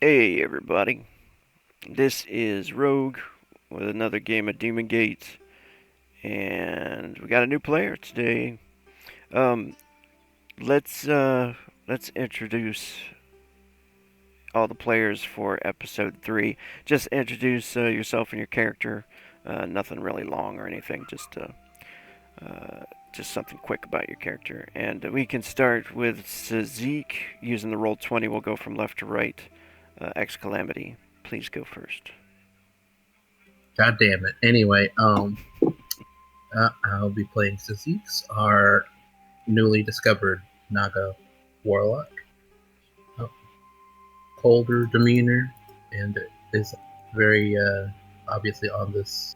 Hey everybody, this is Rogue with another game of Demon Gate, and we got a new player today. Um, let's let's introduce all the players for episode 3. Just introduce yourself and your character. Nothing really long or anything. Just something quick about your character. And we can start with Sazik using the roll 20. We'll go from left to right. X Calamity, please go first. God damn it. Anyway, I'll be playing Sazix, our newly discovered Naga warlock. Uh, Colder demeanor, and is very obviously on this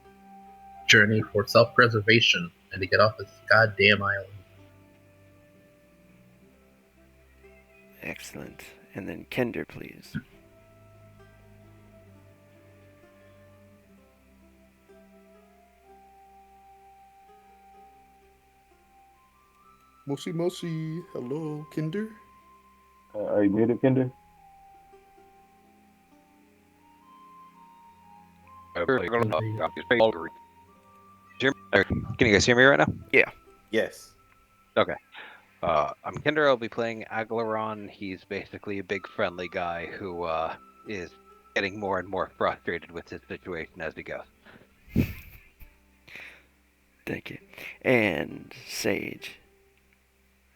journey for self-preservation and to get off this goddamn island. Excellent. And then Kender, please. Moshi Moshi, hello, Kinder. Are you muted, Kinder? Can you guys hear me right now? Yeah. Yes. Okay. I'm Kinder. I'll be playing Aglaron. He's basically a big friendly guy who is getting more and more frustrated with his situation as he goes. Thank you. And Sage.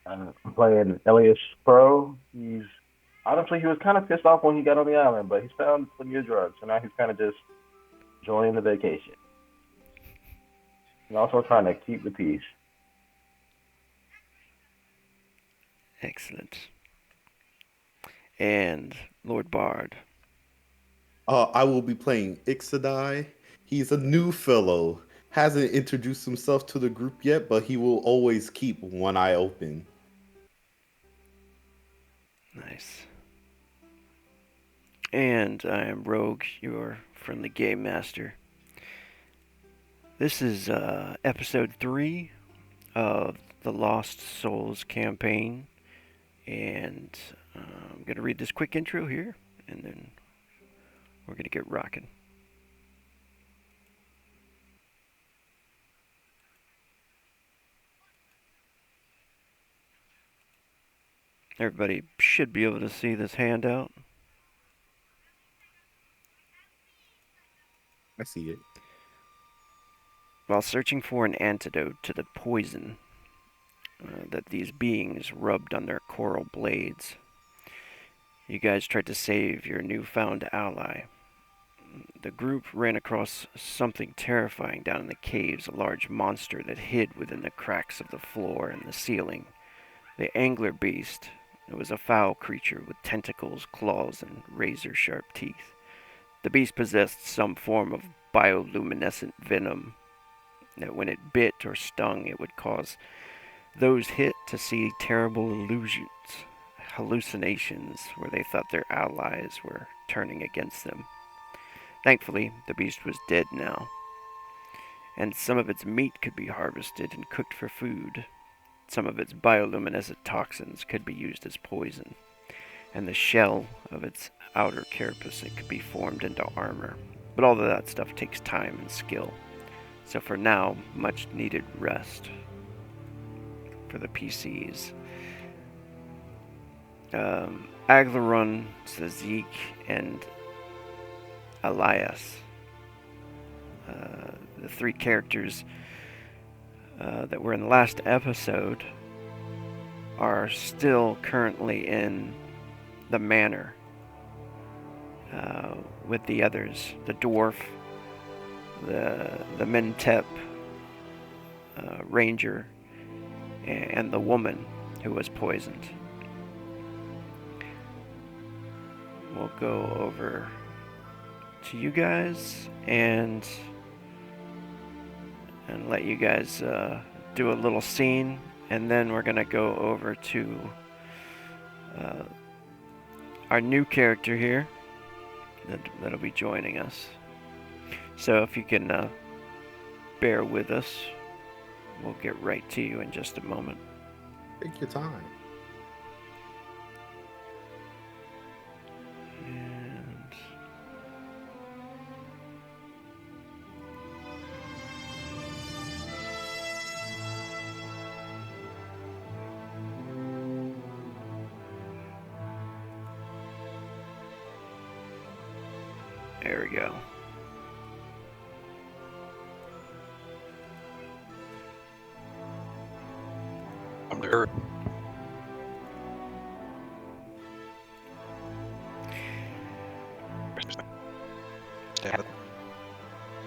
I'm playing Elias Pro. He was kind of pissed off when he got on the island, but he's found some new drugs, so now he's kind of just enjoying the vacation. And also trying to keep the peace. Excellent. And Lord Bard. I will be playing Ixadai. He's a new fellow. Hasn't introduced himself to the group yet, but he will always keep one eye open. Nice. And I am Rogue, your friendly game master. This is episode 3 of the Lost Souls campaign. And I'm going to read this quick intro here, and then we're going to get rocking. Everybody should be able to see this handout. I see it. While searching for an antidote to the poison that these beings rubbed on their coral blades, you guys tried to save your newfound ally. The group ran across something terrifying down in the caves, a large monster that hid within the cracks of the floor and the ceiling. The angler beast. It was a foul creature with tentacles, claws, and razor-sharp teeth. The beast possessed some form of bioluminescent venom that when it bit or stung, it would cause those hit to see terrible illusions, hallucinations where they thought their allies were turning against them. Thankfully, the beast was dead now, and some of its meat could be harvested and cooked for food. Some of its bioluminescent toxins could be used as poison, and the shell of its outer carapace could be formed into armor. But all of that stuff takes time and skill. So for now, much needed rest for the PCs. Aglaron, Zazik, and Elias, the 3 characters that were in the last episode, are still currently in the manor with the others, the dwarf, the Mentep ranger, and the woman who was poisoned. We'll go over to you guys and let you guys do a little scene, and then we're gonna go over to our new character here that'll be joining us. So if you can bear with us, we'll get right to you in just a moment. Take your time. And There we go. Under.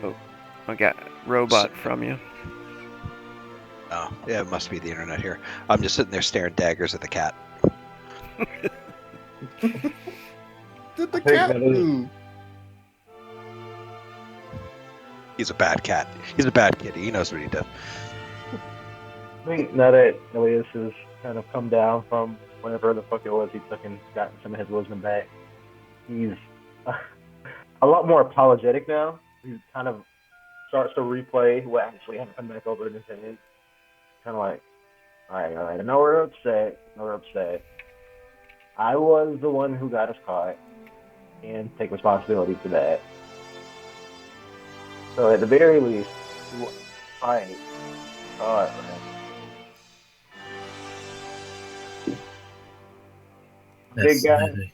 Oh, I got robot from you. Oh, yeah, it must be the internet here. I'm just sitting there staring daggers at the cat. Did the think cat that is- do? He's a bad cat. He's a bad kitty. He knows what he does. I think now that Elias has kind of come down from whenever the fuck it was he took and gotten some of his wisdom back, he's a lot more apologetic now. He kind of starts to replay what actually happened back over in his head. Kind of like, all right, I know we're upset. I was the one who got us caught, and take responsibility for that. So at the very least, I thought, big guy.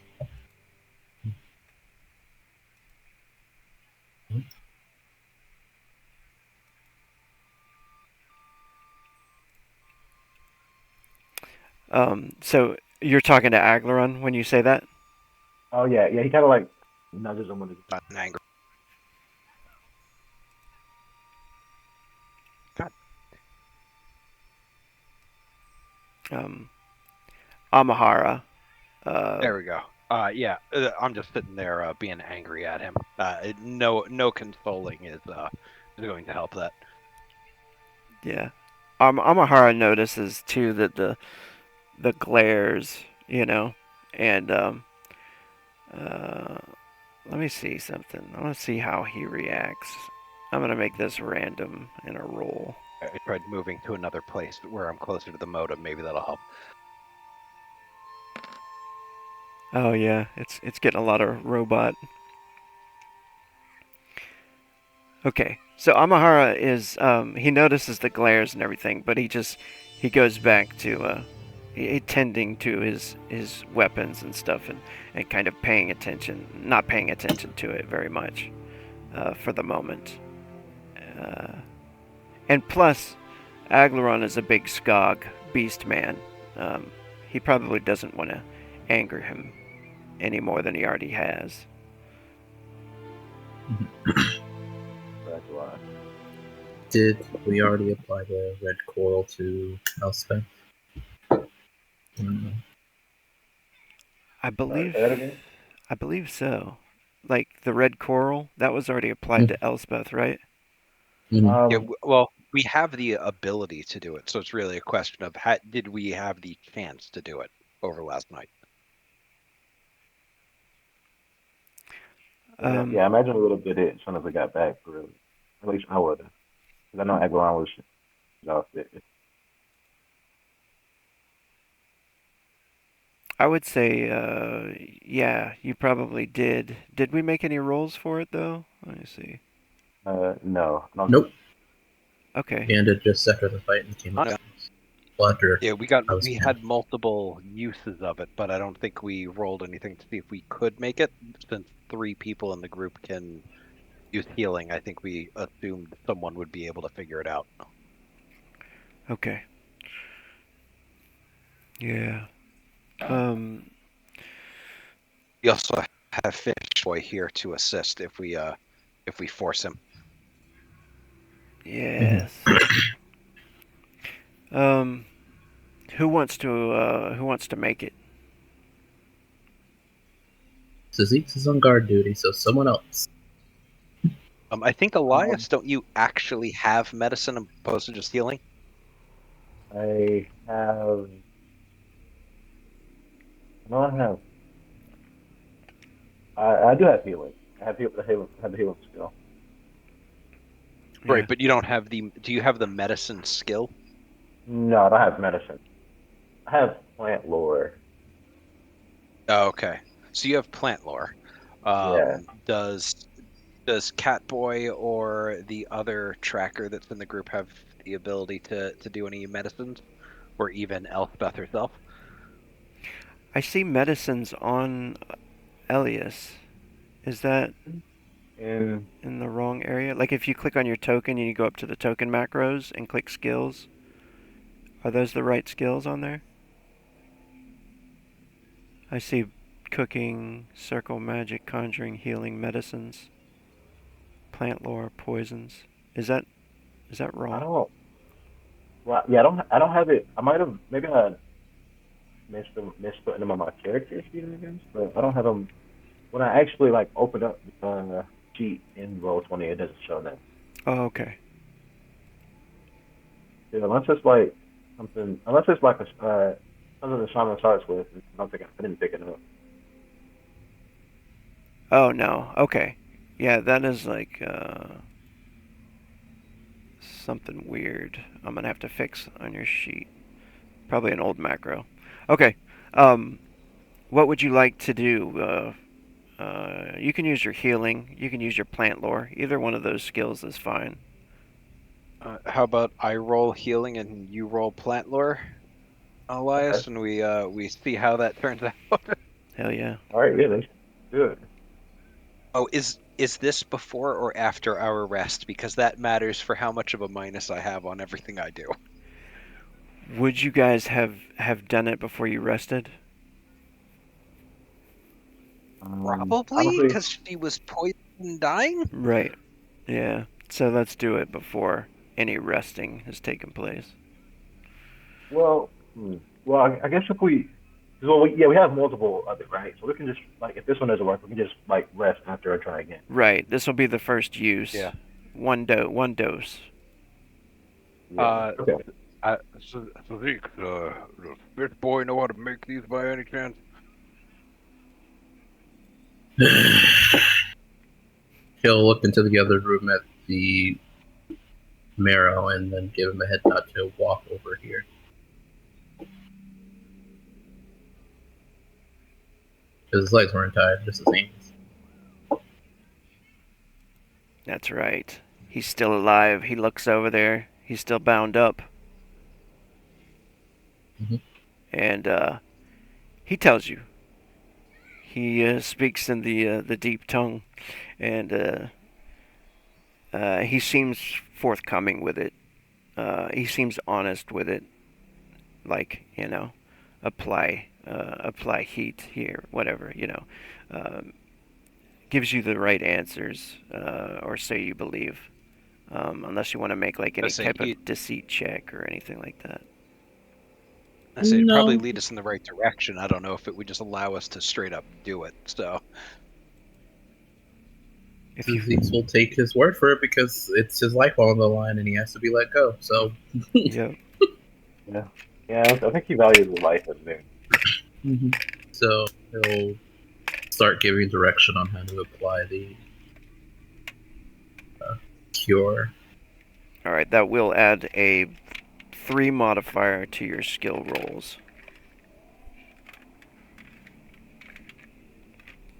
So you're talking to Aglaron when you say that? Oh yeah, he kind of like nudges him with his. Not angry. God. Amahara. There we go. Yeah, I'm just sitting there being angry at him. No consoling is going to help that. Yeah. Amahara notices too that the glares, and let me see something. I want to see how he reacts. I'm gonna make this random in a roll. I tried moving to another place where I'm closer to the modem. Maybe that'll help. Oh yeah, it's getting a lot of robot. Okay, so Amahara is he notices the glares and everything, but he goes back to tending to his weapons and stuff, and kind of not paying attention to it very much for the moment. And plus, Aglaron is a big Skog beast man. He probably doesn't want to anger him any more than he already has. Did we already apply the red coral to Elspeth? I believe Say that again? I believe so. Like the red coral, that was already applied to Elspeth, right? Mhm. Yeah, well, we have the ability to do it, so it's really a question of did we have the chance to do it over last night? Yeah, I imagine we would have did it as soon as we got back. Really, at least I would have, because I know Aguilar was exhausted. I would say, yeah, you probably did. Did we make any rolls for it though? Let me see. No. Nope. Okay. We ended just after the fight and came up. Well, after Yeah, we I was had multiple uses of it, but I don't think we rolled anything to see if we could make it. Since 3 people in the group can use healing, I think we assumed someone would be able to figure it out. Okay. Yeah. We also have Fish Boy here to assist if we force him. Yes. Who wants to make it? Sazix is on guard duty, so someone else. I think Elias, don't you actually have medicine opposed to just healing? I have. No, I have. I do have healing. I have the healing skill. Right, Yeah. but you don't have the. Do you have the medicine skill? No, I don't have medicine. I have plant lore. Oh, okay. So you have plant lore. Yeah. Does Catboy or the other tracker that's in the group have the ability to do any medicines, or even Elspeth herself? I see medicines on Elias. Is that? in In the wrong area? Like if you click on your token and you go up to the token macros and click skills, are those the right skills on there? I see cooking, circle magic, conjuring, healing, medicines, plant lore, poisons. Is that I wrong? don't. Well, yeah, I don't have it. I might have maybe I missed putting them on my character sheet, I guess. But I don't have them when I actually like open up the sheet in Roll 20. It doesn't show that. Oh, okay. Yeah, unless it's like unless it's like a something the shaman starts with. I don't think I didn't pick it up. Oh no. Okay. Yeah, that is like something weird. I'm gonna have to fix on your sheet. Probably an old macro. Okay. Um, what would you like to do? You can use your healing. You can use your plant lore. Either one of those skills is fine. How about I roll healing and you roll plant lore, Okay. Elias, and we see how that turns out. Hell yeah. All right. Yeah. That's good. Oh, is this before or after our rest? Because that matters for how much of a minus I have on everything I do. Would you guys have done it before you rested? Probably, Honestly, because she was poisoned and dying. Right. Yeah. So let's do it before any resting has taken place. well, well, I guess if we, well, we have multiple of it, right? So we can just like if this one doesn't work, we can just like rest after I try again. Right. This will be the first use. Yeah. One dose. Yeah. Uh, Okay. Sadiq, does Spit Boy know how to make these by any chance? He'll look into the other room at the marrow and then give him a head nod to walk over here. Because his legs weren't tied, just his hands. That's right. He's still alive. He looks over there. He's still bound up. Mhm. And he tells you. He speaks in the deep tongue, and he seems forthcoming with it. He seems honest with it. Like, apply heat here, whatever. Gives you the right answers, or so you believe. Unless you want to make like any type of deceit check or anything like that. I say it'd probably No. lead us in the right direction. I don't know if it would just allow us to straight up do it. So If you Zeus will take his word for it because it's his life on the line and he has to be let go. So, yeah. Yeah. I think he values his life as new. so he'll start giving direction on how to apply the cure. All right, that will add a 3 modifier to your skill rolls.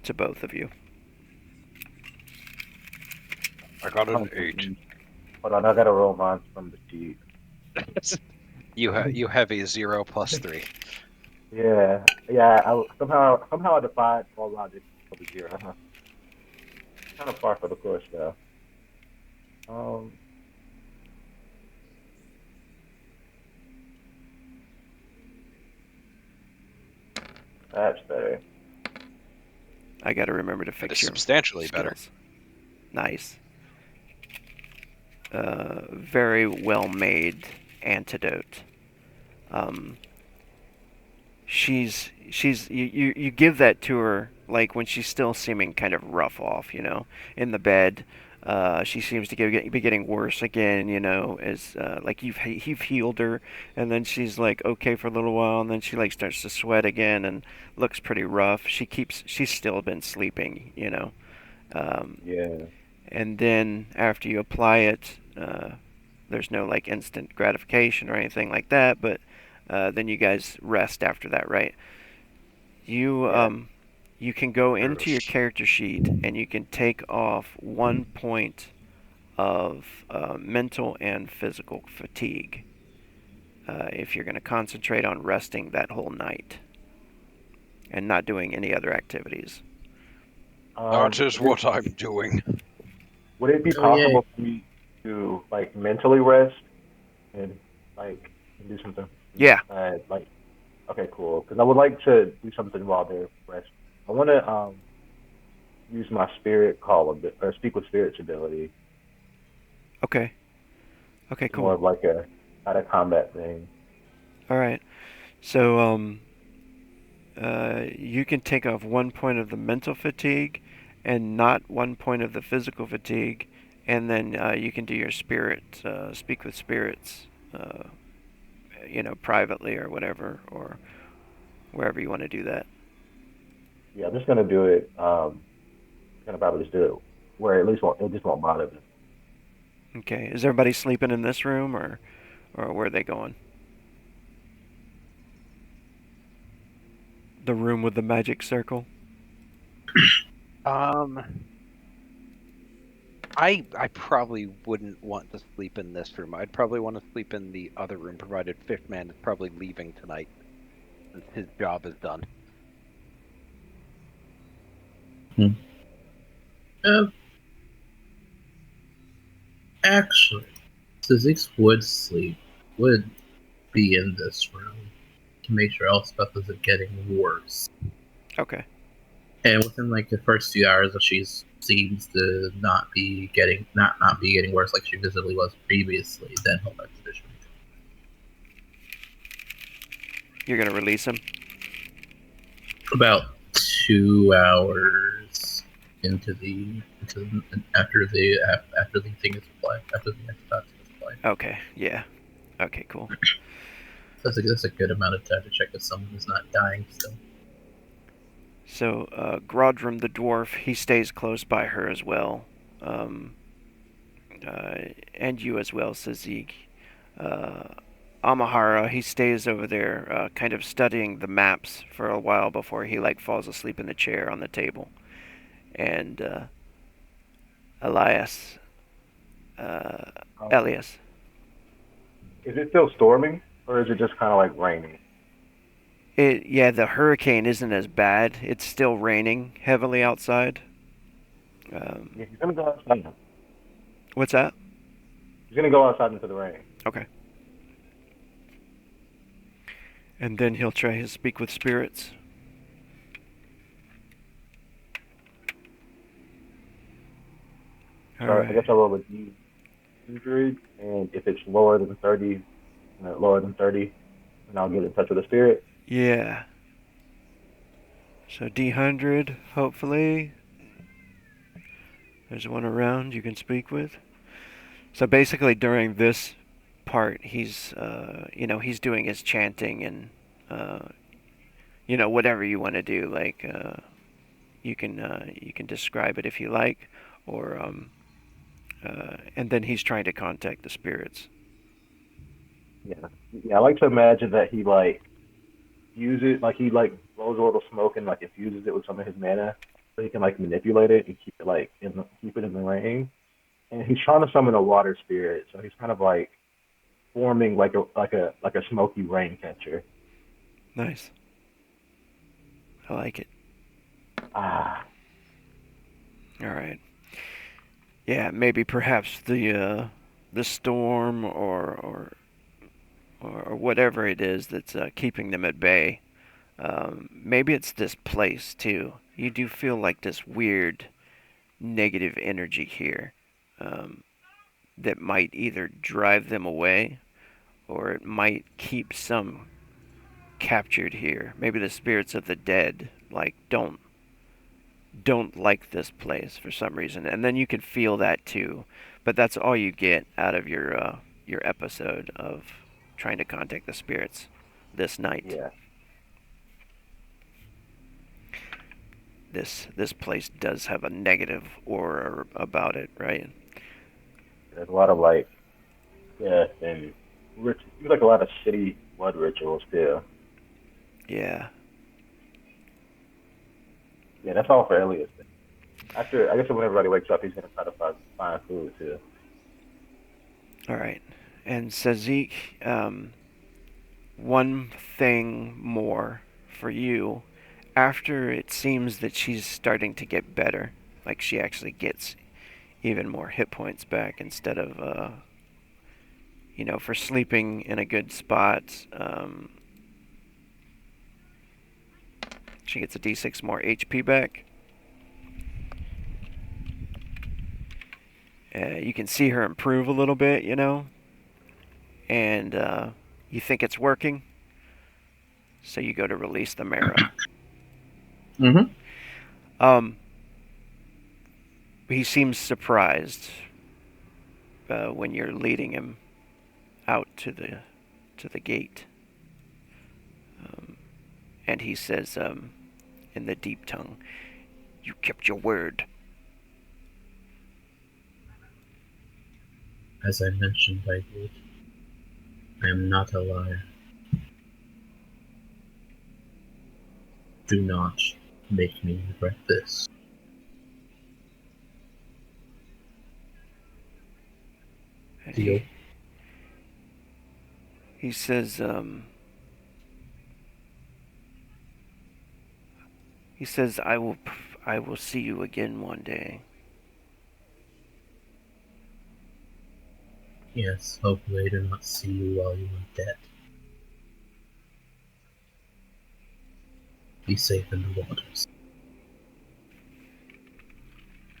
To both of you. I got an 8. Hold on, I gotta roll mine from the sheet. You have a 0 plus 3. Yeah. Somehow I defied all logic for the zero. Kind of far for the course though. That's better. I got to remember to That fix is your substantially skills. better. Nice. Very well made antidote. You give that to her like when she's still seeming kind of rough off, in the bed. She seems to be getting worse again, as like you've healed her, and then she's like okay for a little while, and then she like starts to sweat again and looks pretty rough. She's still been sleeping, Yeah. and then after you apply it, there's no like instant gratification or anything like that, but then you guys rest after that, right? You can go into your character sheet and you can take off 1 point of mental and physical fatigue if you're going to concentrate on resting that whole night and not doing any other activities. That is what I'm doing. Would it be Oh yeah. possible for me to like mentally rest and like do something? Yeah. Like okay, cool. Because I would like to do something while they're resting. I want to use my spirit call a bit or speak with spirits ability. Okay. Okay, It's more cool. of like a out of combat thing. All right. So, you can take off 1 point of the mental fatigue and not 1 point of the physical fatigue, and then you can do your spirit, speak with spirits, privately or whatever, or wherever you want to do that. Yeah, I'm just gonna do it. Gonna probably just do it where at least it just won't bother them. Okay. Is everybody sleeping in this room, or where are they going? The room with the magic circle? I probably wouldn't want to sleep in this room. I'd probably want to sleep in the other room, provided Fifth Man is probably leaving tonight since his job is done. Uh, actually, Sazix would be in this room to make sure all stuff isn't getting worse. Okay. And within like the first few hours, if she seems to not be getting worse like she visibly was previously, then he'll expedition. You're gonna release him? About 2 hours after the thing is applied, after the antitoxin is applied. Okay. Yeah. Okay. Cool. That's a good amount of time to check if someone is not dying still. So, Grodrum the dwarf, he stays close by her as well. Um, and you as well, Sazig. Amahara, he stays over there, kind of studying the maps for a while before he falls asleep in the chair on the table. And Elias, Elias. Is it still storming or is it just kind of like raining? The hurricane isn't as bad. It's still raining heavily outside. Yeah, he's gonna go outside. What's that? He's gonna go outside into the rain. Okay. And then he'll try his speak with spirits. So I guess I'll roll a D100, and if it's lower than 30, then I'll get in touch with the spirit. Yeah. So D100, hopefully. There's one around you can speak with. So basically during this part, he's doing his chanting and, whatever you want to do. You can describe it if you like, or, and then he's trying to contact the spirits. Yeah. I like to imagine that he uses he blows a little smoke and infuses it with some of his mana, so he can manipulate it and keep it keep it in the rain. And he's trying to summon a water spirit, so he's kind of forming like a smoky rain catcher. Nice. I like it. Ah. All right. Yeah, maybe perhaps the storm or whatever it is that's keeping them at bay. Maybe it's this place too. You do feel like this weird negative energy here that might either drive them away or it might keep some captured here. Maybe the spirits of the dead don't like this place for some reason, and then you can feel that too. But that's all you get out of your episode of trying to contact the spirits this night. Yeah. This place does have a negative aura about it, right? There's a lot of death and seems like a lot of shitty blood rituals too. Yeah. Yeah, that's all for Elias. After I guess when everybody wakes up, he's gonna try to find food too. All right. And Sazik, one thing more for you. After it seems that she's starting to get better, like she actually gets even more hit points back instead of, for sleeping in a good spot. She gets a d6 more HP back. You can see her improve a little bit, and you think it's working, so you go to release the marrow. He seems surprised when you're leading him out to the gate, and he says, in the deep tongue, "You kept your word." As I mentioned, I did. I am not a liar. Do not make me regret this. Deal. He says, I will see you again one day. Yes, hopefully I do not see you while you are dead. Be safe in the waters.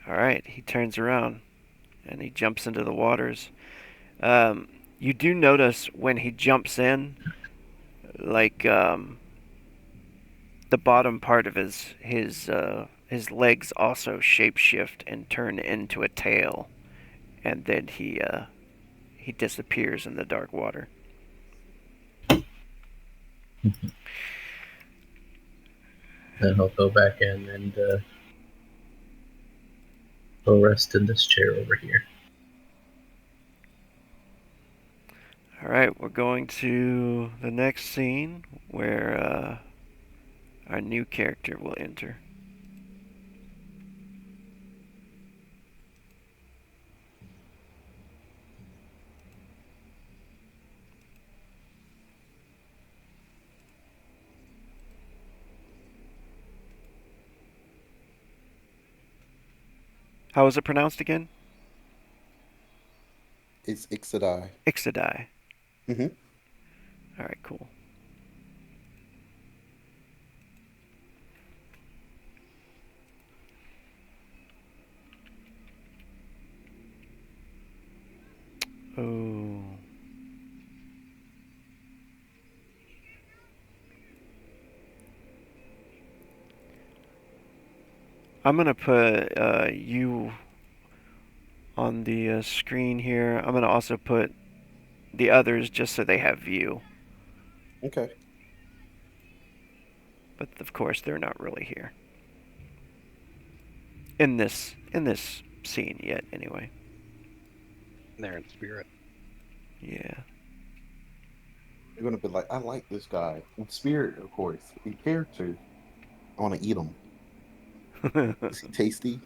Alright, he turns around and he jumps into the waters. You do notice when he jumps in, like, the bottom part of his legs also shapeshift and turn into a tail, and then he disappears in the dark water. Then he'll go back in and go rest in this chair over here. Alright, we're going to the next scene where our new character will enter. How is it pronounced again? It's Ixodai. Ixodai. Mm-hmm. Alright, cool. Oh. I'm gonna put you on the screen here. I'm gonna also put the others just so they have view. Okay. But of course, they're not really here in this scene yet. Anyway. They're in spirit. Yeah. You're gonna be like, I like this guy. In spirit, of course. In character, I want to eat him. Is he tasty?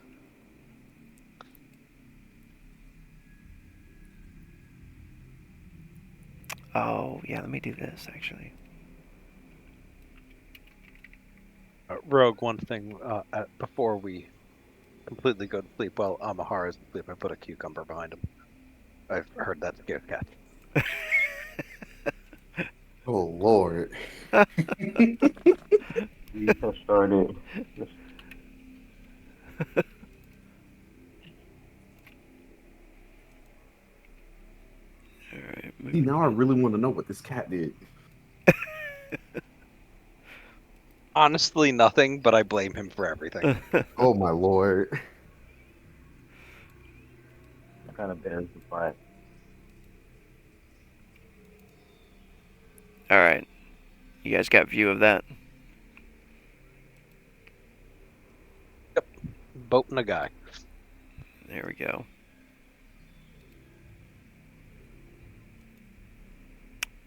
Oh yeah. Let me do this actually. Rogue, one thing before we completely go to sleep while Amahara is asleep, I put a cucumber behind him. I've heard that scare cat. Oh Lord. We have started. All right. See, now I really want to know what this cat did. Honestly, nothing, but I blame him for everything. Oh my Lord. What kind of bears the fight? All right. You guys got view of that? Yep. Boat and a guy. There we go.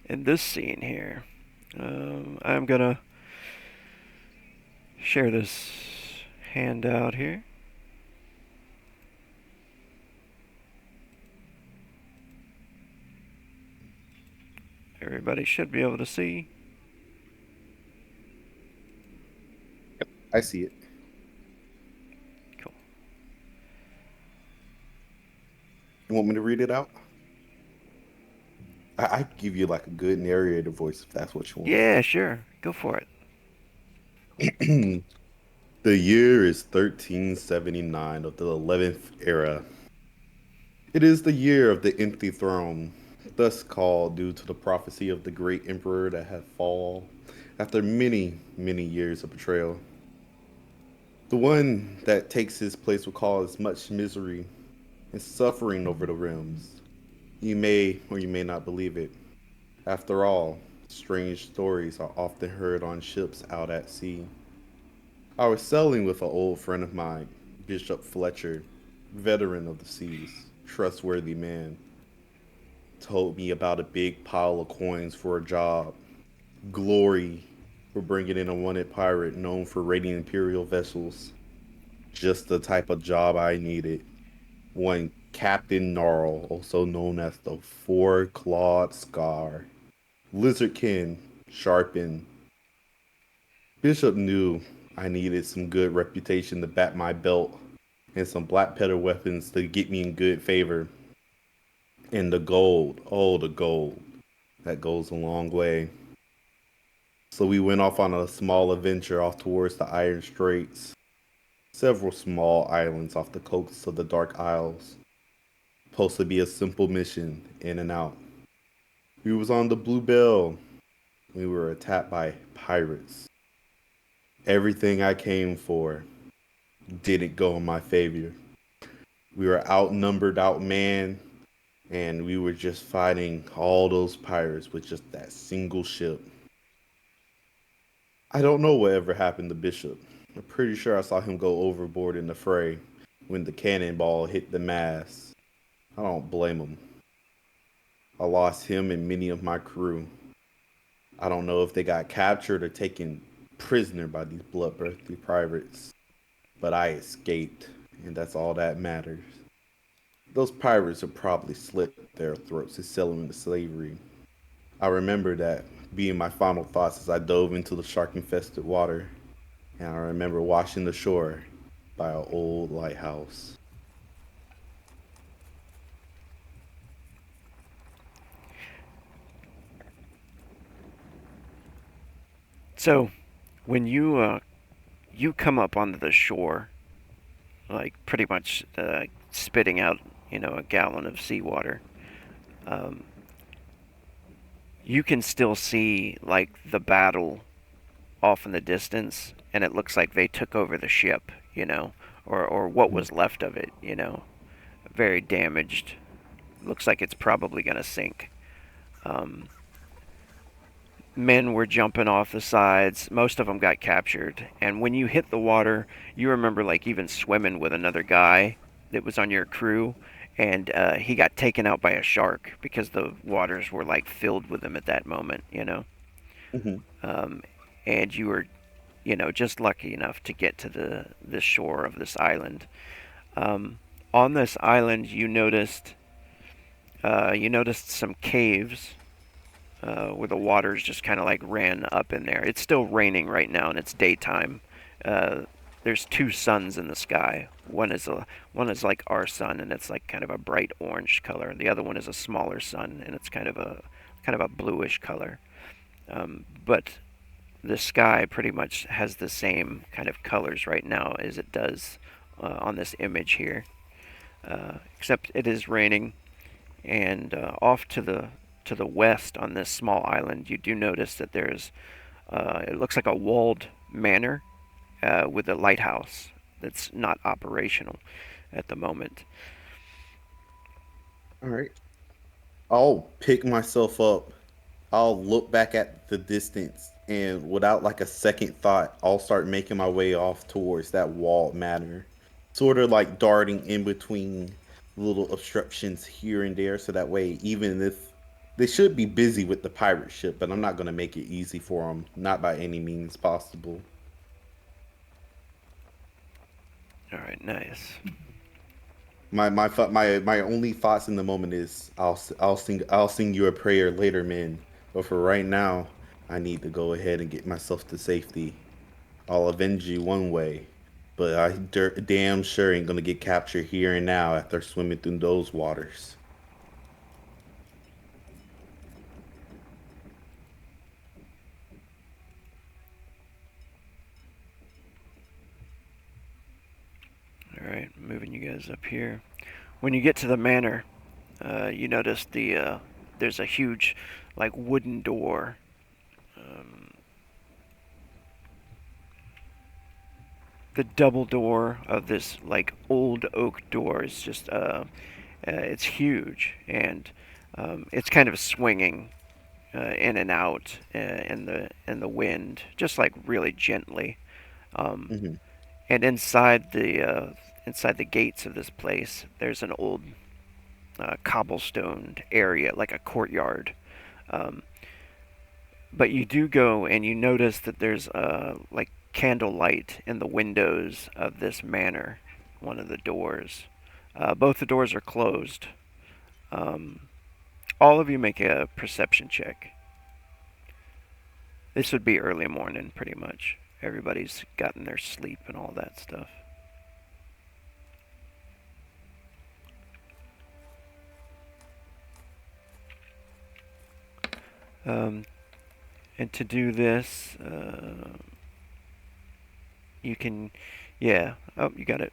In this scene here, I'm gonna share this handout here. Everybody should be able to see. I see it. Cool. You want me to read it out? I give you like a good narrator voice if that's what you want. Yeah, sure. Go for it. The year is 1379 of the 11th era. It is the year of the empty throne, thus called due to the prophecy of the great emperor that had fallen after many, many years of betrayal. The one that takes his place will cause much misery and suffering over the realms. You may or you may not believe it. After all, strange stories are often heard on ships out at sea. I was sailing with an old friend of mine, Bishop Fletcher, veteran of the seas, trustworthy man. Told me about a big pile of coins for a job, glory for bringing in a wanted pirate known for raiding imperial vessels. Just the type of job I needed. One Captain Gnarl, also known as the Four Clawed Scar. Lizardkin, sharpened. Bishop knew I needed some good reputation to back my belt and some black petal weapons to get me in good favor. And the gold, oh, the gold, that goes a long way. So we went off on a small adventure off towards the Iron Straits, several small islands off the coasts of the Dark Isles. Supposed to be a simple mission, in and out. We was on the Blue Bell. We were attacked by pirates. Everything I came for didn't go in my favor. We were outnumbered, outmanned, and we were just fighting all those pirates with just that single ship. I don't know whatever happened to Bishop. I'm pretty sure I saw him go overboard in the fray when the cannonball hit the mast. I don't blame him. I lost him and many of my crew. I don't know if they got captured or taken prisoner by these bloodthirsty pirates, but I escaped, and that's all that matters. Those pirates would probably slit their throats and sell them into slavery. I remember that being my final thoughts as I dove into the shark-infested water, and I remember watching the shore by an old lighthouse. So, when you come up onto the shore, like pretty much spitting out, a gallon of seawater, um, you can still see like the battle off in the distance, and it looks like they took over the ship, or what was left of it, very damaged. Looks like it's probably gonna sink. Um, Men were jumping off the sides. Most of them got captured. And when you hit the water, you remember like even swimming with another guy that was on your crew, and he got taken out by a shark because the waters were like filled with him at that moment. Hmm. Um, and you were, just lucky enough to get to the shore of this island. On this island, you noticed some caves where the waters just kind of like ran up in there. It's still raining right now, and it's daytime. Uh, there's two suns in the sky. One is like our sun, and it's like kind of a bright orange color. The other one is a smaller sun, and it's kind of a bluish color. But the sky pretty much has the same kind of colors right now as it does on this image here, except it is raining. And off to the west on this small island, you do notice that there's it looks like a walled manor with a lighthouse that's not operational at the moment. All right. I'll pick myself up. I'll look back at the distance, and without like a second thought, I'll start making my way off towards that walled manor, sort of like darting in between little obstructions here and there, so that way, even if they should be busy with the pirate ship, but I'm not gonna make it easy for them, not by any means possible. All right, nice. My only thoughts in the moment is I'll sing you a prayer later, man. But for right now, I need to go ahead and get myself to safety. I'll avenge you one way, but I damn sure ain't gonna get captured here and now after swimming through those waters. All right, moving you guys up here. When you get to the manor, you notice there's a huge, like, wooden door. Um, the double door of this, like, old oak door is just it's huge, and it's kind of swinging in and out in the wind, just like really gently. Um, Hmm. and inside the gates of this place, there's an old cobblestoned area, like a courtyard. Um, but you do go and you notice that there's like candlelight in the windows of this manor, one of the doors. Both the doors are closed. Um, all of you make a perception check. This would be early morning, pretty much. Everybody's gotten their sleep and all that stuff. Um, and to do this, you can, yeah. Oh, you got it.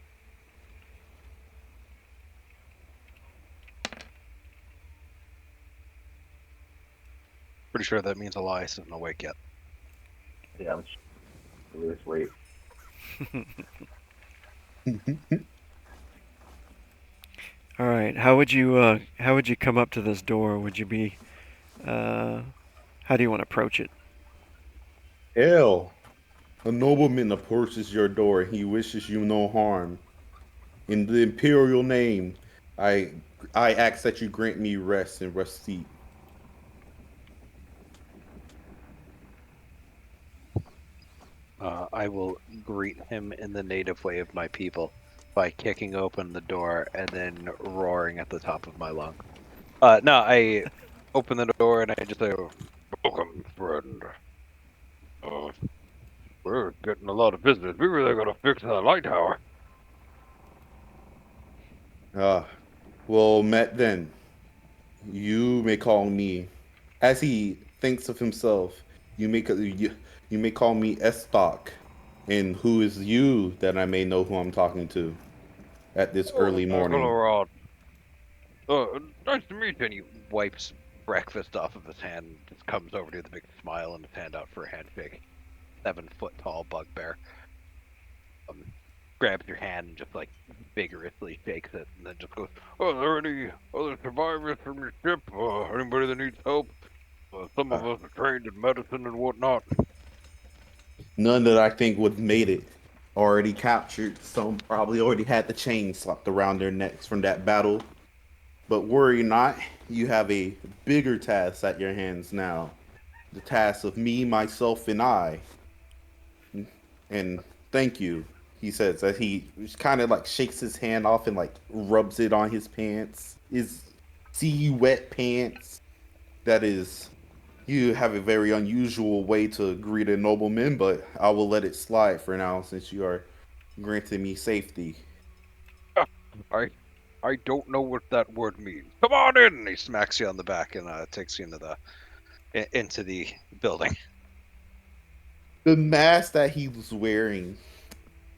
Pretty sure that means Elias isn't awake yet. Yeah, I'm just wait. All right. How would you come up to this door? Would you be how do you want to approach it? Hell, a nobleman approaches your door. He wishes you no harm. In the imperial name, I I ask that you grant me rest and receipt. I will greet him in the native way of my people by kicking open the door and then roaring at the top of my lungs. No, I open the door and I just say, "Welcome, friend. Uh, we're getting a lot of visitors. We really gotta fix that light tower." Ah, well met then. You may call me, as he thinks of himself. You may call me Estoc, and who is you that I may know who I'm talking to at this Oh, early morning. Aguilarod. Nice to meet you. And he wipes breakfast off of his hand and just comes over to the big smile and his hand out for a handshake. 7 foot tall bugbear. Um, Grabs your hand and just like vigorously shakes it and then just goes, "Are there any other survivors from your ship? Anybody that needs help? Some Uh, of us are trained in medicine and whatnot." None that I think would have made it. Already captured. Some probably already had the chain slapped around their necks from that battle. But worry not, you have a bigger task at your hands now. The task of me, myself, and I. And thank you, he says as he kind of like shakes his hand off and like rubs it on his pants. His see wet pants. That is, you have a very unusual way to greet a nobleman, but I will let it slide for now since you are granting me safety. "Ah, I I don't know what that word means. Come on in." And he smacks you on the back and takes you into the building. The mask that he was wearing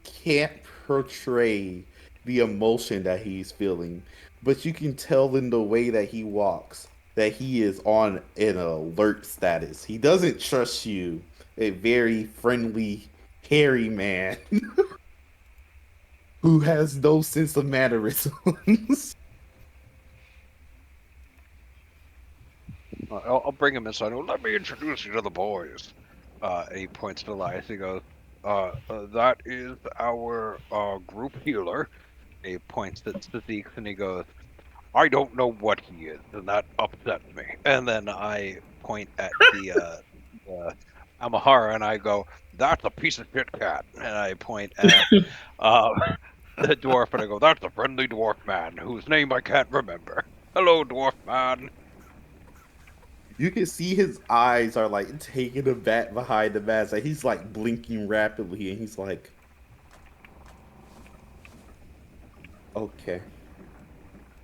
can't portray the emotion that he's feeling, but you can tell in the way that he walks that he is on an alert status. He doesn't trust you, a very friendly, hairy man who has no sense of mannerisms. I'll bring him inside. "Oh, let me introduce you to the boys." And he points to Elias. He goes, "That is our group healer." And he points at Sadiq and he goes, "I don't know what he is, and that upsets me." And then I point at the Amahara and I go, "That's a piece of shit cat." And I point at uh, the dwarf and I go, "That's a friendly dwarf man whose name I can't remember. Hello, dwarf man." You can see his eyes are like taking a back behind the mask. Like he's like blinking rapidly, and he's like, Okay.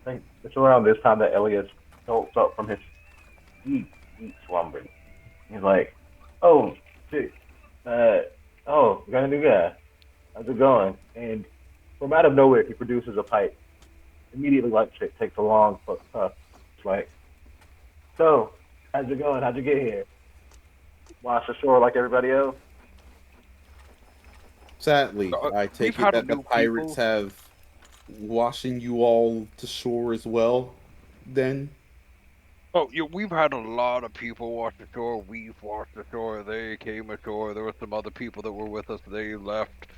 I think it's around this time that Elias jolts up from his deep, deep slumber. He's like, "Oh, shit. Uh, oh, we got a new guy. How's it going?" And from out of nowhere, he produces a pipe. Immediately lights it, takes a long puff. It's like, "So, how's it going? How'd you get here? Wash ashore like everybody else?" Sadly, I We've take it had that the new pirates people. have washing you all to shore as well. Then Oh, yeah, we've had a lot of people wash ashore. We've washed ashore. They came ashore. There were some other people that were with us. They left.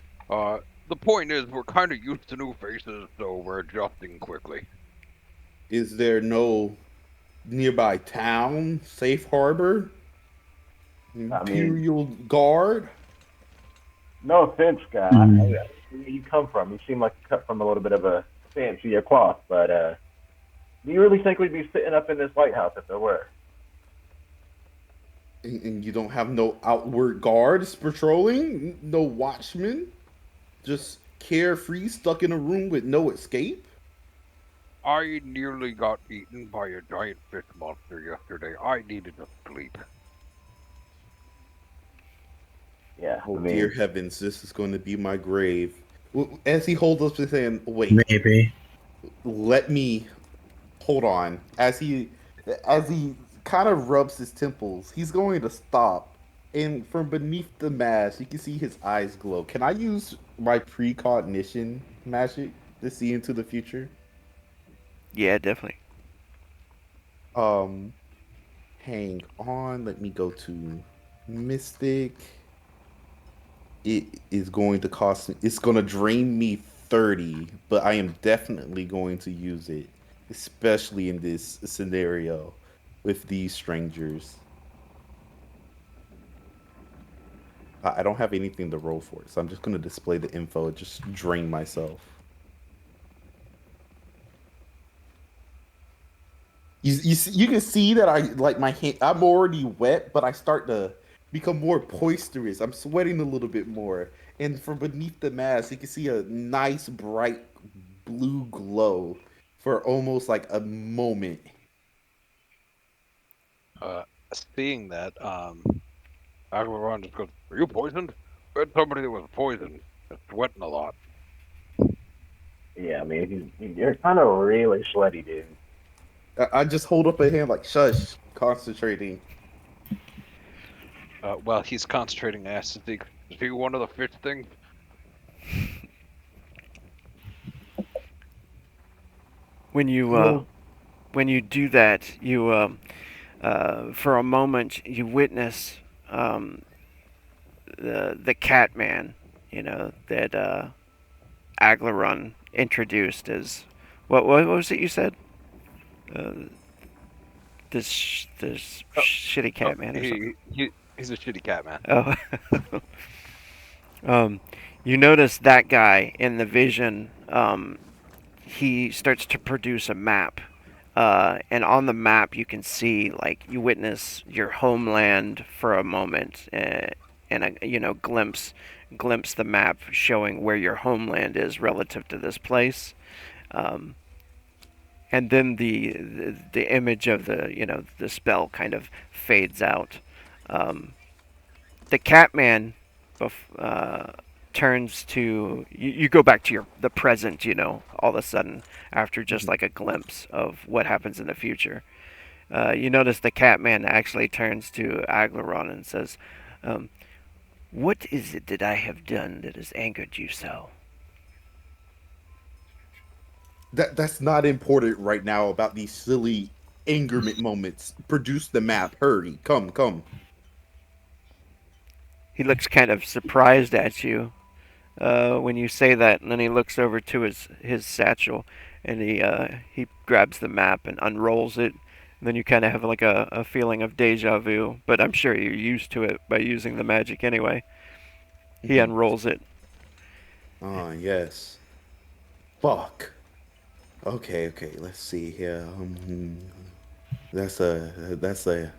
The point is, we're kind of used to new faces, so we're adjusting quickly. is there no nearby town, safe harbor, I mean, imperial guard? no offense, guy. Where you come from? You seem like you cut from a little bit of a fancier cloth, but do you really think we'd be sitting up in this lighthouse if there were? And you don't have no outward guards patrolling, no watchmen, just carefree, stuck in a room with no escape. I nearly got eaten by a giant fish monster yesterday. I needed to sleep. Yeah, Oh I dear mean, heavens, this is going to be my grave. As he holds up his hand, wait, Maybe. let me hold on. As he kind of rubs his temples, he's going to stop. And from beneath the mask, you can see his eyes glow. Can I use my precognition magic to see into the future? Yeah, definitely. Um, hang on. Let me go to Mystic. It is going to cost me. It's going to drain me 30, but I am definitely going to use it, especially in this scenario with these strangers. I don't have anything to roll for it, so I'm just going to display the info and just drain myself. You can see that I like my hand. I'm already wet, but I start to become more boisterous. I'm sweating a little bit more, and from beneath the mask, you can see a nice bright blue glow for almost like a moment. Uh, Seeing that, Aguilar just goes, "Are you poisoned? We had somebody that was poisoned. That's sweating a lot." yeah, I mean, you're kind of really sweaty, dude. I just hold up a hand like shush, concentrating. While he's concentrating, I asked Zeke, "Is he one of the fish things?" When you No, when you do that, you for a moment you witness the cat man, that Aglarun introduced as what was it you said? Uh, this Oh, shitty oh, cat man or something. he's a shitty cat man. Oh, um, you notice that guy in the vision. He starts to produce a map, and on the map you can see, like, you witness your homeland for a moment, and a glimpse the map showing where your homeland is relative to this place. Um, and then the image of the spell kind of fades out. Um, the Catman turns to you go back to the present, all of a sudden, after just like a glimpse of what happens in the future. You notice the Catman actually turns to Aglaron and says, "What is it that I have done that has angered you so?" That's not important right now about these silly angerment moments. Produce the map. Hurry. Come. He looks kind of surprised at you when you say that, and then he looks over to his satchel, and he grabs the map and unrolls it. And then you kind of have like a feeling of deja vu, but I'm sure you're used to it by using the magic anyway. He Mhm. unrolls it. Ah, yes. Fuck. Okay. Let's see here. That's a.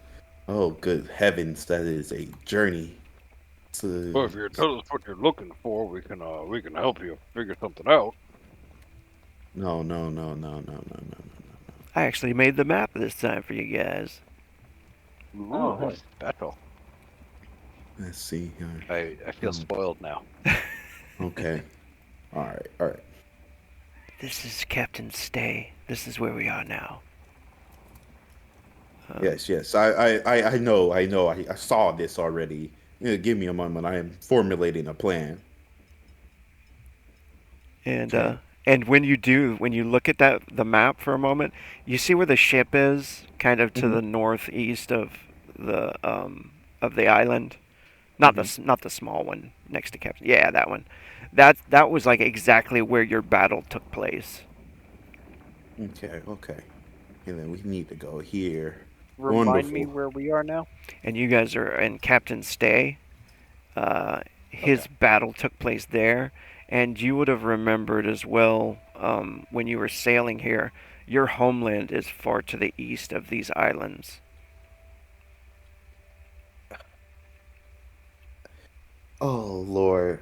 Oh, good heavens! That is a journey. Well, To, if you tell us what you're looking for, we can help you figure something out. No, no, no, no, no, no, no, no. I actually made the map this time for you guys. Ooh, Oh, hey. special. Let's see here. I feel spoiled now. Okay. All right. All right. This is Captain Stay. This is where we are now. Yes, yes. I know. I know. I saw this already. Yeah, give me a moment. I am formulating a plan. And Okay. when you do, when you look at the map for a moment, you see where the ship is, kind of to Mhm. the northeast of the island. Not Mhm. the small one next to Captain. Yeah, that one. That was like exactly where your battle took place. Okay. Okay. And then we need to go here. Remind me Wonderful. where we are now. And you guys are in Captain Stay. Okay. His battle took place there, and you would have remembered as well when you were sailing here. Your homeland is far to the east of these islands. Oh Lord,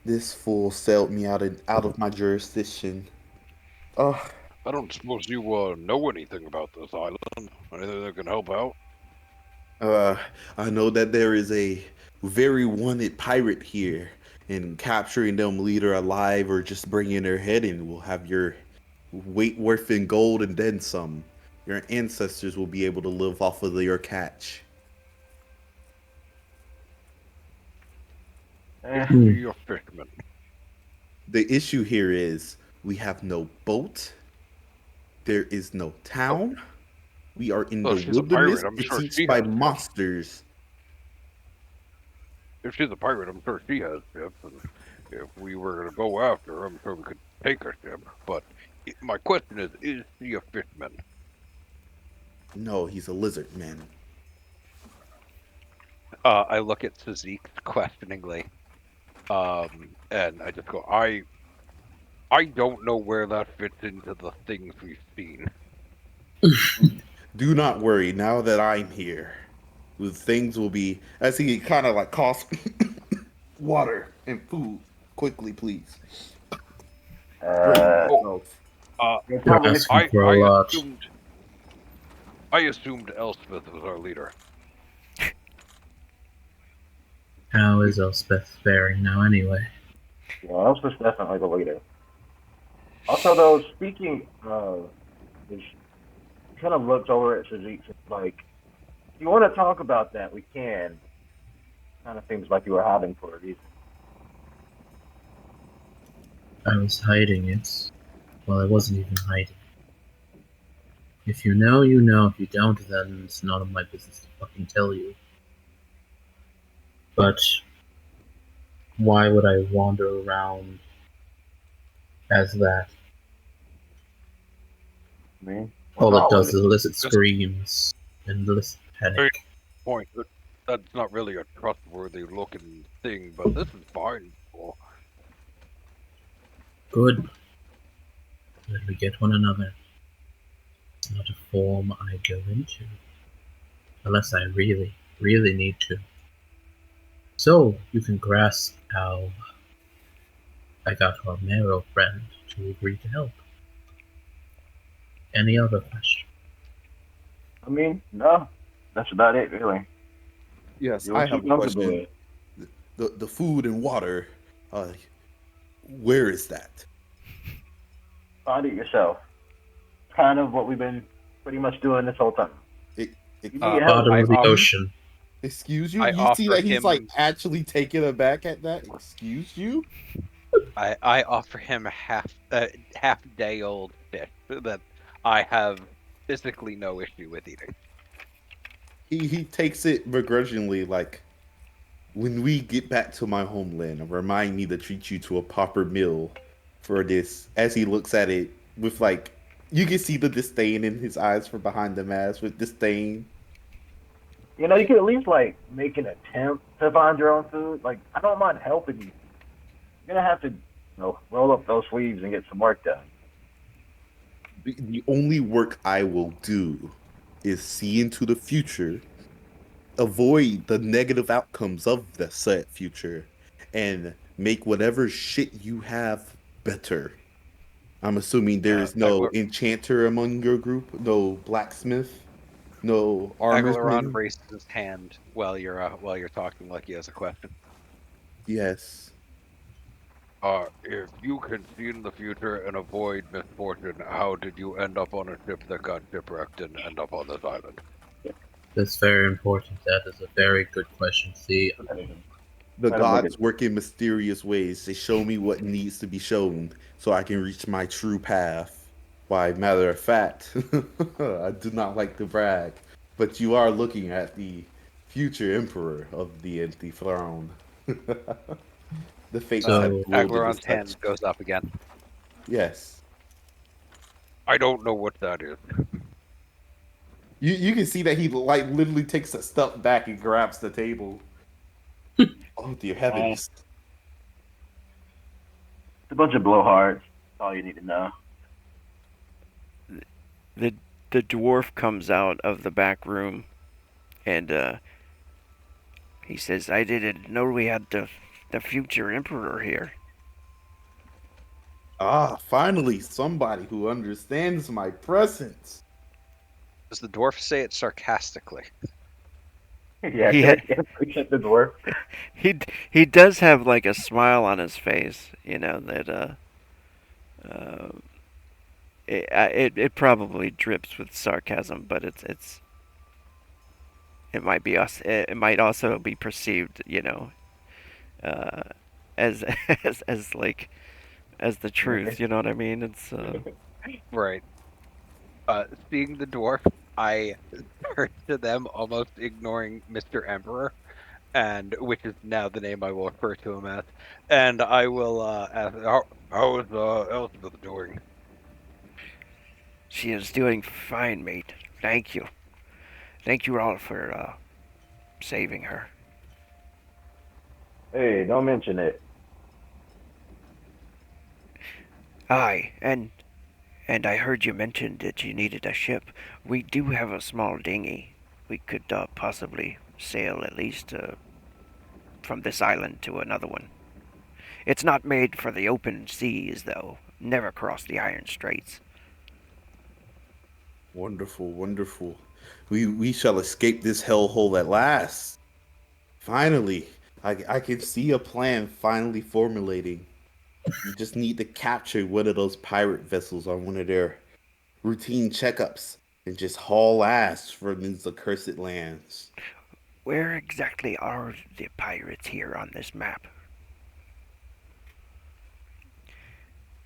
this fool sailed me out of my jurisdiction. Oh, I don't suppose you know anything about this island? Anything that can help out? uh, I know that there is a very wanted pirate here, and capturing them, leader alive or just bringing their head in will have your weight worth in gold and then some. Your ancestors will be able to live off of your catch. Eh, If you're a fisherman. The issue here is we have no boat. There is no Oh, town. We are in well, the she's a wilderness pirate. I'm sure besieged she by has ships. monsters. If she's a pirate, I'm sure she has ships. And if we were going to go after her, I'm sure we could take her ship. But my question is she a fisherman? No, he's a lizard man. I look at Sazik questioningly. And I just go, I don't know where that fits into the things we've seen. Do not worry. Now that I'm here, things will be as he kind of like coughs water and food quickly, please. Drain uh, Oh, myself. uh, you're You're probably asking I for a I lot. assumed Elspeth was our leader. How is Elspeth faring now, anyway? yeah, Elspeth's definitely the leader. Also, though, speaking of, he kind of looks over at Sadiq like, if you want to talk about that, we can. Kind of seems like you were hiding for a reason. I was hiding it. Well, I wasn't even hiding. If you know, you know. If you don't, then it's none of my business to fucking tell you. But why would I wander around as that? I mean, All it not does with is elicit Just screams and elicit very panic. point. That's not really a trustworthy looking thing, but this is fine. Well, Good. Let me get one another. It's not a form I go into. Unless I really, really need to. So, you can grasp how I got our Mero friend to agree to help. Any other question? I mean, no, that's about it, really. Yes, Do I what you're have a comfortable question. with. The food and water. Uh, where is that? Find it yourself. Kind of what we've been pretty much doing this whole time. It, it, You need Uh, help. Bottom I of the off excuse, ocean. excuse you. I You see offer that he's like him actually taken aback at that. Excuse you. I offer him a half day old fish that I have physically no issue with eating. He takes it begrudgingly, like when we get back to my homeland, remind me to treat you to a proper meal for this. As he looks at it with like, you can see the disdain in his eyes from behind the mask with disdain. You know, you could at least like make an attempt to find your own food. Like, I don't mind helping you. You're gonna have to, roll up those sleeves and get some work done. The only work I will do is see into the future, avoid the negative outcomes of the said future, and make whatever shit you have better. I'm assuming there is no enchanter among your group, no blacksmith, no Agalaron armorsman. raises his hand while you're talking, like he has a question. Yes. If you can see in the future and avoid misfortune, how did you end up on a ship that got shipwrecked and end up on this island? That's very important. That is a very good question. See, The Let him look gods work in mysterious ways. They show me what needs to be shown so I can reach my true path. Why, matter of fact, I do not like to brag, but you are looking at the future emperor of the empty throne. The fates have so willed it as Agalaron's hand such. goes up again. Yes. I don't know what that is. You can see that he like literally takes a step back and grabs the table. Oh dear heavens. It's a bunch of blowhards. That's all you need to know. The dwarf comes out of the back room, and he says, "I didn't know we had the future emperor here." Ah, finally somebody who understands my presence. Does the dwarf say it sarcastically? Yeah, He can ha- I get a picture of the dwarf? he does have like a smile on his face, you know that uh it probably drips with sarcasm, but it might be us. It might also be perceived, uh, as as like as the truth. You know what I mean? It's Right. Seeing the dwarf, I turn to them, almost ignoring Mr. Emperor, and which is now the name I will refer to him as. And I will ask, How is Elspeth doing? she is doing fine, mate. Thank you. Thank you all for saving her. Hey, don't mention it. Aye, and I heard you mention that you needed a ship. We do have a small dinghy. We could possibly sail at least from this island to another one. It's not made for the open seas, though. Never cross the Iron Straits. Wonderful, wonderful. We shall escape this hellhole at last. Finally, I can see a plan finally formulating. We just need to capture one of those pirate vessels on one of their routine checkups and just haul ass from these accursed lands. Where exactly are the pirates here on this map?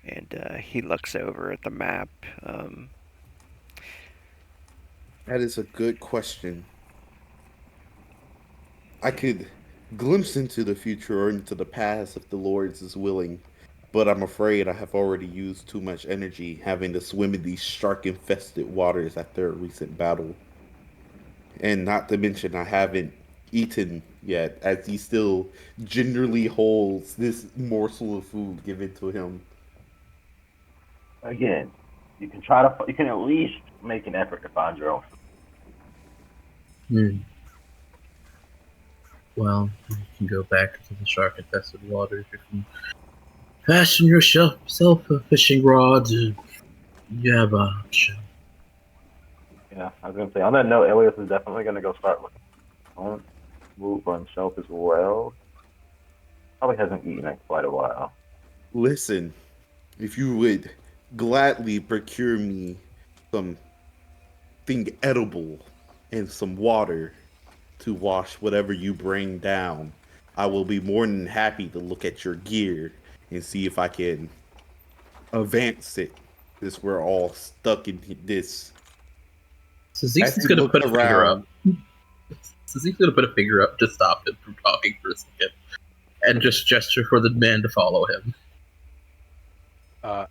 And he looks over at the map. That is a good question. I could glimpse into the future or into the past if the Lord's is willing, but I'm afraid I have already used too much energy having to swim in these shark-infested waters after a recent battle. And not to mention, I haven't eaten yet, as he still gingerly holds this morsel of food given to him. Again, you can try to. You can at least make an effort to find your own. Hmm. Well, you can go back into the shark-infested waters. You can fashion yourself a fishing rod. You have an option. Yeah, I was gonna say. On that note, Elias is definitely gonna go start looking on move for himself as well. Probably hasn't eaten in quite a while. Listen, if you would gladly procure me something edible and some water to wash whatever you bring down, I will be more than happy to look at your gear and see if I can advance it. Since we're all stuck in this. So As Zeke's he gonna looks put a finger up. around, So Zeke's gonna put a finger up to stop him from talking for a second, and just gesture for the man to follow him.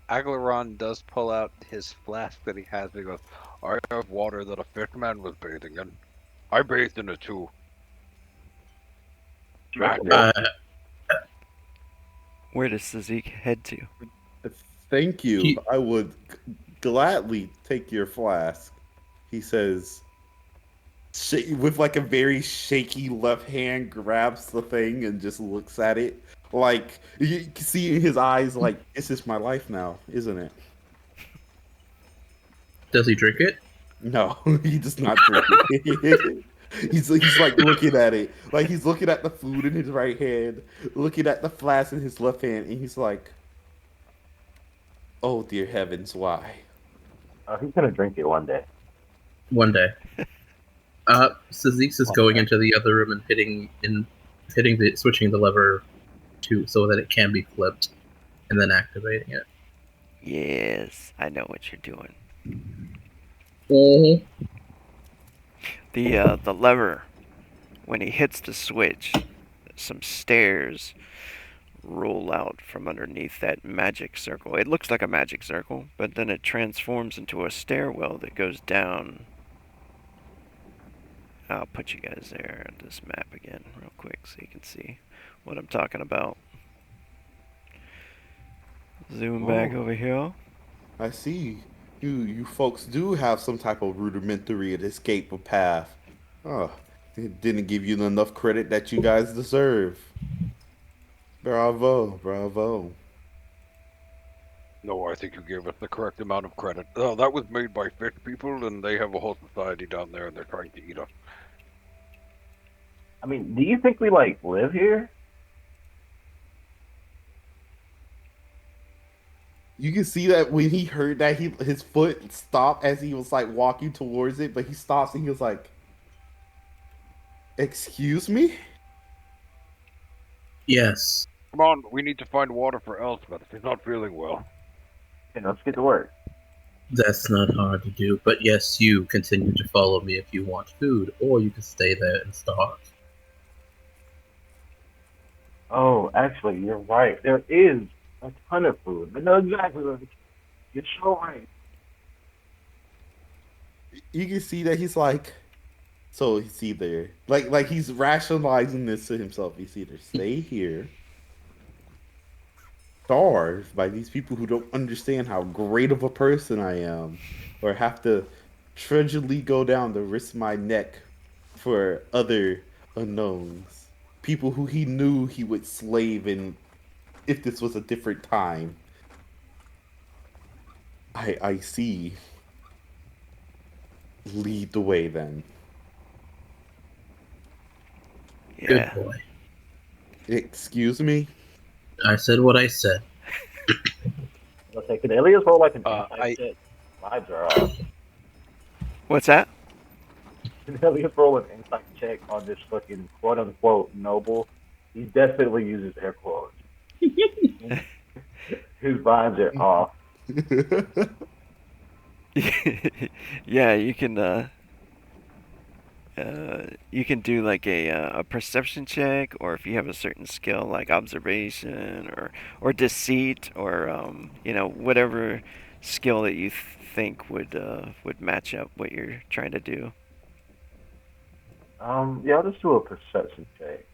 Agalaron does pull out his flask that he has. And he goes, I have water that a fishman was bathing in. I bathed in it too. Uh, Where does Sazek head to? thank you. He- I would gladly take your flask. He says, with like a very shaky left hand, grabs the thing and just looks at it. Like you can see in his eyes, like this is my life now, isn't it? Does he drink it? No, he does not drink it. He's like looking at it, like he's looking at the food in his right hand, looking at the flask in his left hand, and he's like, "Oh dear heavens, why?" He's gonna drink it one day. One day. Sazix is going into the other room and switching the lever so that it can be flipped, and then activating it. Yes, I know what you're doing. Mm-hmm. The lever, when he hits the switch, some stairs roll out from underneath that magic circle. It looks like a magic circle, but then it transforms into a stairwell that goes down. I'll put you guys there on this map again real quick so you can see what I'm talking about. Zoom back over here. I see. You folks do have some type of rudimentary escape path. Oh, it didn't give you enough credit that you guys deserve. Bravo, bravo. No, I think you gave us the correct amount of credit. That was made by fish people, and they have a whole society down there, and they're trying to eat us. I mean, do you think we live here? You can see that when he heard that, his foot stopped as he was like walking towards it, but he stops and he was like, "Excuse me?" Yes. Come on, we need to find water for Elspeth. She's not feeling well. Okay, let's get to work. That's not hard to do, but yes, you continue to follow me if you want food, or you can stay there and starve. Oh, actually, you're right. There is a ton of food. I know exactly what you're so right. You can see that he's like, so he's either like he's rationalizing this to himself. He's either stay here, starved by these people who don't understand how great of a person I am, or have to tragically go down to risk my neck for other unknowns. People who he knew he would slave in if this was a different time. I see. Lead the way then. Yeah. Good boy. Excuse me? I said what I said. Let's say, could Elias roll an I- insight check? Vibes are off. What's that? Can Elias roll an insight check on this fucking quote unquote noble? He definitely uses air quotes. His vibes are off. Yeah, you can do like a perception check, or if you have a certain skill like observation or deceit, or whatever skill that you think would match up what you're trying to do. Yeah, I'll just do a perception check.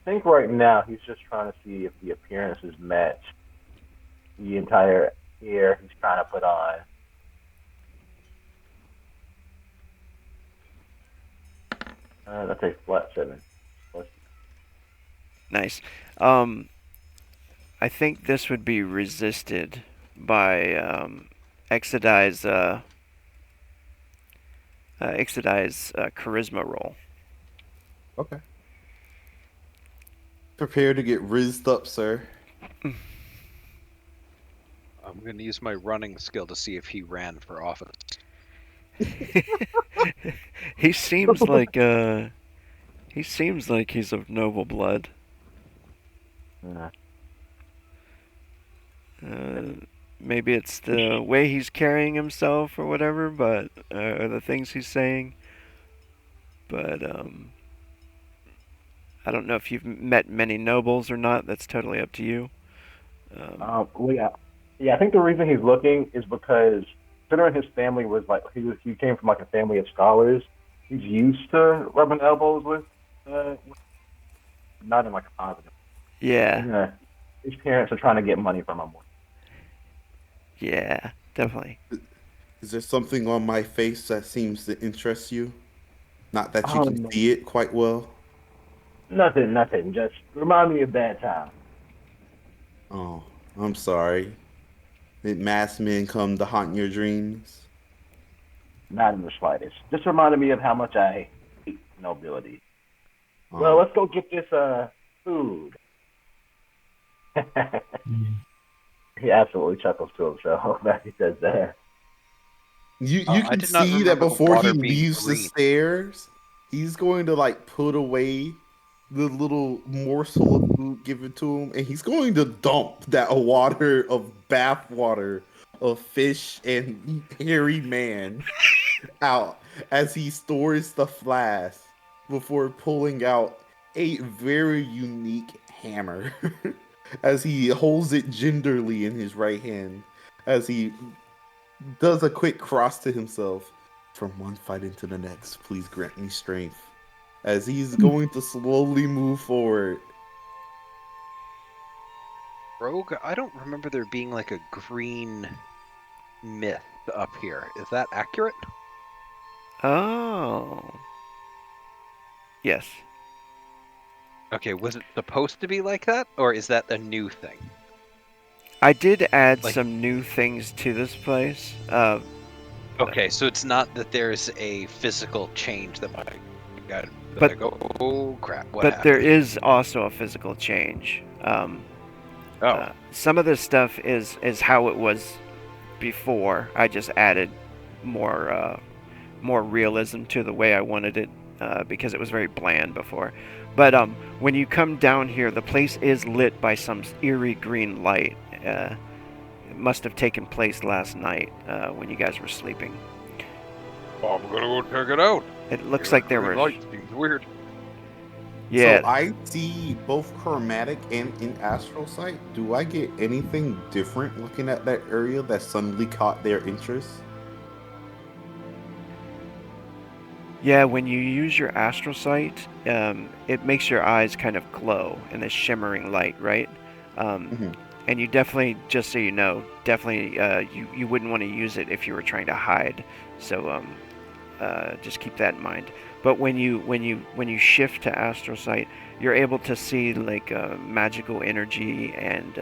I think right now he's just trying to see if the appearances match the entire air he's trying to put on. That's a flat 7. Nice. I think this would be resisted by Exodai's charisma roll. Okay. Prepare to get rizzed up, sir. I'm going to use my running skill to see if he ran for office. He seems like he's of noble blood. Maybe it's the way he's carrying himself or whatever, but or the things he's saying. But I don't know if you've met many nobles or not. That's totally up to you. Well, yeah. I think the reason he's looking is because considering his family was he came from a family of scholars. He's used to rubbing elbows with not in a positive. Yeah. His parents are trying to get money from him. Yeah, definitely. Is there something on my face that seems to interest you? Not that you can see it quite well. Nothing. Just remind me of bad time. Oh, I'm sorry. Did masked men come to haunt your dreams? Not in the slightest. Just reminded me of how much I hate nobility. Well, Um, let's go get this food. Mm. He absolutely chuckles to himself as he says that. you I can did not see that remember the before he water being leaves the green. stairs, he's going to like put away the little morsel of food given to him, and he's going to dump that water of bath water of fish and hairy man out as he stores the flask before pulling out a very unique hammer as he holds it gingerly in his right hand as he does a quick cross to himself. From one fight into the next, please grant me strength. As he's going to slowly move forward. Rogue, I don't remember there being like a green myth up here. Is that accurate? Oh. Yes. Okay, was it supposed to be like that, or is that a new thing? I did add Like- some new things to this place. Okay, so it's not that there's a physical change that But- I go, oh crap, what but happened? there is also a physical change. Some of this stuff is how it was before. I just added more realism to the way I wanted it because it was very bland before. But when you come down here, the place is lit by some eerie green light. It must have taken place last night when you guys were sleeping. I'm gonna go check it out. It looks like there were. Light seems weird. Yeah. So I see both chromatic and in astral sight. Do I get anything different looking at that area that suddenly caught their interest? Yeah, when you use your astral sight, it makes your eyes kind of glow in this shimmering light, right? Mhm. And you definitely, just so you know, definitely you wouldn't want to use it if you were trying to hide. So just keep that in mind. But when you shift to astral sight, you're able to see like magical energy and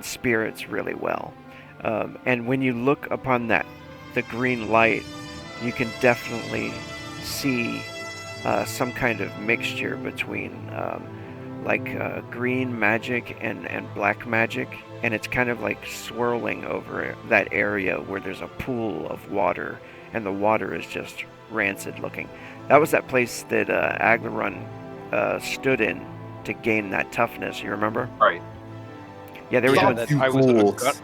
spirits really well. And when you look upon the green light, you can definitely see some kind of mixture between green magic and black magic, and it's kind of like swirling over that area where there's a pool of water, and the water is just rancid looking. That was that place that Aglarun stood in to gain that toughness. You remember? Right. Yeah, they were Stop, doing. you I was fools.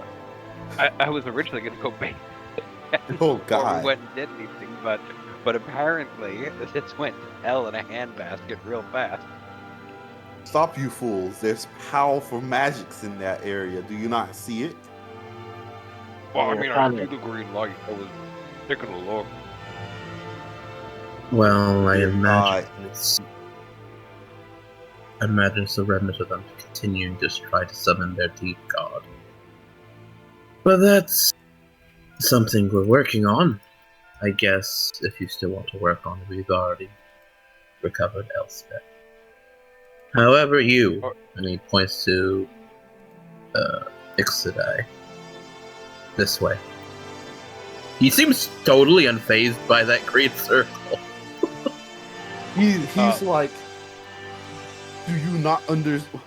I was originally going to go back Oh, before we God. went and did anything, but apparently this went to hell in a handbasket real fast. Stop, you fools. There's powerful magics in that area. Do you not see it? Well, I Yeah, mean, I kinda. see the green light. I was taking a look. Well, I Dear imagine God. it's a remnant of them continuing to try to summon their deep god. But that's something we're working on. I guess if you still want to work on it, we've already recovered Elspeth. However, and he points to Ixidai. This way. He seems totally unfazed by that great circle. He's like, do you not understand?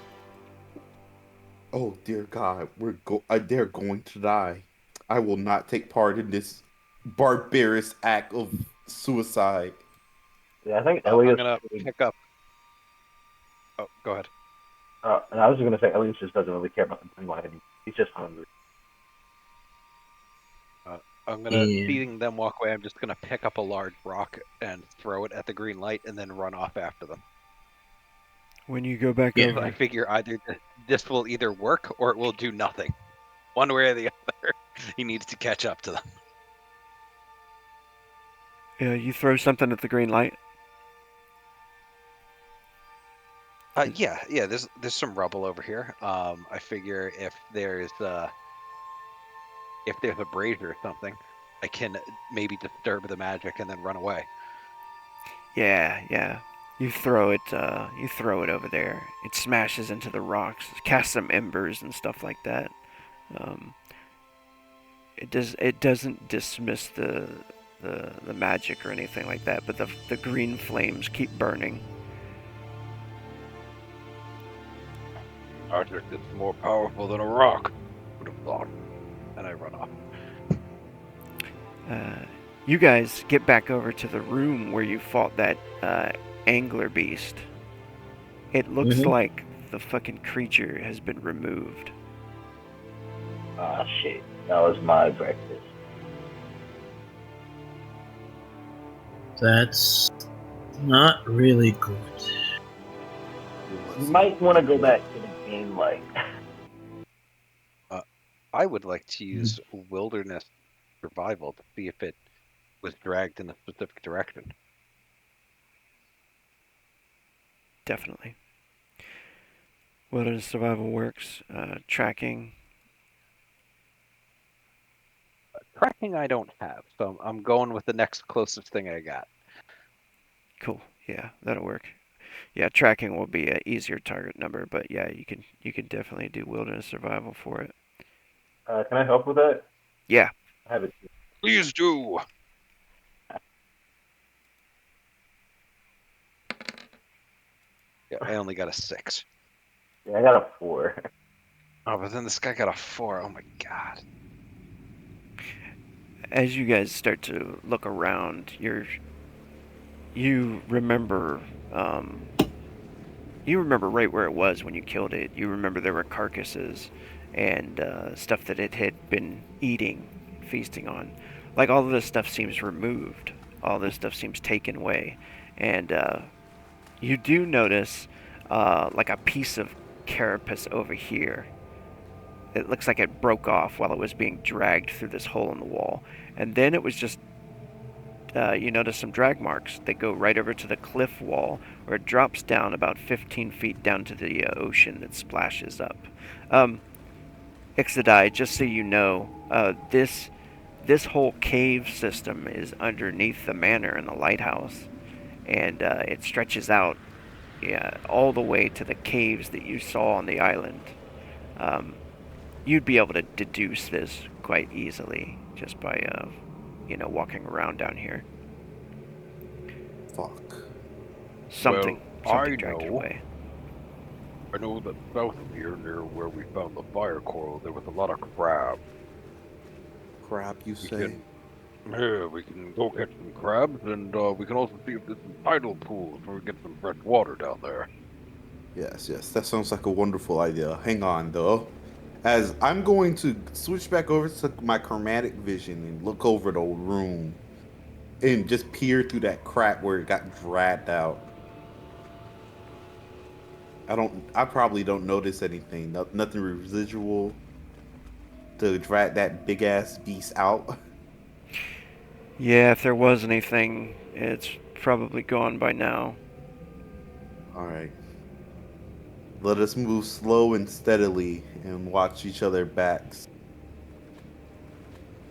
Oh dear God, they're going to die. I will not take part in this barbarous act of suicide. Yeah, I think I'm Elias. going to pick up. Oh, go ahead. And I was just gonna say Elias just doesn't really care about the green light anymore. He's just hungry. I'm going to, Yeah. seeing them walk away, I'm just going to pick up a large rock and throw it at the green light and then run off after them. When you go back Yeah. I over, figure either this will either work or it will do nothing. One way or the other, he needs to catch up to them. you throw something at the green light. Yeah. There's some rubble over here. I figure if there's a brazier or something, I can maybe disturb the magic and then run away. Yeah. You throw it. You throw it over there. It smashes into the rocks, casts some embers and stuff like that. It doesn't dismiss the magic or anything like that, but the green flames keep burning. I think it's more powerful than a rock. Would have thought. And I run off. You guys get back over to the room where you fought that angler beast. It looks like the fucking creature has been removed. Ah, shit. That was my breakfast. That's not really good. You might want to go back to the game, like. I would like to use wilderness survival to see if it was dragged in a specific direction. Definitely. Wilderness survival works. Tracking. Tracking I don't have, so I'm going with the next closest thing I got. Cool. Yeah, that'll work. Yeah, tracking will be an easier target number, but yeah, you can definitely do wilderness survival for it. Can I help with that? Yeah. I have it. Please do. Yeah, I only got a 6. Yeah, I got a 4. Oh, but then this guy got a 4. Oh my god. As you guys start to look around, you remember right where it was when you killed it. You remember there were carcasses and stuff that it had been eating, feasting on. Like, all of this stuff seems removed. All this stuff seems taken away. And you do notice like a piece of carapace over here. It looks like it broke off while it was being dragged through this hole in the wall. And then it was just, you notice some drag marks. They go right over to the cliff wall, where it drops down about 15 feet down to the ocean that splashes up. Ixodai, just so you know, this whole cave system is underneath the manor and the lighthouse. And it stretches out all the way to the caves that you saw on the island. You'd be able to deduce this quite easily just by, walking around down here. Fuck. Something I dragged it know. away. I know that south of here, near where we found the fire coral, there was a lot of crab. Crap, you say? Yeah, we can go catch some crabs, and we can also see if there's some tidal pools where we get some fresh water down there. Yes, that sounds like a wonderful idea. Hang on, though. As I'm going to switch back over to my chromatic vision and look over the room and just peer through that crack where it got dragged out. I probably don't notice anything. Nothing residual to drag that big ass beast out. Yeah, if there was anything, it's probably gone by now. Alright. Let us move slow and steadily and watch each other backs.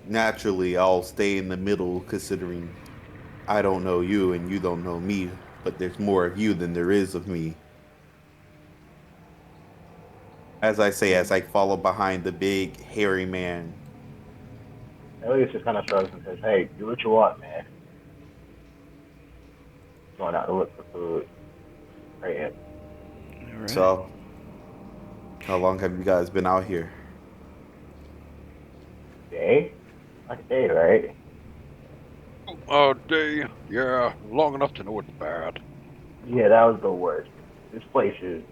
Naturally, I'll stay in the middle considering I don't know you and you don't know me, but there's more of you than there is of me. As I say, as I follow behind the big, hairy man. Elias just kind of shrugs and says, "Hey, do what you want, man. Going out to look for food." Right. All right. So, how long have you guys been out here? Day? Like a day, right? Day, yeah, long enough to know it's bad. Yeah, that was the worst. This place is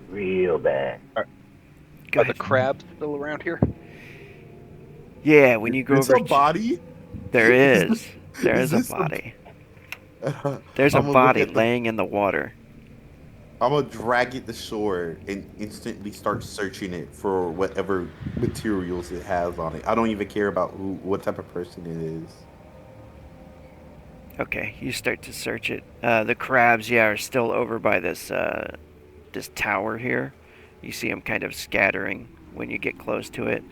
real bad. Are the crabs still around here? Yeah, when you go It's over... a body? There is. There Is is this a body. There's a I'ma look body at the- laying in the water. I'm gonna drag it to shore and instantly start searching it for whatever materials it has on it. I don't even care about what type of person it is. Okay, you start to search it. The crabs, are still over by this tower here. You see them kind of scattering when you get close to it.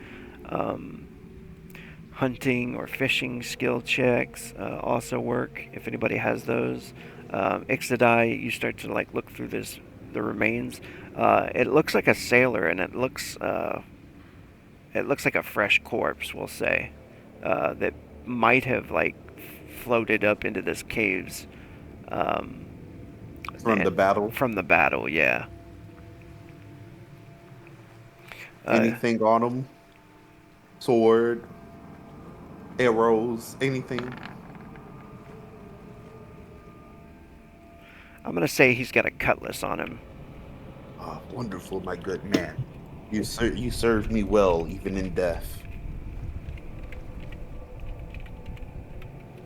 Hunting or fishing skill checks also work if anybody has those. Ixodai, you start to look through the remains. It looks like a sailor, and it looks it looks like a fresh corpse, we'll say, that might have like floated up into this cave's From the battle. from the battle. Yeah. Anything on him? Sword, arrows, anything? I'm gonna say he's got a cutlass on him. Ah, wonderful, my good man. You served me well, even in death.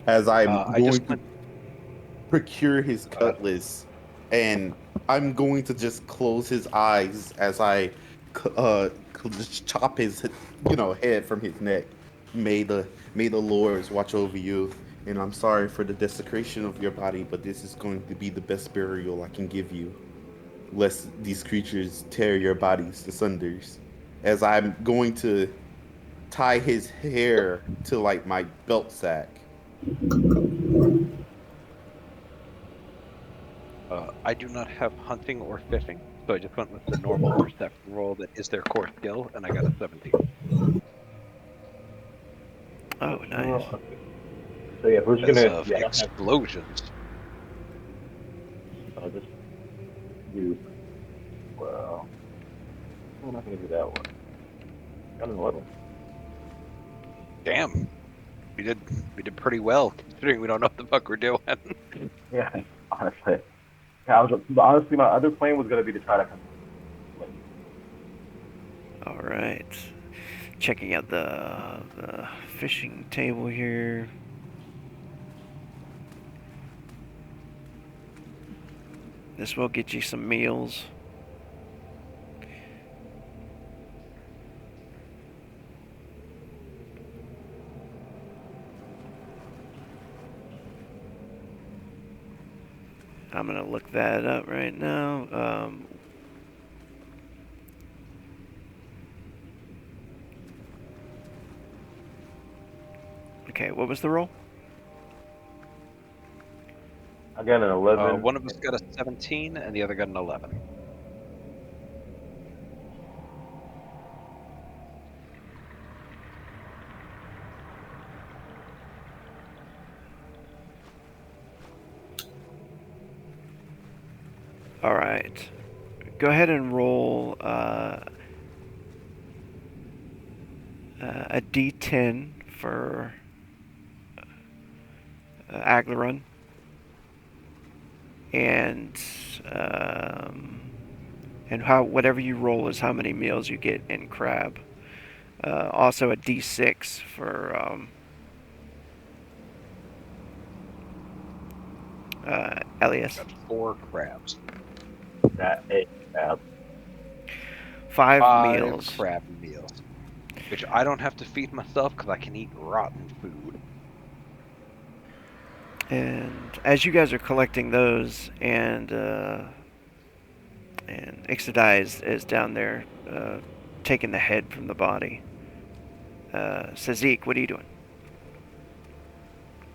As I'm I going just to procure his cutlass, and I'm going to just close his eyes as I just chop his head from his neck. May the lords watch over you, and I'm sorry for the desecration of your body, but this is going to be the best burial I can give you, lest these creatures tear your bodies to sunders. As I'm going to tie his hair to like my belt sack. I do not have hunting or fishing, so I just went with the normal perception roll that is their core skill, and I got a 17. Oh, nice. Okay. So yeah, we're just Because gonna of I don't have explosions. I'll just do well. I'm not gonna do that one. Got an 11. Damn, we did pretty well considering we don't know what the fuck we're doing. Yeah, honestly. Yeah, honestly, my other plan was gonna be to try to. All right. Checking out the fishing table here. This will get you some meals. I'm gonna look that up right now. Okay, what was the roll? I got an 11. One of us got a 17, and the other got an 11. All right. Go ahead and roll a D10 for Aglarun, and how whatever you roll is how many meals you get in crab. Also a D6 for Elias. Got 4 crabs. That eight. 5 meals. crab meals, which I don't have to feed myself because I can eat rotten food. And as you guys are collecting those, and Ixodai is down there taking the head from the body. Sazik, what are you doing?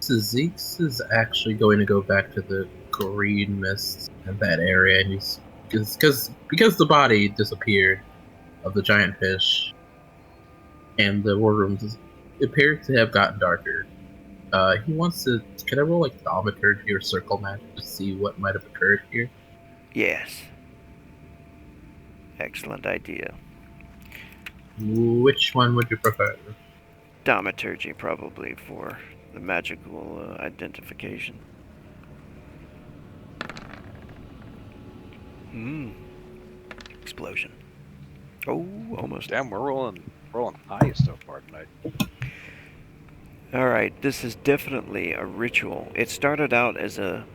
Zeke's is actually going to go back to the green mist in that area, and he's because the body disappeared of the giant fish, and the war rooms appear to have gotten darker. He wants to. Can I roll like thaumaturgy or circle magic to see what might have occurred here? Yes. Excellent idea. Which one would you prefer? Thaumaturgy, probably, for the magical identification. Explosion. Oh, almost. Damn, we're rolling high so far tonight. Alright, this is definitely a ritual. It started out as a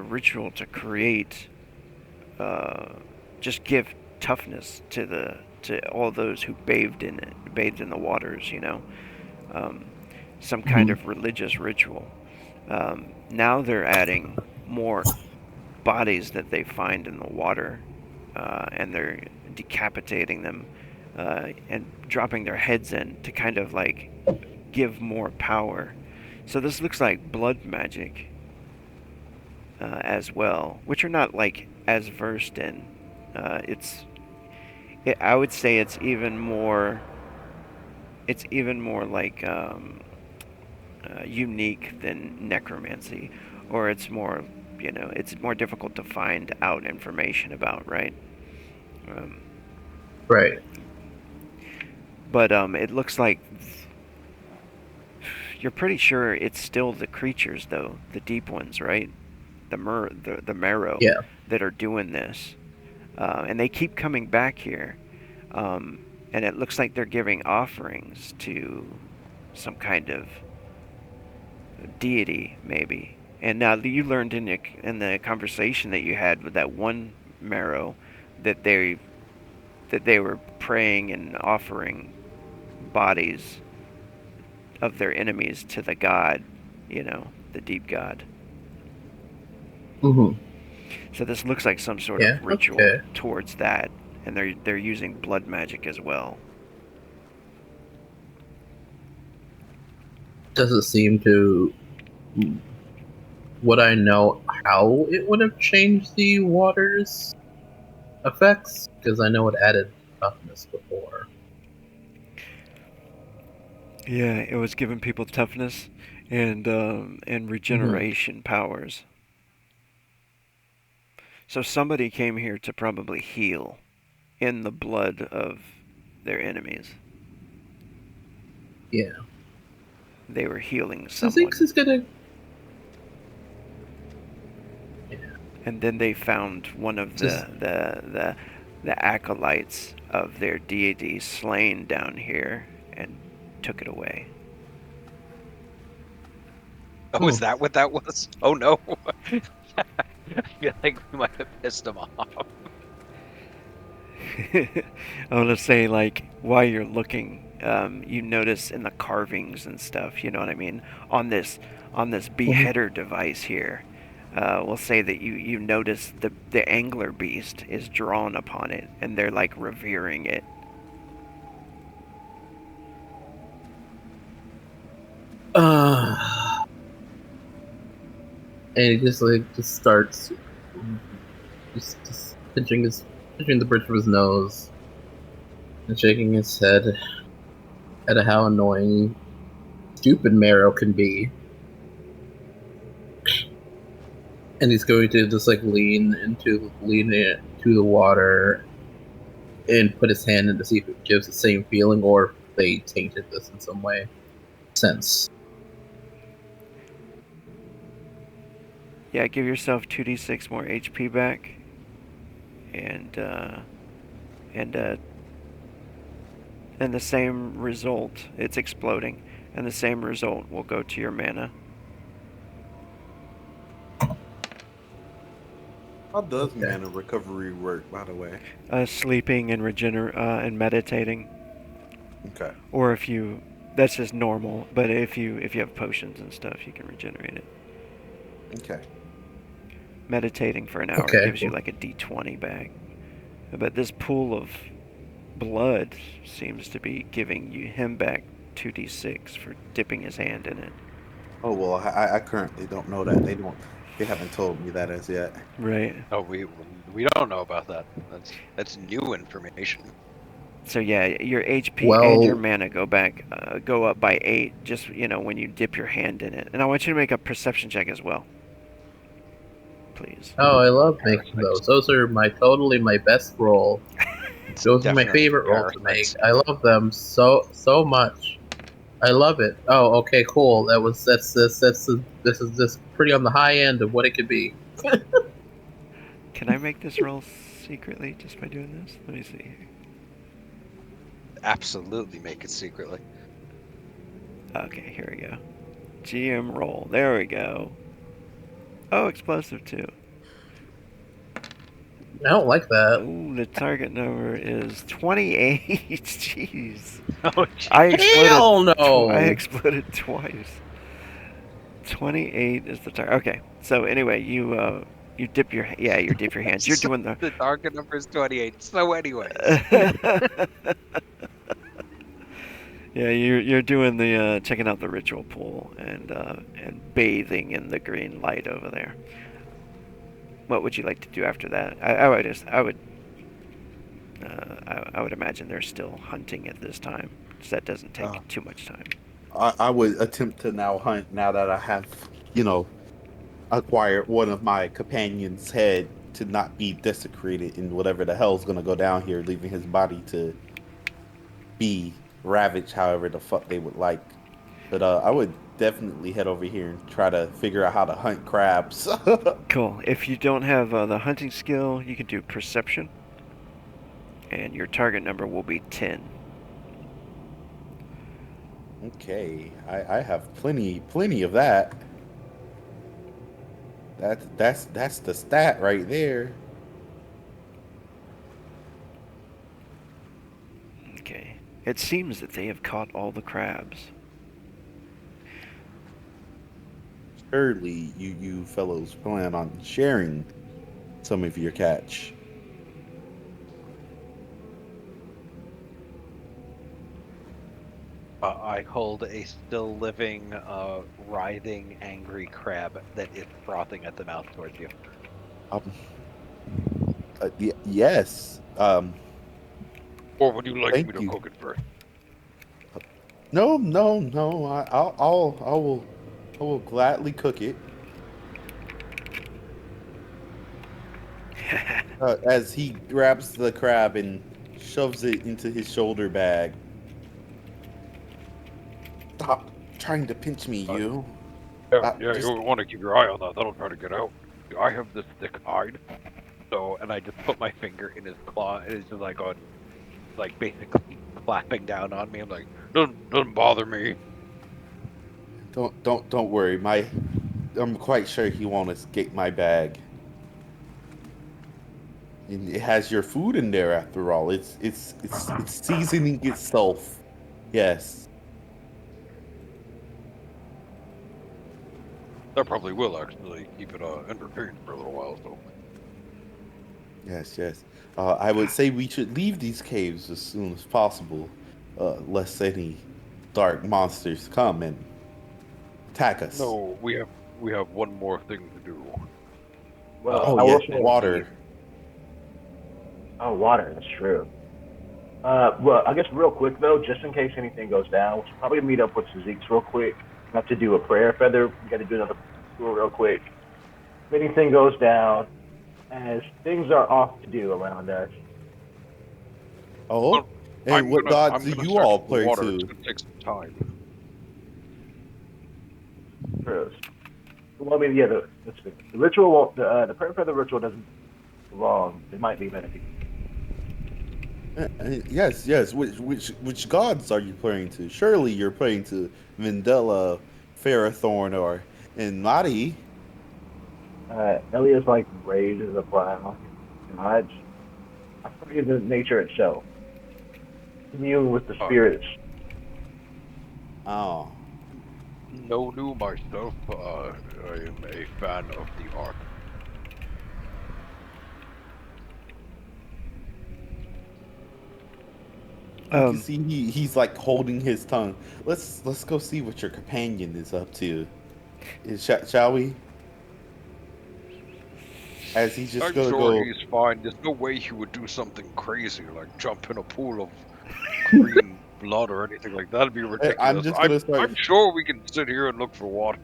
ritual to create, just give toughness to all those who bathed in the waters, some kind of religious ritual. Now they're adding more bodies that they find in the water, and they're decapitating them and dropping their heads in to kind of like give more power. So this looks like blood magic as well, which are not like as versed in. I would say it's even more it's even more like unique than necromancy, or it's more, it's more difficult to find out information about, right? Um, Right. but it looks like you're pretty sure it's still the creatures, though, the deep ones, right? The marrow Yeah. that are doing this, and they keep coming back here, um, and it looks like they're giving offerings to some kind of deity, maybe. And now you learned in the conversation that you had with that one marrow that they were praying and offering bodies of their enemies to the god, the deep god. Mm-hmm. So this looks like some sort Yeah. of ritual Okay. towards that, and they're using blood magic as well. Does it seem to? Would I know how it would have changed the water's effects? Because I know it added toughness before. Yeah, it was giving people toughness and regeneration powers. So somebody came here to probably heal in the blood of their enemies. Yeah. They were healing So someone. Zinx is gonna. Yeah. And then they found one of the acolytes of their deity slain down here and took it away. Oh, is that what that was? Oh no. I feel like we might have pissed him off. I want to say, like, while you're looking, you notice in the carvings and stuff, you know what I mean, on this beheader device here. We'll say that you notice the angler beast is drawn upon it, and they're like revering it. And he just starts just pinching the bridge of his nose and shaking his head at how annoying stupid Marrow can be. And he's going to just like lean into the water and put his hand in to see if it gives the same feeling or if they tainted this in some way. Sense. Yeah, give yourself 2d6 more HP back, and the same result. It's exploding, and the same result will go to your mana. How does mana recovery work, by the way? Sleeping and and meditating. Okay. Or if you, that's just normal. But if you have potions and stuff, you can regenerate it. Okay. Meditating for an hour gives you like a d20 back. But this pool of blood seems to be giving him back 2d6 for dipping his hand in it. Oh well, I currently don't know that. They haven't told me that as yet. Right. Oh, we don't know about that. That's new information. So yeah, your HP and your mana go up by 8. Just when you dip your hand in it. And I want you to make a perception check as well, please. Oh, I love making those. Those are my best roll. Those are my favorite rolls to make. I love them so much. I love it. Oh, okay, cool. This is pretty on the high end of what it could be. Can I make this roll secretly just by doing this? Let me see here. Absolutely make it secretly. Okay, here we go. GM roll. There we go. Oh, explosive too. I don't like that. Ooh, the target number is 28. Jeez. Oh, geez. Hell no! I exploded twice. 28 is the target. Okay, so anyway, you dip your hands. You're doing the target number is 28. So anyway. Yeah, you're doing the checking out the ritual pool and bathing in the green light over there. What would you like to do after that? I would imagine they're still hunting at this time, because that doesn't take too much time. I would attempt to now hunt now that I have, acquired one of my companion's head to not be desecrated in whatever the hell's gonna go down here, leaving his body to be ravaged however the fuck they would like. But I would definitely head over here and try to figure out how to hunt crabs. Cool. If you don't have the hunting skill, you can do perception, and your target number will be 10. Okay, I have plenty of that. That's the stat right there. Okay. It seems that they have caught all the crabs. Surely you fellows plan on sharing some of your catch. I hold a still living, writhing, angry crab that is frothing at the mouth towards you. Yes. Or would you like Thank me to you. cook it first? No. I will gladly cook it. As he grabs the crab and shoves it into his shoulder bag. Stop trying to pinch me, you. Yeah, Just- you want to keep your eye on that. That'll try to get out. I have this thick hide. So, and I just put my finger in his claw, and it's just like on, like basically clapping down on me. I'm like, Doesn't bother me. Don't worry. I'm quite sure he won't escape my bag. And it has your food in there after all. It's seasoning itself. Yes. That probably will actually keep it entertained for a little while. So Yes. I would say we should leave these caves as soon as possible, lest any dark monsters come and attack us. no, we have one more thing to do. Well, I Oh will yeah, say- water. Oh, water. That's true. Well, I guess real quick though, just in case anything goes down, we should probably meet up with Zeke's real quick. We have to do a prayer feather. We got to do another tour real quick. If anything goes down, as things are off to do around us. Oh, Well, and what gods I'm do gonna you search all for pray water. to? It's gonna take some time. True. Well, I mean, yeah, the ritual won't. The prayer feather ritual doesn't long. It might be better. Yes. Which gods are you praying to? Surely you're praying to Mandela, Ferrothorn, or Inmati. Elias like raises a frown. I pray to nature itself. Commune with the spirits. Oh, No new myself. I am a fan of the art. you can see he's like holding his tongue. Let's go see what your companion is up to. Shall we? As he's just I'm gonna sure go. he's fine. There's no way he would do something crazy like jump in a pool of green blood or anything like that. Would be ridiculous. I'm just gonna start. I'm sure we can sit here and look for water.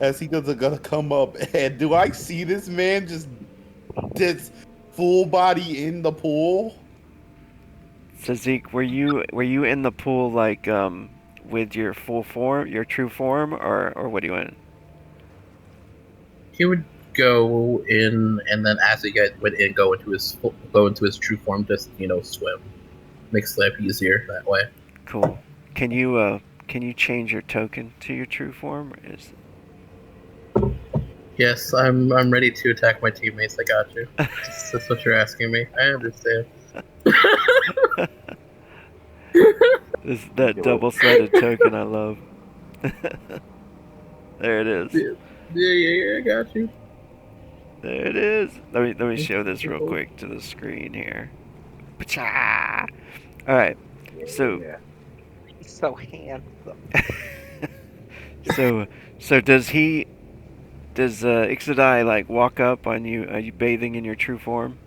As he gonna come up, and do I see this man just full body in the pool? So Zeke, were you in the pool like with your full form, your true form, or what do you want? He would go in, and then as he went in, go into his true form. Just swim. Makes life easier that way. Cool. Can you change your token to your true form? Yes, I'm ready to attack my teammates. I got you. That's what you're asking me. I understand. That double-sided token I love. There it is. Yeah, I got you. There it is. Let me show this real quick to the screen here. Pacha! All right. So Yeah. He's so handsome. so does Ixodai like walk up on you? Are you bathing in your true form?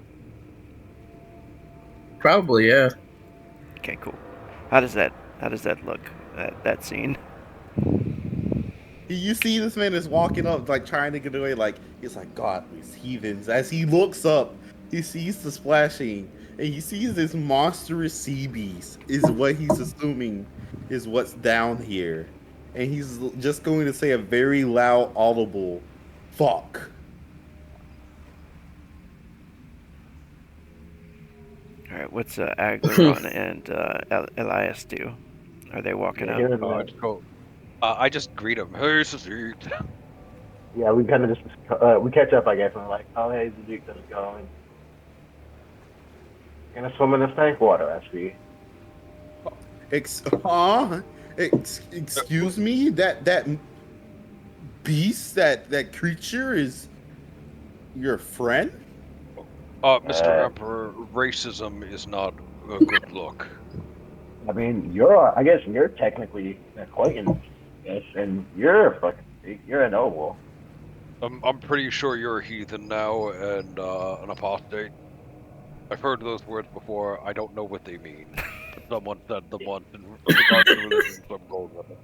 Probably, yeah. Okay, cool. How does that How does that look? That scene. You see this man is walking up, like trying to get away, like he's like, God, these heathens. As he looks up, he sees the splashing, and he sees this monstrous sea beast, is what he's assuming is what's down here. And he's just going to say a very loud, audible, fuck. All right, what's Aglaron and Elias do? Are they walking Yeah, up? here's I that. just go. I just greet him. Hey, Sazig. Yeah, we kind of just we catch up, I guess, and we're like, oh hey, the Duke, how's it going? Gonna swim in the stank water, actually. Excuse me? That beast, that creature is your friend? Mr. Emperor, racism is not a good look. I mean, I guess you're technically an acquaintance, yes, and you're a noble. I'm pretty sure you're a heathen now and an apostate. I've heard those words before. I don't know what they mean. But someone said them once in regards to religion, so I'm going with it.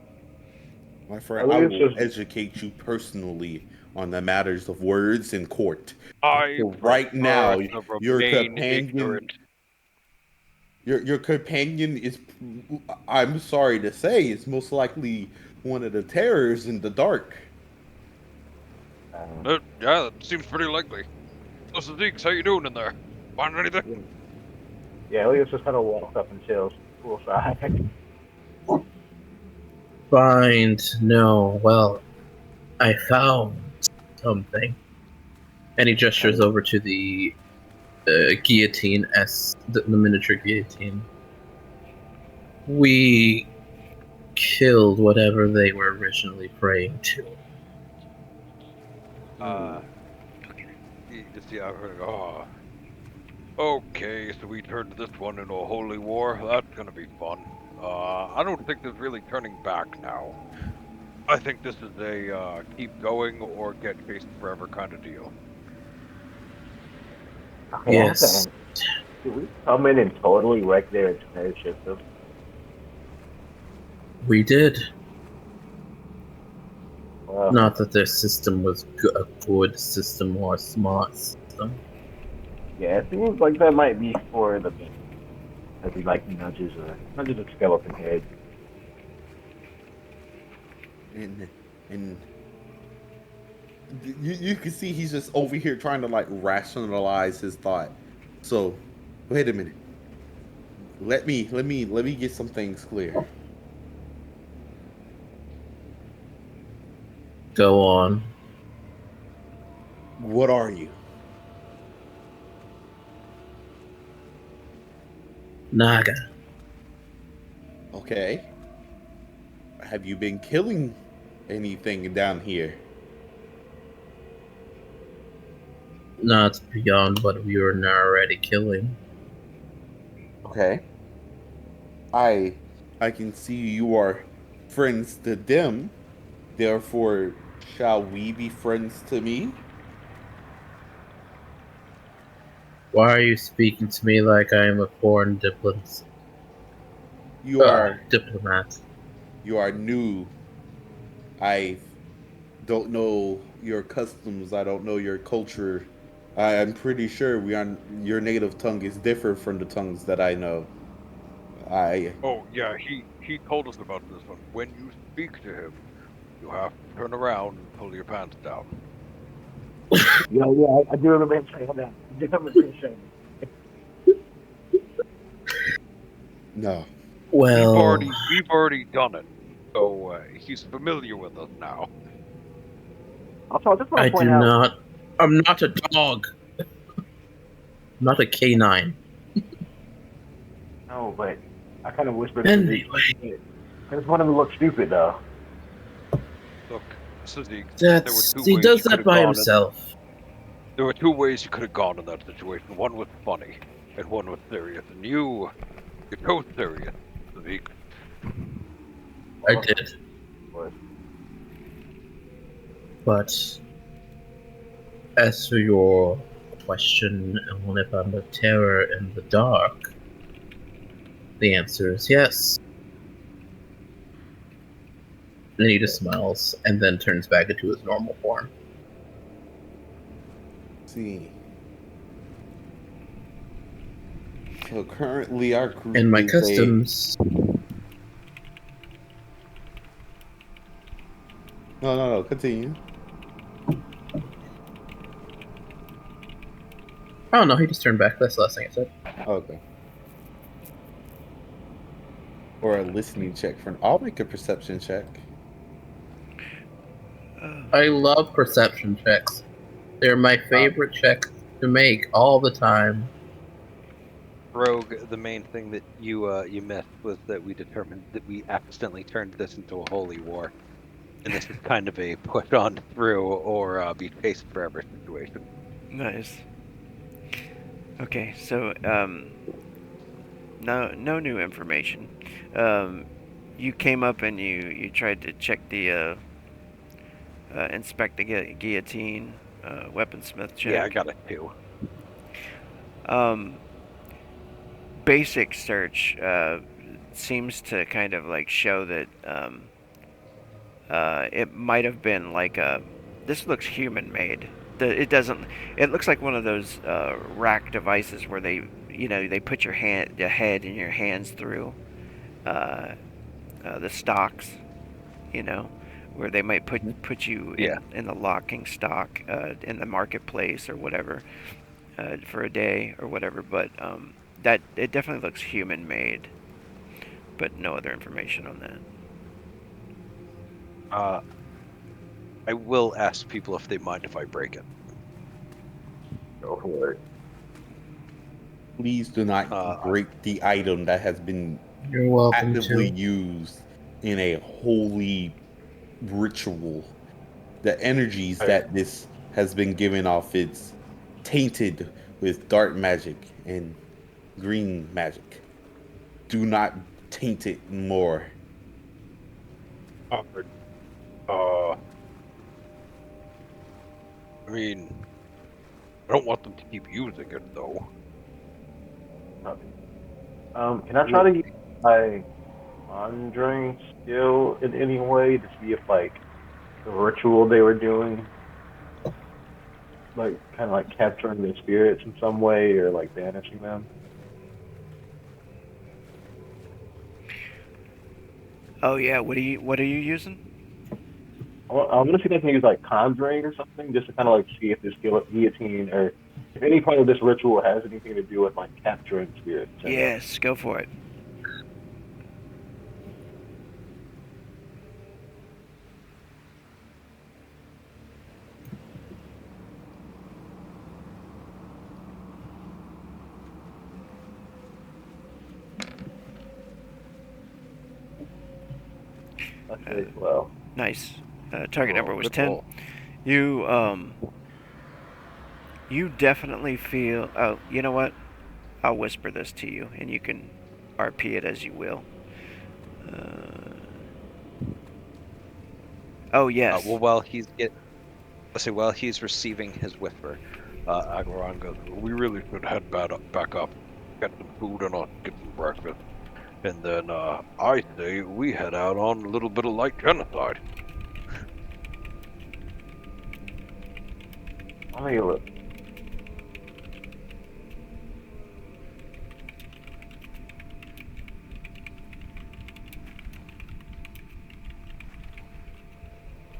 My friend, I will educate you personally on the matters of words in court. I So right now, prefer to your remain companion, ignorant. your companion is, I'm sorry to say, is most likely one of the terrors in the dark. Yeah, that seems pretty likely. So, Sadiq, how you doing in there? Find anything? Yeah, Elias just kind of walks up and chills poolside. No, well, I found something. And he gestures over to the guillotine, the miniature guillotine. We killed whatever they were originally praying to. Yeah, oh. Okay, so we turned this one into a holy war. That's gonna be fun. I don't think there's really turning back now. I think this is a keep going or get chased forever kind of deal. Okay, Yes. Did we come in and totally wreck their entire system? We did. Well, Not that their system was a good system or a smart system. yeah, it seems like that might be for the best. As he like nudges a skeleton head. And you can see he's just over here trying to like rationalize his thought. So, wait a minute. Let me get some things clear. Go on. What are you? Naga. Okay. Have you been killing anything down here? Not beyond what we were already killing. Okay. I can see you are friends to them. Therefore, shall we be friends to me? Why are you speaking to me like I am a foreign diplomat? You are diplomat. You are new. I don't know your customs. I don't know your culture. I'm pretty sure your native tongue is different from the tongues that I know. Oh yeah, he told us about this one. When you speak to him, you have to turn around and pull your pants down. Yeah, I do remember him saying that. I do remember him saying that. No. Well, we've already done it, so he's familiar with us now. Also, I just want to point out. I'm not a dog. I'm not a canine. No, but I kind of whispered. Anyway, I just want him to look stupid, though. Look, Sadiq, he does that by himself. There were two ways you could have gone in that situation. One was funny, and one was serious. And you chose serious, Sadiq. I did. But as for your question on if I'm a terror in the dark, the answer is yes. And he just smiles and then turns back into his normal form. See. So currently our group And my is customs. No, continue. Oh no, he just turned back. That's the last thing I said. Okay. Or a listening check from. I'll make a perception check. I love perception checks. They're my favorite checks to make all the time. Rogue, the main thing that you missed was that we determined that we accidentally turned this into a holy war, and this is kind of a push on through or be chased forever situation. Nice. Okay, so no new information. You came up and you tried to check the inspect the guillotine weaponsmith check. Yeah, I got it too. Basic search seems to kind of like show that it might have been like a. This looks human made. It doesn't. It looks like one of those rack devices where they put your head and your hands through the stocks, where they might put you in the locking stock in the marketplace or whatever for a day or whatever. But that it definitely looks human made, but no other information on that. I will ask people if they mind if I break it. Go for it. Please do not break the item that has been You're welcome actively to. used in a holy ritual. The energies that this has been given off, it's tainted with dark magic and green magic. Do not taint it more. I mean, I don't want them to keep using it though. Can I try to use my conjuring skill in any way to see if like the ritual they were doing, like kind of like capturing their spirits in some way or like banishing them? Oh yeah, what are you using? I'm gonna see if I can use like conjuring or something, just to kind of like see if this guillotine or if any part of this ritual has anything to do with like capturing spirits. Yes, go for it. Okay, well. Nice. Target number was 10. Roll. You definitely feel. Oh, you know what? I'll whisper this to you, and you can RP it as you will. Oh yes. Well, while he's receiving his whisper, Agron goes, We really should head back up, get some food and get some breakfast. And then I say we head out on a little bit of light genocide. Let me look.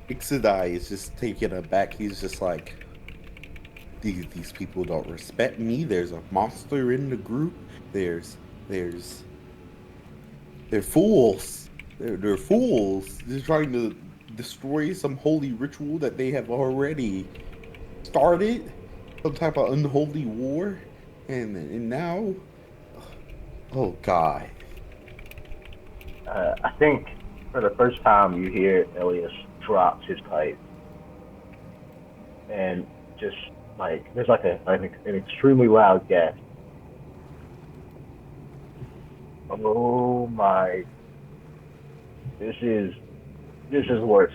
Ixidai is just taken aback. He's just like, these people don't respect me. There's a monster in the group. They're fools. They're fools. They're trying to destroy some holy ritual that they have already started. Some type of unholy war. And now, oh God. I think for the first time you hear Elias drops his pipe, and just like there's like an extremely loud gasp. Oh my! This is worse.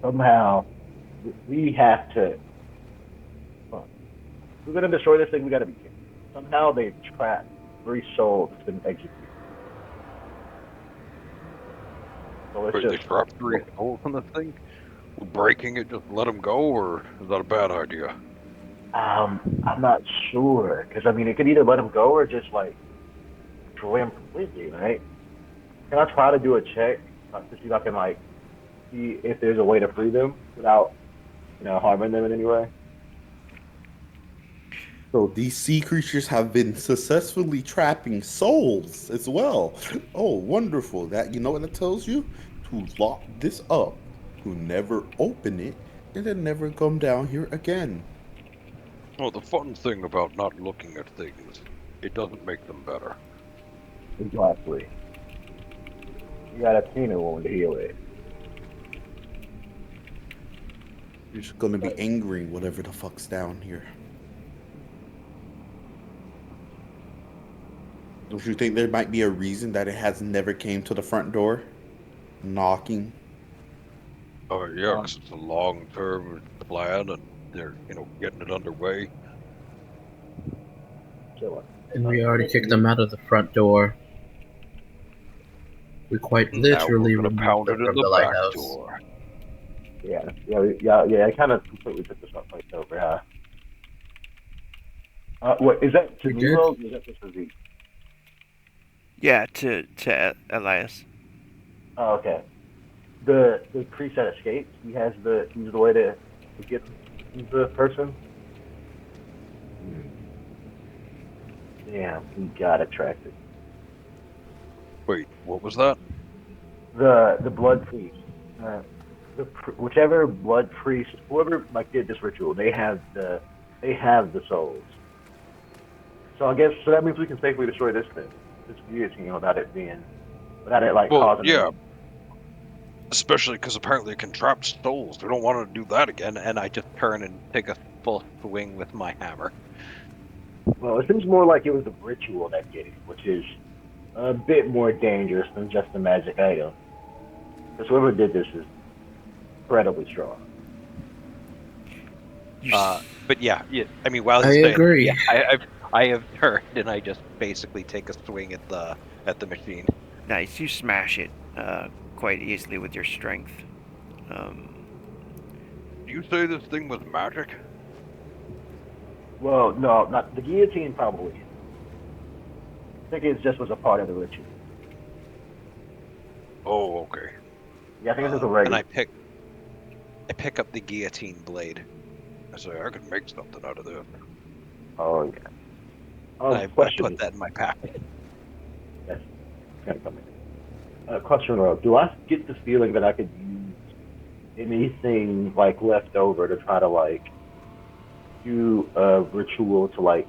Somehow we have to. We're gonna destroy this thing. We gotta be kidding. Somehow they've trapped 3 souls that's been executed. So let's Wait, they just. trapped 3 souls in this thing? Would breaking it just let them go, or is that a bad idea? I'm not sure because I mean, it could either let him go or just like destroy him completely, right? Can I try to do a check to see if I can like see if there's a way to free them without harming them in any way? So these sea creatures have been successfully trapping souls as well. Oh, wonderful. That you know what that tells you? To lock this up, to never open it, and then never come down here again. Well, the fun thing about not looking at things, it doesn't make them better. Exactly. You got a Tina wound to heal it. You're just gonna be angry, whatever the fuck's down here. Don't you think there might be a reason that it has never came to the front door? Knocking. Oh, yeah, because it's a long-term plan, and they're, getting it underway. Kill And we already kicked them out of the front door. We quite Now literally we're gonna removed pound them it in from the the back lighthouse. door. Yeah. I kind of completely took this up place over. Yeah. What is that to We me, did. Rogue? Or is that just for Z? Yeah, to Elias. Oh, okay. The priest that escaped, he's the way to get the person. Damn, we gotta track it. Wait, what was that? The blood priest, whichever blood priest, whoever like did this ritual, they have the souls. So I guess that means we can safely destroy this guillotine without it like Well, causing. yeah, especially because apparently it can trap souls. We don't want to do that again. And I just turn and take a full swing with my hammer. Well, it seems more like it was the ritual that did it, which is a bit more dangerous than just a magic item. Because whoever did this is incredibly strong. But yeah. I mean, while I he's saying, agree. yeah, I have turned and I just basically take a swing at the machine. Nice, you smash it quite easily with your strength. Do you say this thing was magic? Well, no, not the guillotine. Probably. I think it just was a part of the ritual. Oh, okay. Yeah, I think this is a regular. And I pick up the guillotine blade. I say I could make something out of this. Oh yeah. I put that in my pack. Yes, kind of coming. Question, Rogue. Do I get the feeling that I could use anything like left over to try to like do a ritual to like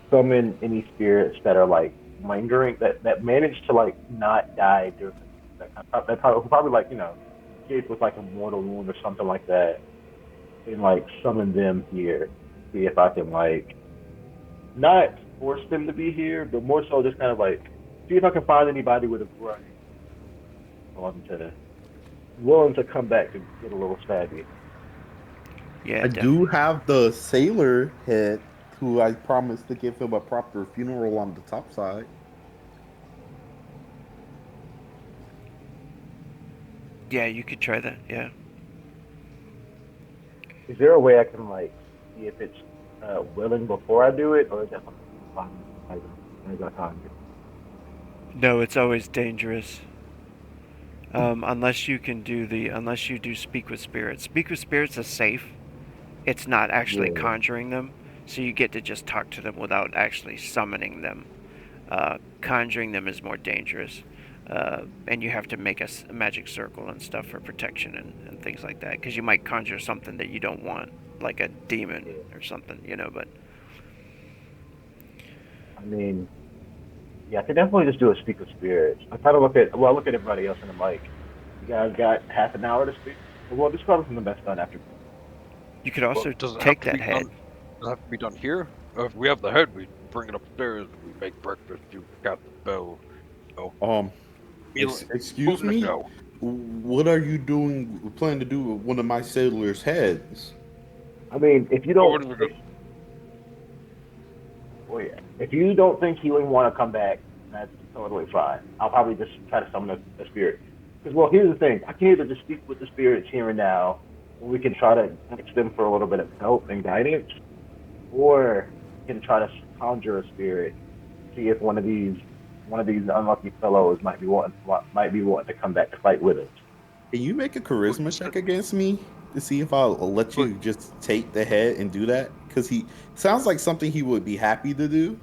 summon any spirits that are like lingering that manage to like not die during that probably like escape with like a mortal wound or something like that, and like summon them here. See if I can like not force them to be here, but more so just kind of like see if I can find anybody with a grudge willing to come back to get a little stabby. Yeah, I do have the sailor head, who I promised to give him a proper funeral on the top side. Yeah, you could try that. Yeah. Is there a way I can like see if it's willing before I do it, or is that something I got time? No, it's always dangerous. Unless you do speak with spirits. Speak with spirits is safe. It's not actually conjuring them, so you get to just talk to them without actually summoning them. Conjuring them is more dangerous, and you have to make a magic circle and stuff for protection and things like that, because you might conjure something that you don't want, like a demon or something, but... I mean, yeah, I could definitely just do a speak with spirits. I look at everybody else and I'm like, you guys got half an hour to speak? Well, this is probably the best done after. You could also Does it take have to that be head. done? Does it have to be done here? If we have the head, we bring it upstairs. We make breakfast. You got the bell. Excuse me? What are you doing? Planning to do with one of my sailors' heads? I mean, if you don't, if you don't think healing want to come back, that's totally fine. I'll probably just try to summon a spirit. well, here's the thing. I can either just speak with the spirits here and now, or we can try to ask them for a little bit of help and guidance, or we can try to conjure a spirit, see if one of these unlucky fellows might be wanting to come back to fight with us. Can you make a charisma check against me to see if I'll let you just take the head and do that? Because he sounds like something he would be happy to do,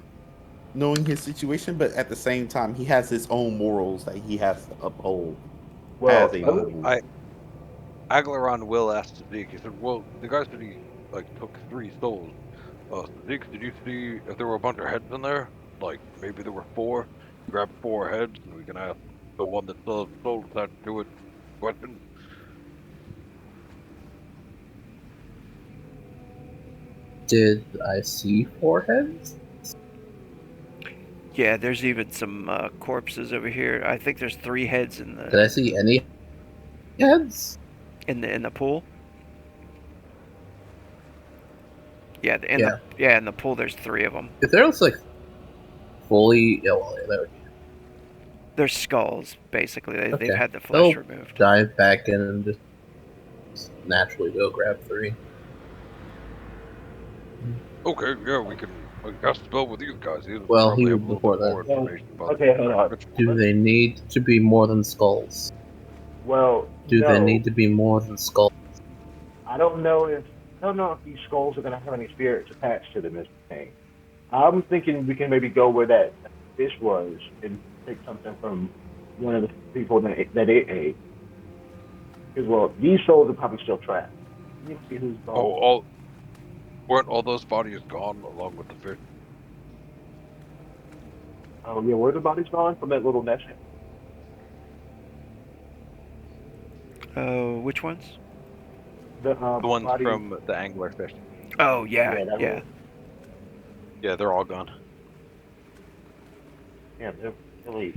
knowing his situation, but at the same time, he has his own morals that he has to uphold Well, as a noble. Aglaron will ask Zeke. He said, "Well, the guy said he took 3 souls. Zeke, did you see if there were a bunch of heads in there? Like maybe there were 4. Grab 4 heads, and we can ask the one that still has souls that do it question." Did I see 4 heads? Yeah, there's even some corpses over here. I think there's 3 heads in Did I see any heads? in the pool. Yeah, in the pool there's 3 of them. If there was like fully, yeah, well, that would They're skulls, basically. They've Okay. had the flesh They'll removed. dive back in and just naturally go grab 3. Okay, yeah, we can cast a spell with these guys. These Well, probably he have a would little before bit more that. information about Okay, hold on. Do they need to be more than skulls? Well, Do no, they need to be more than skulls? I don't know if these skulls are gonna have any spirits attached to them. Is the thing. I'm thinking we can maybe go where that fish was and take something from one of the people that it ate. Because well, these souls are probably still trapped. Let me see who's gone. Weren't all those bodies gone along with the fish? Oh yeah, where the bodies gone from that little nest? Which ones? The ones bodies- from the anglerfish. Oh, yeah. that Yeah, they're all gone. Yeah, they're really.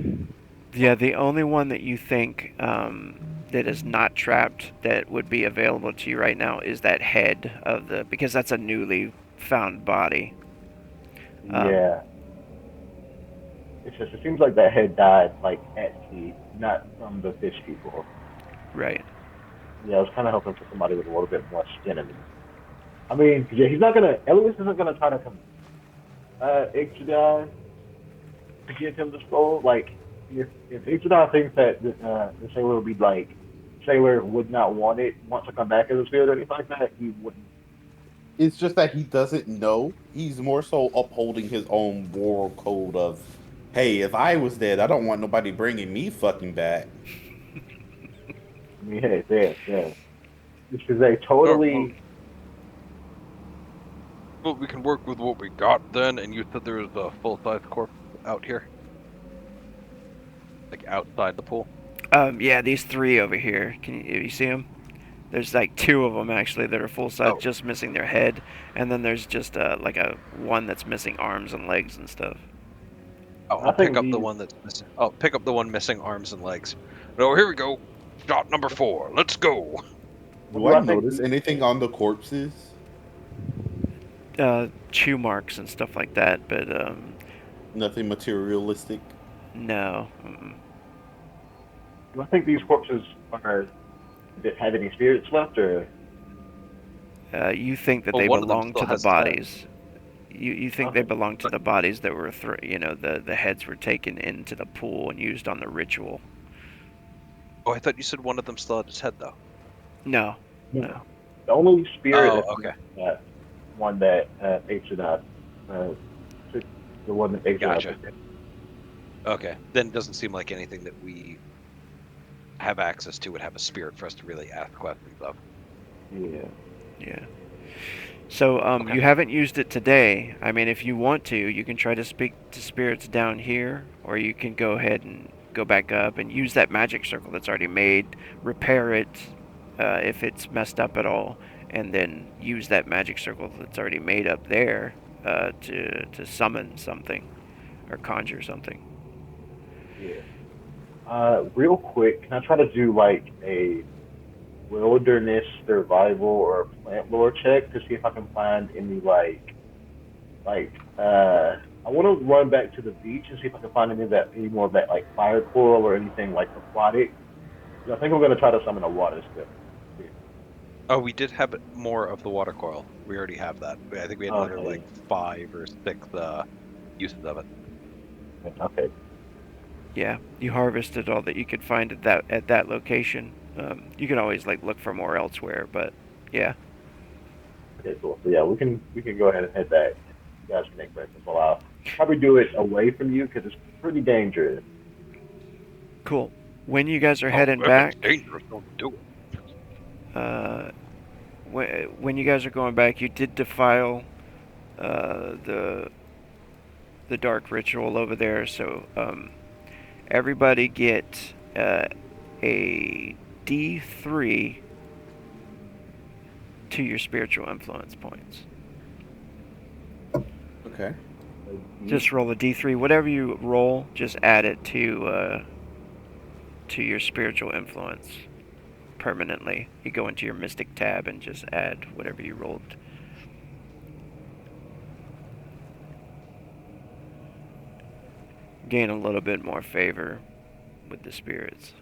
Yeah, the only one that you think that is not trapped that would be available to you right now is that head of the, because that's a newly found body. Yeah. It seems like that head died like at sea, not from the fish people. Right. Yeah, I was kind of hoping for somebody with a little bit more skin in him. I mean, yeah, Elias isn't gonna try to come, Ixodai to give him the scroll. Like, if Ixodai thinks that the sailor would be like, sailor would not want to come back as a spirit or anything like that, he wouldn't. It's just that he doesn't know. He's more so upholding his own moral code of, hey, if I was dead, I don't want nobody bringing me fucking back. I mean, hey, yeah. This is a totally. Well, we can work with what we got then, and you said there was a full-size corpse out here? Like outside the pool? Yeah, these 3 over here. You see them? There's like 2 of them actually that are full size, just missing their head, and then there's just like a one that's missing arms and legs and stuff. Oh, I'll pick up the one that's missing. I'll pick up the one missing arms and legs. No, here we go. Shot number 4. Let's go. Do I notice anything on the corpses? Chew marks and stuff like that, but Nothing materialistic. no. Do I think these corpses have any spirits left, or? You think that they belong to the bodies. You think they belong to the bodies that were, the heads were taken into the pool and used on the ritual. Oh, I thought you said one of them still had his head, though. No. The only spirit okay. One that Ixodai took, the one that Ixodai Gotcha. took. Okay, then it doesn't seem like anything that we have access to would have a spirit for us to really ask questions of. Yeah. So you haven't used it today. I mean, if you want to, you can try to speak to spirits down here, or you can go ahead and go back up and use that magic circle that's already made, repair it if it's messed up at all, and then use that magic circle that's already made up there to summon something or conjure something. Yeah. Real quick, can I try to do like a wilderness survival or plant lore check to see if I can find any I want to run back to the beach and see if I can find any more of that like fire coral or anything like aquatic I think we're gonna try to summon a water spirit. Oh, we did have more of the water coil. We already have that. I think we had another Okay. like 5 or 6 uses of it. Okay. Yeah, you harvested all that you could find at that location. You can always like look for more elsewhere, but yeah. Okay, cool. So yeah, we can go ahead and head back. You guys can make breakfast. Well, I'll probably do it away from you because it's pretty dangerous. Cool. When you guys are Oh, heading if it's back, dangerous, don't do it. uh, when you guys are going back, you did defile the dark ritual over there, so everybody get a D3 to your spiritual influence points. Okay. Just roll a D3. Whatever you roll, just add it to your spiritual influence permanently. You go into your mystic tab and just add whatever you rolled. Gain a little bit more favor with the spirits.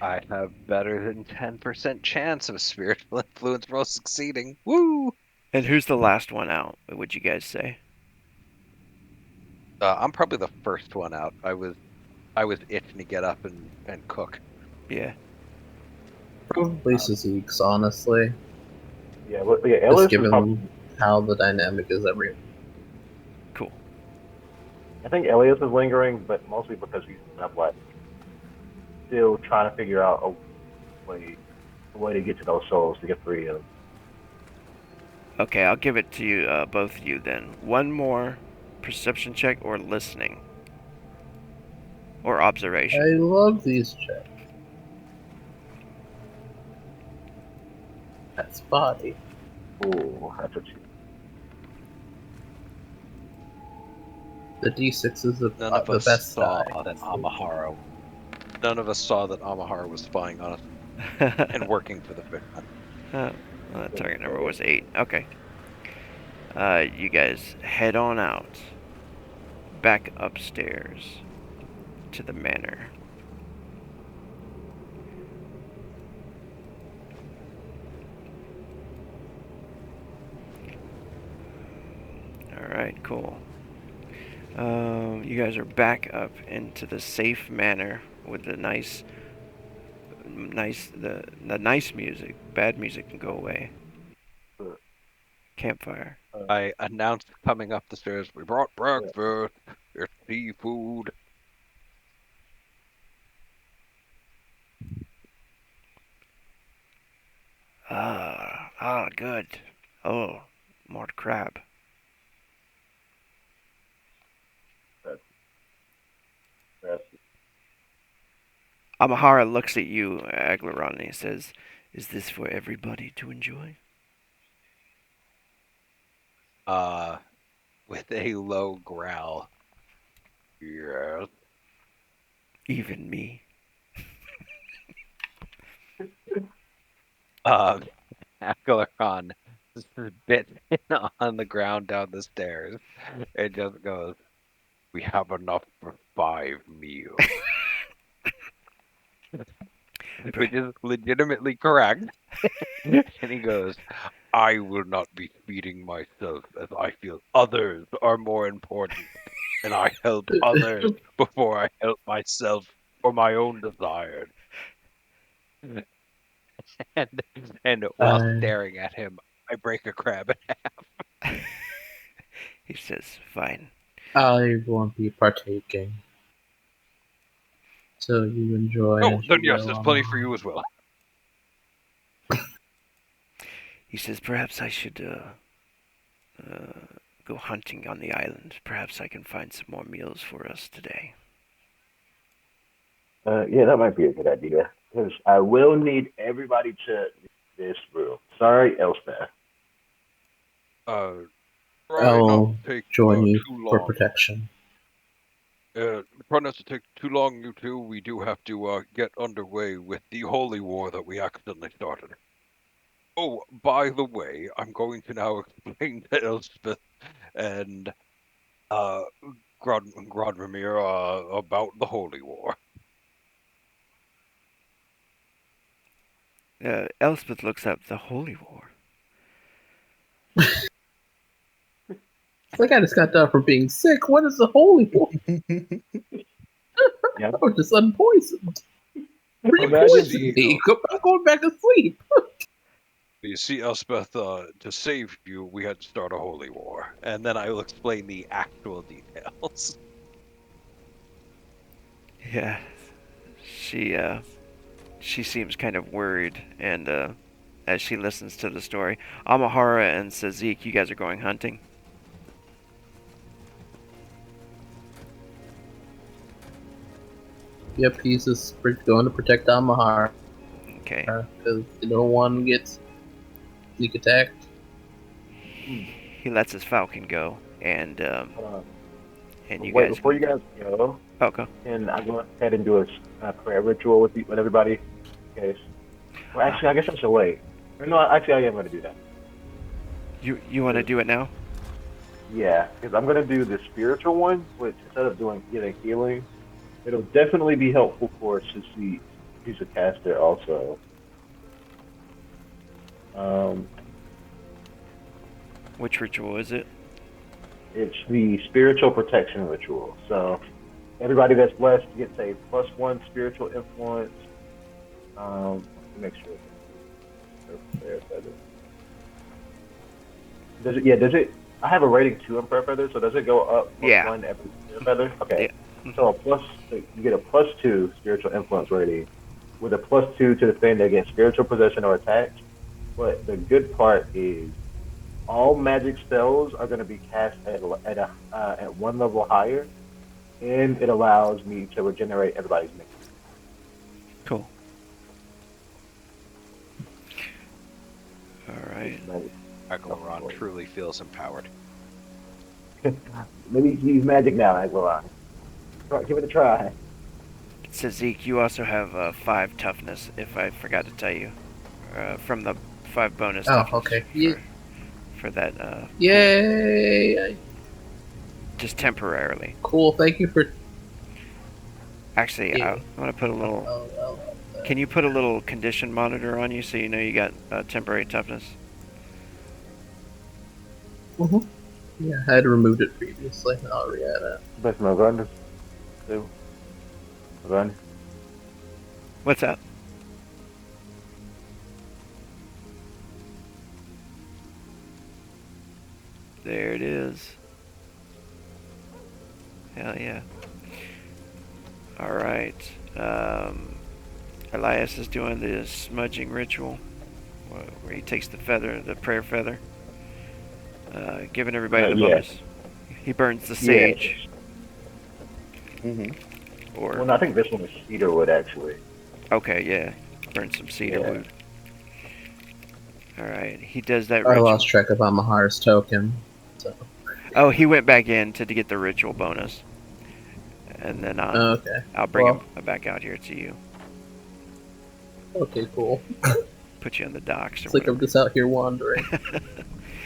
I have better than 10% chance of spiritual influence roll succeeding. Woo! And who's the last one out, would you guys say? I'm probably the first one out. I was itching to get up and cook. Yeah. Probably Sazik's, honestly. Yeah, but yeah, Just Ellis is given probably. how the dynamic is every. Cool. I think Elias is lingering, but mostly because he's kind of like still trying to figure out a way to get to those souls to get free of them. Okay, I'll give it to you, both of you then. One more perception check or listening. Or observation. I love these checks. That spotty. Ooh, that's what you. The D6 is the None of us best saw die. that Amahara. None of us saw that Amahara was spying on us and working for the Fishman. Well, the target number was 8. Okay. You guys head on out. Back upstairs to the manor. Alright, cool. You guys are back up into the safe manor with the nice music. Bad music can go away. Campfire. I announced coming up the stairs, we brought breakfast. It's seafood. Good. Oh, more crab. That's Amahara looks at you, Aglaron, and he says, "Is this for everybody to enjoy?" With a low growl. Yes. Even me. Aglaron spits on the ground down the stairs. It just goes, we have enough for 5 meals. Which is legitimately correct. And he goes, I will not be feeding myself as I feel others are more important. And I help others before I help myself for my own desires. And while staring at him, I break a crab in half. He says, "Fine." I won't be partaking. So you enjoy. Oh, as then you yes, go there's on. plenty for you as well. He says, "Perhaps I should go hunting on the island. Perhaps I can find some more meals for us today." yeah, that might be a good idea because I will need everybody to this room. Sorry, Elspeth. Try not I'll to take join you too for long. protection. Try not to take too long, you two. We do have to get underway with the holy war that we accidentally started. Oh, by the way, I'm going to now explain to Elspeth and Grodramir about the Holy War. Elspeth looks up the Holy War. Like I just got done from being sick. What is the holy war? Yeah. I was just unpoisoned. Imagine Repoison me. I'm going back to sleep. You see, Elspeth, to save you, we had to start a holy war. And then I will explain the actual details. Yeah, she seems kind of worried, and as she listens to the story, Amahara and Sazik, you guys are going hunting. Yep, he's just going to protect Amahara. Okay. Because no one gets sneak attacked. He lets his falcon go, and you Wait, guys. before you guys go, Okay. can I go ahead and do a prayer ritual with everybody? Okay. Well, actually, I guess I should wait. Or no, actually, I am going to do that. You want to do it now? Yeah, because I'm going to do the spiritual one, which instead of getting healing, it'll definitely be helpful for Sissy. He's a caster also. Which ritual is it? It's the spiritual protection ritual. So everybody that's blessed gets a +1 spiritual influence. Make sure. Does it? Yeah. Does it? I have a rating 2 on prayer feather, so does it go up +1 every prayer feather? Okay. Yeah. So you get a +2 spiritual influence rating with a +2 to defend against spiritual possession or attack. But the good part is all magic spells are going to be cast at 1 level higher, and it allows me to regenerate everybody's mix. Cool. All right. Aglaron truly feels empowered. Maybe use magic now, Aglaron. Give it a try. Sazik, you also have 5 toughness, if I forgot to tell you, from the 5 bonus. Oh, toughness okay. For that. Yay! Just temporarily. Cool. Thank you for. Actually, Yeah. I want to put a little. Can you put a little condition monitor on you so you know you got temporary toughness? Mm-hmm. Yeah, I had removed it previously. I already had it. Best my gun. Run. What's up? There it is. Hell yeah. Alright. Elias is doing the smudging ritual where he takes the prayer feather, giving everybody the bonus. He burns the sage. Or well, no, I think this one is cedar wood, actually. Okay, yeah. Burn some cedar wood. Alright, he does that I ritual. lost track of Amahara's token. So. Oh, he went back in to get the ritual bonus. And then I'll bring him back out here to you. Okay, cool. Put you on the docks. It's like I'm just out here wandering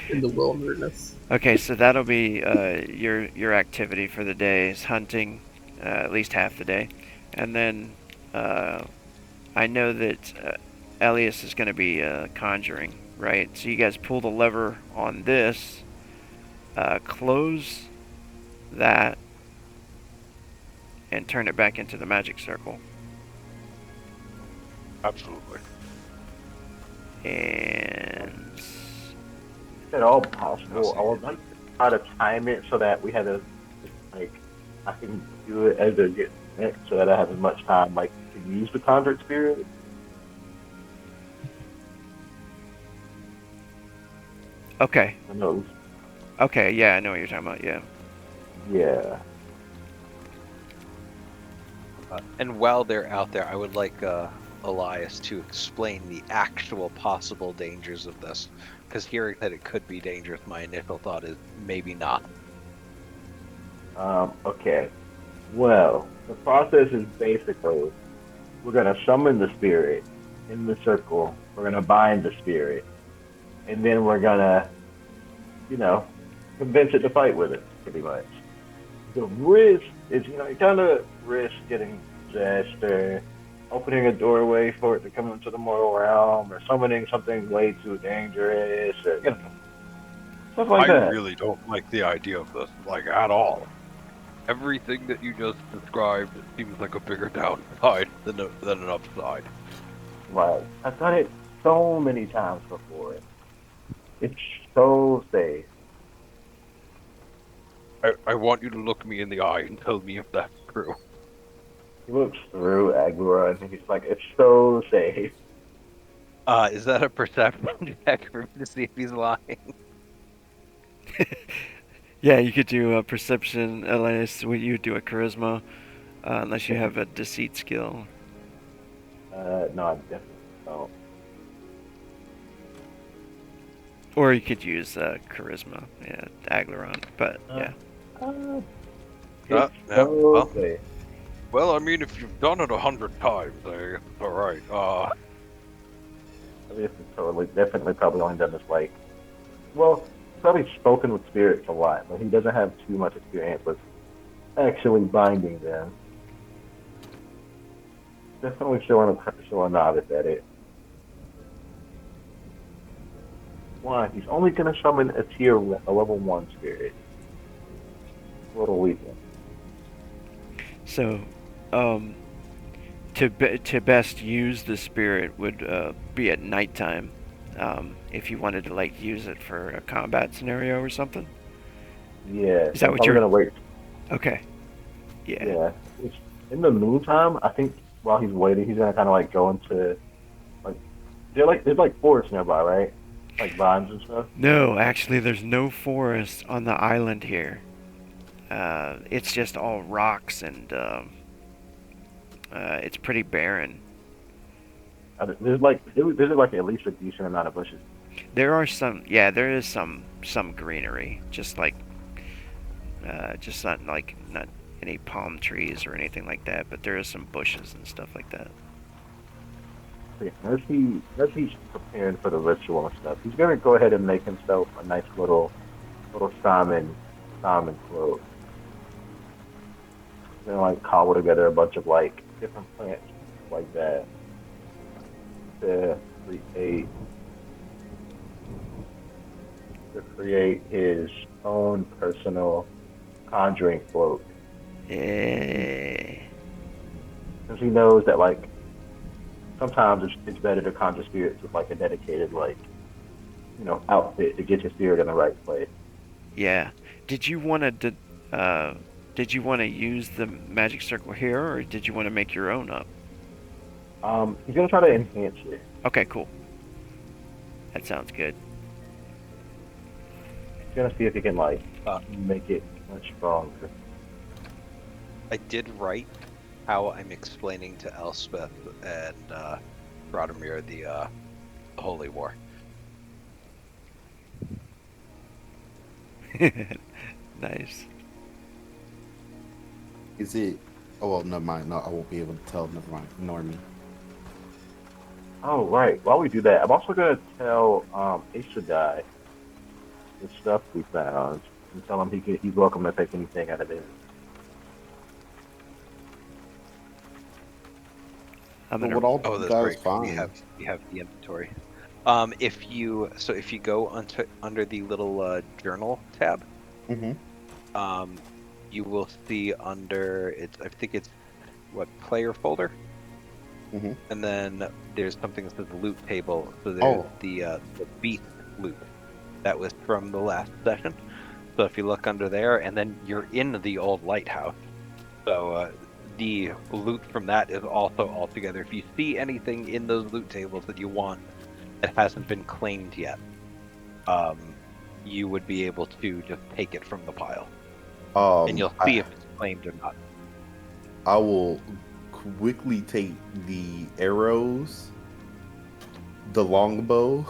in the wilderness. Okay, so that'll be your activity for the day is hunting, at least half the day. And then I know that Elias is going to be conjuring, right? So you guys pull the lever on this, close that, and turn it back into the magic circle. Absolutely. And Is that all possible? I would like to try to time it so that we have I can do it as it gets next, so that I have as much time to use the conjured spirit. Okay. I know. Okay, yeah, I know what you're talking about, yeah. Yeah. And while they're out there, I would like Elias to explain the actual possible dangers of this. Because hearing that it could be dangerous, my initial thought is maybe not. Okay. Well, the process is basically we're going to summon the spirit in the circle. We're going to bind the spirit. And then we're going to, convince it to fight with it, pretty much. the risk is, you kind of risk getting possessed or opening a doorway for it to come into the mortal realm or summoning something way too dangerous or, stuff like I that. really don't like the idea of this, like, at all. Everything that you just described seems like a bigger downside than an upside. Right. I've done it so many times before. It's so safe. I want you to look me in the eye and tell me if that's true. He looks through Agura and he's like, it's so safe. Is that a perception check for me to see if he's lying? Yeah, you could do a perception, unless you would do a charisma, unless you have a deceit skill. No, I definitely don't. Or you could use charisma, yeah, Aglaron. But yeah, It's Yeah, so well. safe. Well, I mean, if you've done it 100 times, it's all right. I mean, it's definitely probably only done this well, probably spoken with spirits a lot, but he doesn't have too much experience with actually binding them. Definitely still a novice at it. Why? He's only going to summon a level 1 spirit. A little weak one. so to best use the spirit would be at nighttime, if you wanted to like use it for a combat scenario or something. Yeah. Is that what I'm you're? going to wait. Okay. Yeah. Yeah. In the meantime, I think while he's waiting, he's going to kind of like go into like there's like forests nearby, right? Like vines and stuff. No, actually, there's no forest on the island here. It's just all rocks and it's pretty barren. There's like at least a decent amount of bushes. There are some, yeah, there is some greenery, just like just not any palm trees or anything like that, but there is some bushes and stuff like that. Yeah, as he's preparing for the ritual and stuff, he's gonna go ahead and make himself a nice little Simon cloak. He's gonna like cobble together a bunch of like different plants like that to create his own personal conjuring cloak. Yeah. Because he knows that like sometimes it's better to conjure spirits with like a dedicated outfit to get your spirit in the right place. Yeah. Did you want to use the magic circle here, or did you want to make your own up? He's gonna try to enhance it. Okay, cool. That sounds good. He's gonna see if he can make it much stronger. I did write how I'm explaining to Elspeth and Radomir the Holy War. Nice. Is it? Oh well, never mind. No, I won't be able to tell. Never mind. Ignore me. Oh right. While we do that, I'm also gonna tell Ishadai the stuff we found and tell him he's welcome to take anything out of it. I'm But gonna. what all Oh, you that's guys great. find? We have the inventory. If you go under the little journal tab, Mm-hmm. you will see under I think it's player folder, Mm-hmm. and then there's something that says loot table. So there's the beast loot that was from the last session. So if you look under there, and then you're in the old lighthouse. So the loot from that is also all together. If you see anything in those loot tables that you want that hasn't been claimed yet, you would be able to just take it from the pile, and you'll see if it's claimed or not. I will quickly take the arrows, the longbow,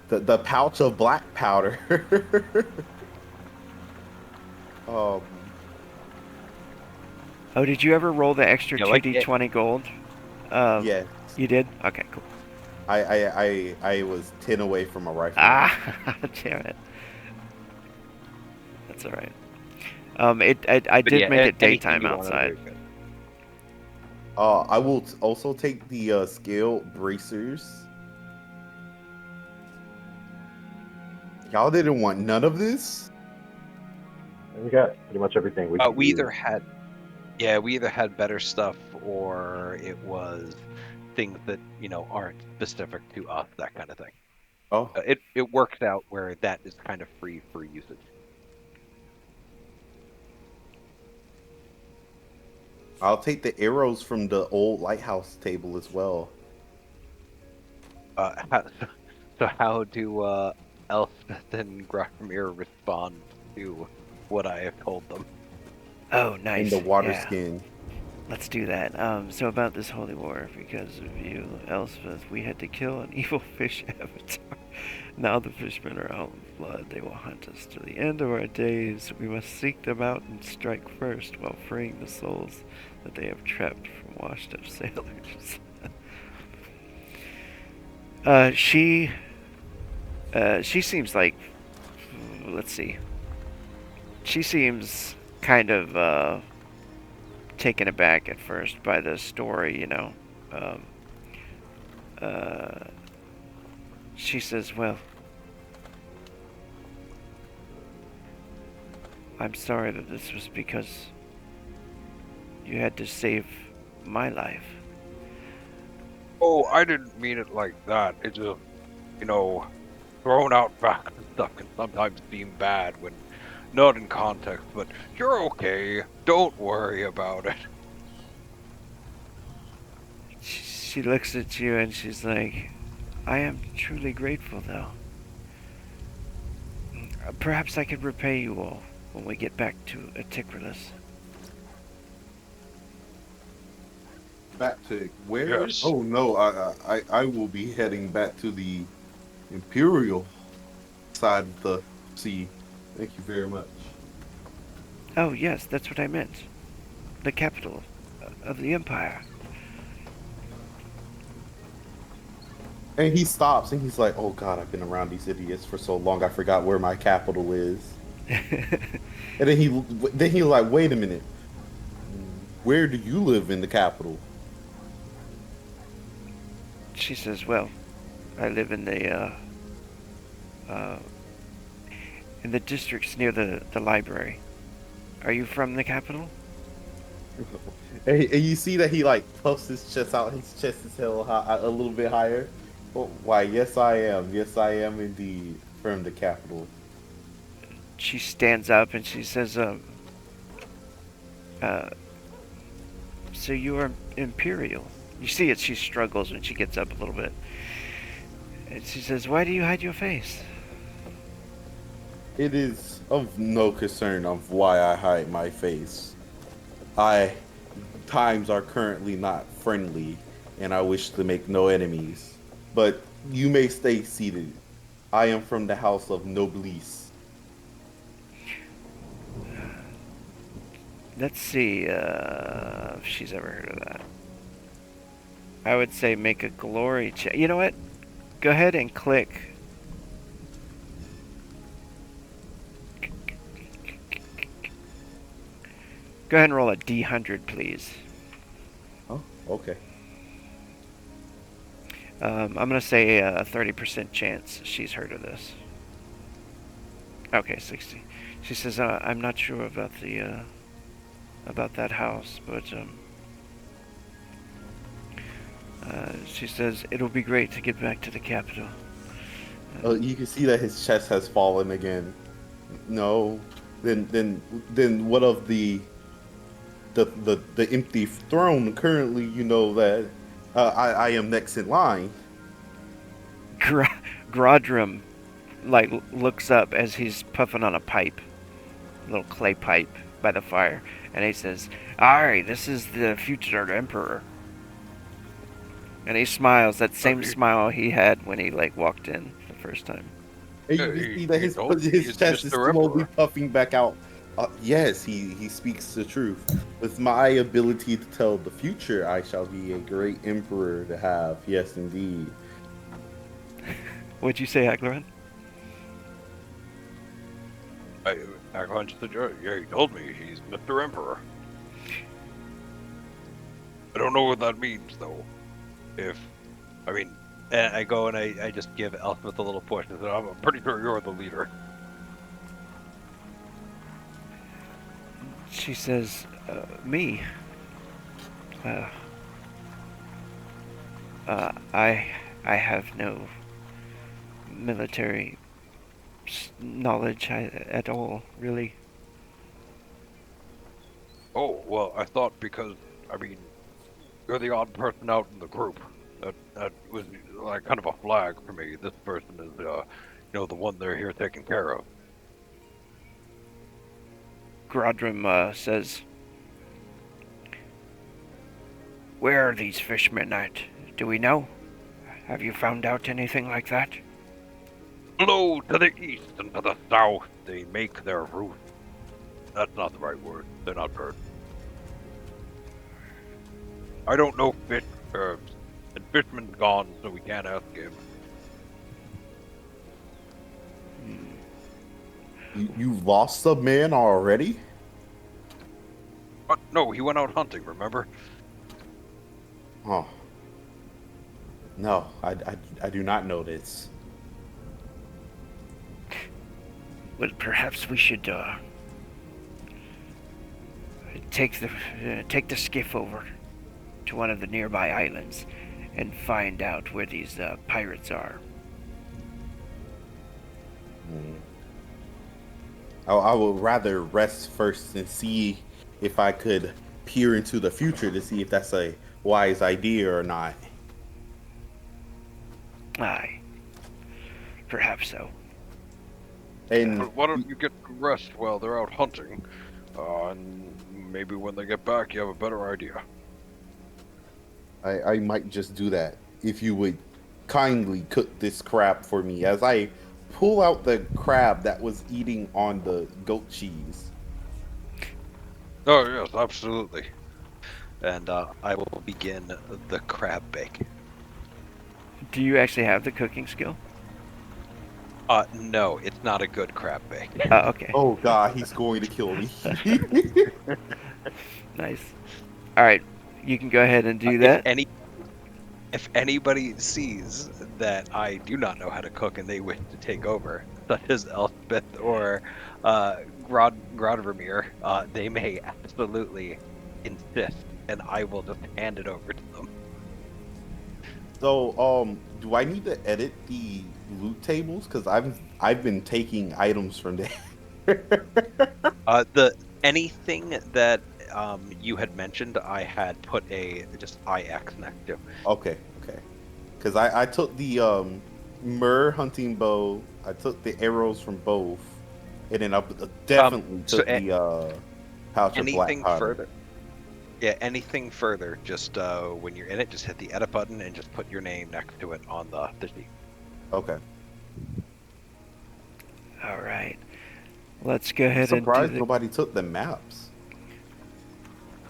the pouch of black powder. Oh, did you ever roll the extra You like 2d20 gold? Yes. You did? Okay, cool. I was 10 away from a rifle. Ah, damn it. That's all right. I But did yeah, make it anything daytime you want is outside. very good. I will also take the scale bracers. Y'all didn't want none of this? We got pretty much everything we could We use. we either had better stuff or it was things that aren't specific to us, that kind of thing. Oh, It works out where that is kind of free for usage. I'll take the arrows from the old lighthouse table as well. How do Elspeth and Grafamir respond to what I have told them? Oh, In nice. the water Yeah. skin. Let's do that. So about this holy war, because of you, Elspeth, we had to kill an evil fish avatar. Now the fishmen are out of blood. They will hunt us to the end of our days. We must seek them out and strike first, while freeing the souls that they have trapped from washed-up sailors. She seems like, let's see. She seems kind of taken aback at first by the story, she says, well, I'm sorry that this was because you had to save my life. Oh, I didn't mean it like that. It's just, thrown out facts and stuff can sometimes seem bad when not in context, but you're okay. Don't worry about it. She looks at you and she's like, I am truly grateful, though. Perhaps I could repay you all when we get back to Aticraulian. Back to where? Yes. Oh no, I will be heading back to the Imperial side of the sea. Thank you very much. Oh, yes, that's what I meant. The capital of the Empire. And he stops and he's like, "Oh God, I've been around these idiots for so long. I forgot where my capital is." And then he like, "Wait a minute. Where do you live in the capital?" She says, well, I live in the districts near the library. Are you from the capital? And you see that he like puffs his chest out. His chest is held high, a little bit higher. Oh, why? Yes, I am. Yes, I am indeed from the capital. She stands up and she says, so you are Imperial. You see it, she struggles when she gets up a little bit. And she says, why do you hide your face? It is of no concern of why I hide my face. Times are currently not friendly, and I wish to make no enemies. But you may stay seated. I am from the house of Noblesse. Let's see if she's ever heard of that. I would say make a glory check. You know what? Go ahead and click. Go ahead and roll a D100, please. Oh, okay. I'm going to say a 30% chance she's heard of this. Okay, 60. She says, I'm not sure about the about that house, but she says it'll be great to get back to the capital. You can see that his chest has fallen again. No. Then what of the empty throne? Currently, you know that I am next in line. Grodrum looks up as he's puffing on a pipe, a little clay pipe by the fire, and he says, "Alright, this is the future emperor." And he smiles, that same smile he had when he walked in the first time. And you can see that his he's chest is Mr. slowly Emperor. puffing back out. Yes, he speaks the truth. With my ability to tell the future, I shall be a great emperor to have. Yes, indeed. What'd you say, Aglaran? Akon just said, yeah, he told me he's Mr. Emperor. I don't know what that means, though. And I go and I just give Elspeth a little push and say, I'm pretty sure you're the leader. She says, me? I have no military knowledge at all, really. Oh, well, I thought because, you're the odd person out in the group. That was like kind of a flag for me. This person is, the one they're here taking care of. Grodrim says, where are these fishmen at? Do we know? Have you found out anything like that? Below to the east and to the south, they make their roost. That's not the right word. They're not birds. I don't know fish terms, and Fishman's gone, so we can't ask him. You lost a man already? But no, he went out hunting, remember? Oh. No, I do not know this. Well, perhaps we should take the skiff over to one of the nearby islands and find out where these pirates are. I would rather rest first and see if I could peer into the future to see if that's a wise idea or not. Aye. Perhaps so. And Why don't you get some rest while they're out hunting? And maybe when they get back, you have a better idea. I might just do that if you would kindly cook this crab for me as I pull out the crab that was eating on the goat cheese. Oh, yes, absolutely. and I will begin the crab bake. Do you actually have the cooking skill? No, it's not a good crab bake. Okay. Oh god, he's going to kill me. Nice. All right, you can go ahead and do that. If anybody sees that I do not know how to cook and they wish to take over, such as Elspeth or Grodvermeer, they may absolutely insist, and I will just hand it over to them. So, do I need to edit the loot tables? Because I've been taking items from there. Anything that you had mentioned, I had put a just IX next to. Okay. Because I took the myrrh hunting bow, I took the arrows from both, and then I definitely took the pouch of black powder. Further? Yeah, anything further, just when you're in it, just hit the edit button and just put your name next to it on the sheet. Okay. All right. Let's go ahead I'm and do surprised the... nobody took the maps.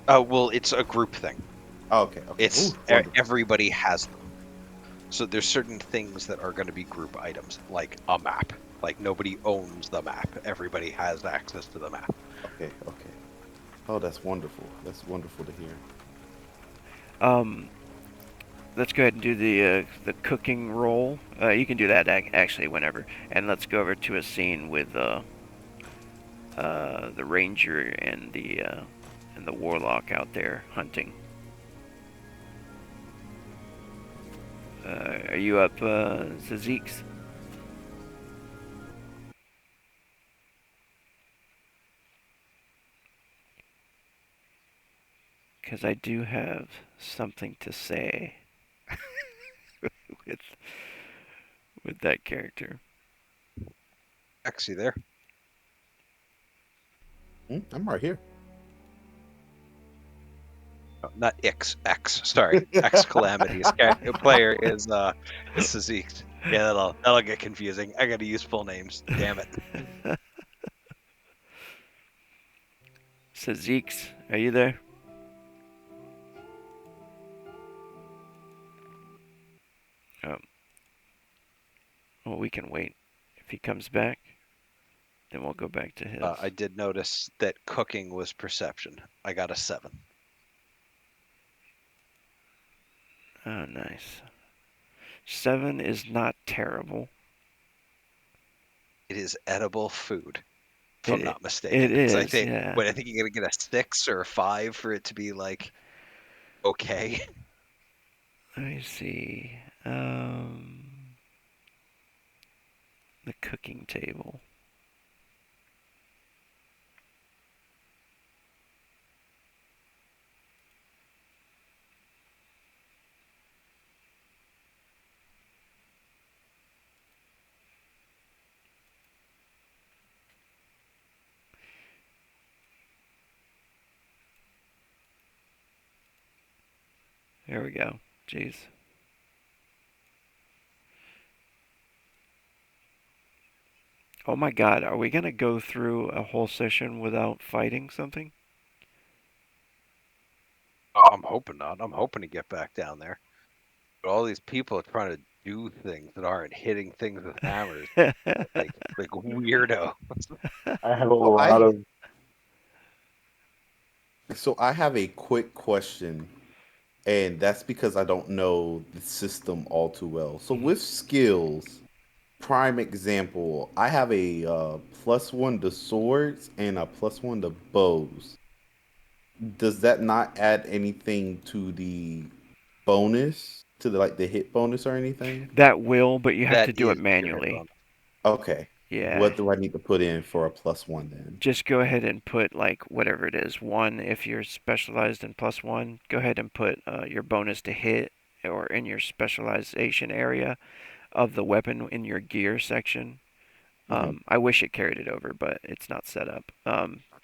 Well, it's a group thing. Oh, okay. It's Ooh, wonderful. everybody has them. So there's certain things that are going to be group items, like a map. Like nobody owns the map. Everybody has access to the map. Okay. Oh, that's wonderful. That's wonderful to hear. Let's go ahead and do the cooking roll. You can do that actually whenever. And let's go over to a scene with the ranger and the warlock out there hunting. Are you up, Zazeeks? Because I do have something to say with that character. X, you there? I'm right here. Oh, not X. Sorry, X Calamity's player is Zeke. Yeah, that'll get confusing. I got to use full names. Damn it. Zazeeks, are you there? Well, we can wait. If he comes back, Then we'll go back to his. I did notice that cooking was perception. I got a 7. Oh, nice. 7 is not terrible. It is edible food, if I'm not It mistaken. Because I is, think, yeah. I think you're gonna get a 6 or a 5 for it to be like okay. Let me see. The cooking table. There we go. Jeez. Oh my god, are we gonna go through a whole session without fighting something? I'm hoping not. I'm hoping to get back down there. But all these people are trying to do things that aren't hitting things with hammers, like weirdo. I have a So lot I of. so I have a quick question, and that's because I don't know the system all too well. So with skills, prime example, I have a +1 to swords and a +1 to bows. Does that not add anything to the bonus, to the like the hit bonus or anything? That will, but you have That to do it is your hit manually. bonus. Okay. Yeah. What do I need to put in for a +1 then? Just go ahead and put like whatever it is. 1 if you're specialized in +1. Go ahead and put your bonus to hit or in your specialization area of the weapon in your gear section. Hmm. I wish it carried it over, but it's not set up.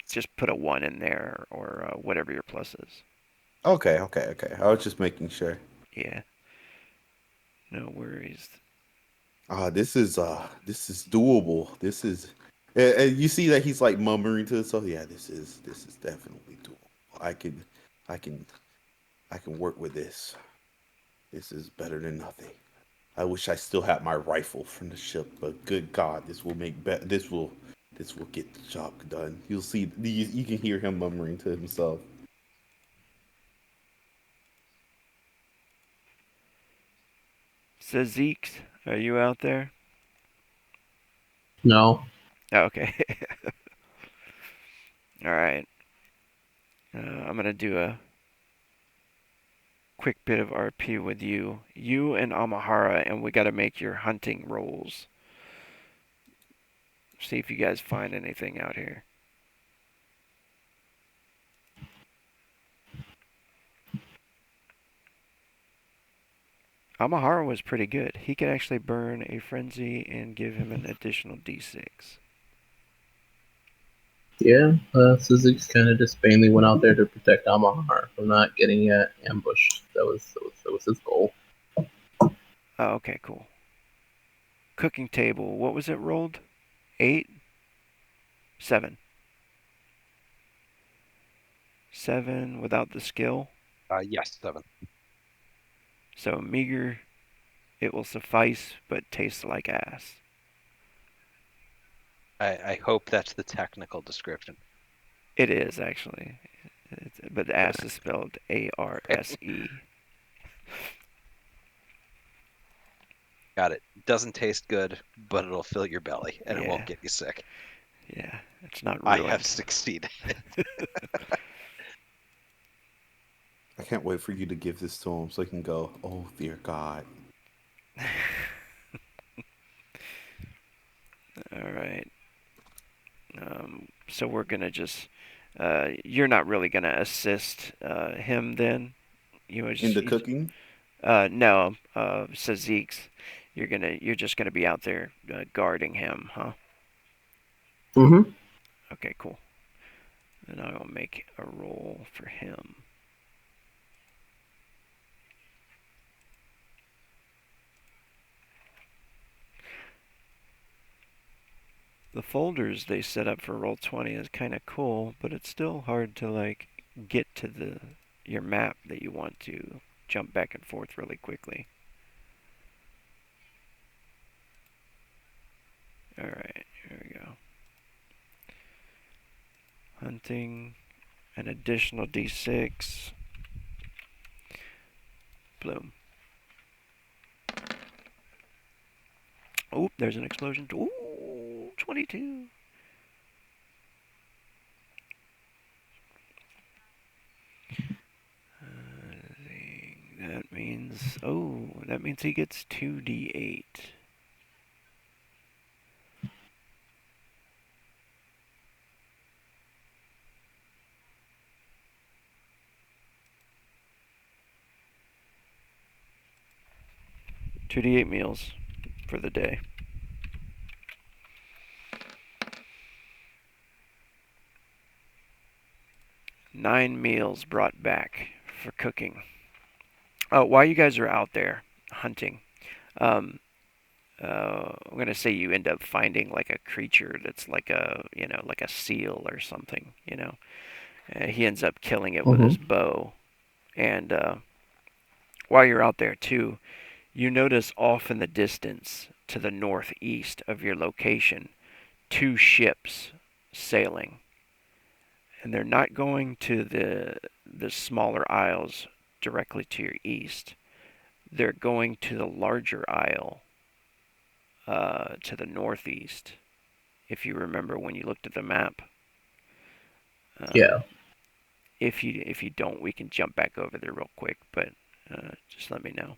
Just put a 1 in there or whatever your plus is. Okay, okay, okay. I was just making sure. Yeah, no worries. This is doable. This is and you see that he's like murmuring to himself. Yeah, this is definitely doable. I can I can work with this. This is better than nothing. I wish I still had my rifle from the ship, but good God, this will get the job done. You'll see. You can hear him murmuring to himself. So Zeeks, are you out there? No. Oh, okay. All right. I'm gonna do a quick bit of RP with you. You and Amahara, and we gotta make your hunting rolls. See if you guys find anything out here. Amahara was pretty good. He could actually burn a frenzy and give him an additional d6. Yeah, Suzuki kind of just mainly went out there to protect Amahar from not getting ambushed. That was his goal. Oh, okay, cool. Cooking table. What was it rolled? 8? 7. 7 without the skill. Yes, 7. So meager, it will suffice, but tastes like ass. I hope that's the technical description. It is, actually. But ass is spelled A-R-S-E. Got it. Doesn't taste good, but it'll fill your belly and it Yeah. won't get you sick. Yeah, it's not I ruined. have succeeded. I can't wait for you to give this to him so he can go, oh dear God. All right. So we're gonna just. You're not really gonna assist him then. In the cooking? No. Says Zeeks. You're just gonna be out there guarding him, huh? Mm-hmm. Okay, cool. Then I'll make a roll for him. The folders they set up for Roll20 is kind of cool, but it's still hard to like get to your map that you want to jump back and forth really quickly. All right, here we go. Hunting. An additional d6. Bloom. Oh, there's an explosion. Ooh, 22. That means, that means he gets 2d8. Two d8 meals for the day. 9 meals brought back for cooking. Oh, while you guys are out there hunting, I'm gonna say you end up finding like a creature that's like like a seal or something. He ends up killing it with his bow, and while you're out there too, you notice off in the distance to the northeast of your location 2 ships sailing, and they're not going to the smaller isles directly to your east. They're going to the larger isle to the northeast. If you remember when you looked at the map. Yeah. If you don't, we can jump back over there real quick, but just let me know.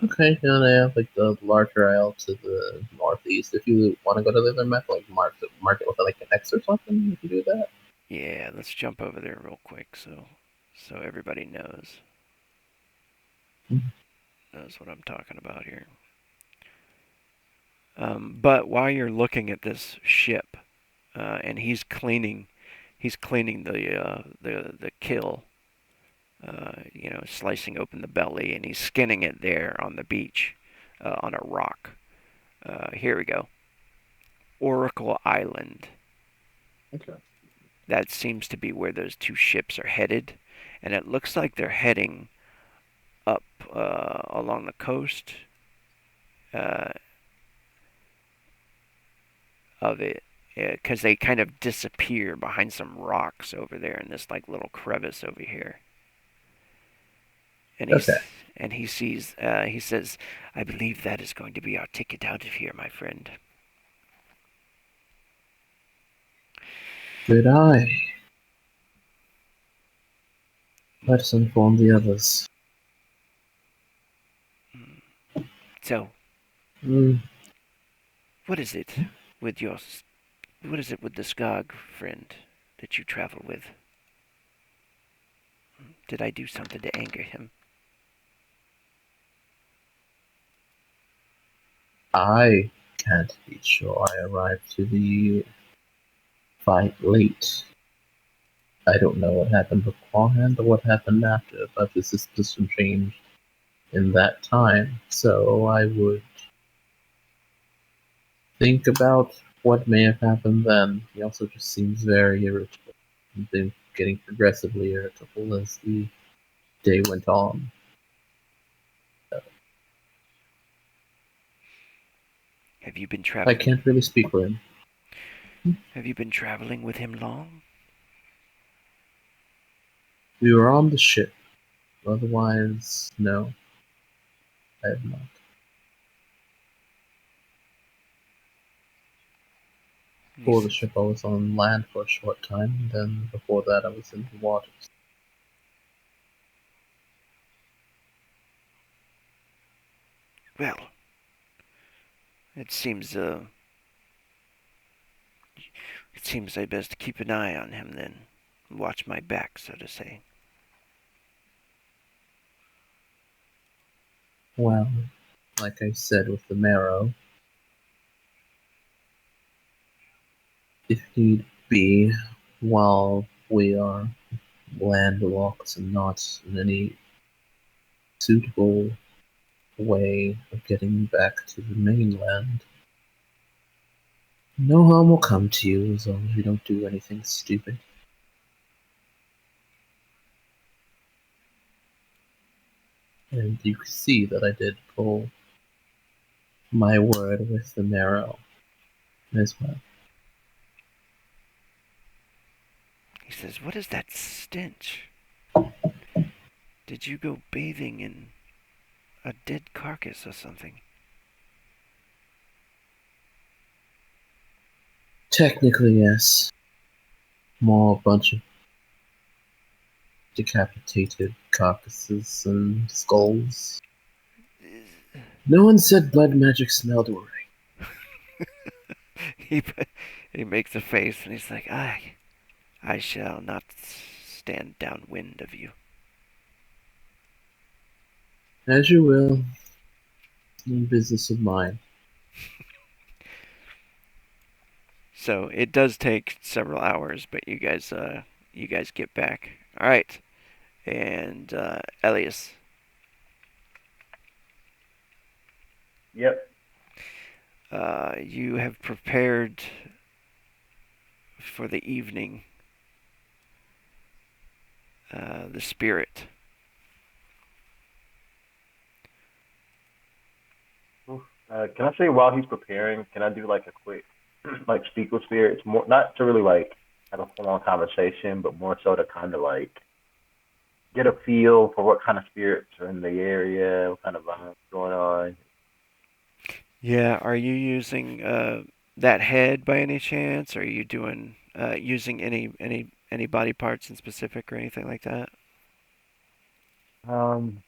Okay, and I have like the larger isle to the northeast. If you want to go to the other map, like mark it with like an X or something, you can do that. Yeah, let's jump over there real quick so everybody knows what I'm talking about here. But while you're looking at this ship, and he's cleaning the kill, slicing open the belly, and he's skinning it there on the beach, on a rock. Here we go. Oracle Island. Okay. That seems to be where those 2 ships are headed, and it looks like they're heading up along the coast of it, because they kind of disappear behind some rocks over there in this like little crevice over here. And he sees. He says, "I believe that is going to be our ticket out of here, my friend." Good eye. Let's inform the others. So, Mm. what is it with the Skog friend that you travel with? Did I do something to anger him? I can't be sure. I arrived to the fight late. I don't know what happened beforehand or what happened after, but the system changed in that time, so I would think about what may have happened then. He also just seems very irritable. He's been getting progressively irritable as the day went on. Have you been traveling? I can't really speak for him. Have you been traveling with him long? We were on the ship. Otherwise, no. I have not. Before the ship, I was on land for a short time, and then before that, I was in the waters. Well, it seems I best keep an eye on him then. Watch my back, so to say. Well, like I said with the marrow, if need be, while we are landlocked and not in any suitable way of getting back to the mainland, no harm will come to you as long as you don't do anything stupid. And you can see that I did pull my word with the marrow as well. He says, "What is that stench? Did you go bathing in a dead carcass or something?" Technically, yes. More a bunch of decapitated carcasses and skulls. No one said blood magic smelled right. he he makes a face and he's like, I shall not stand downwind of you." As you will. No business of mine. So it does take several hours, but you guys get back. All right, and Elias, Yep. you have prepared for the evening the spirit. Can I say while he's preparing, can I do like a quick, like speak with spirits? More not to really like have a full on conversation, but more so to kind of like get a feel for what kind of spirits are in the area, what kind of vibes going on. Yeah, are you using that head by any chance? Are you doing using any body parts in specific or anything like that? Um,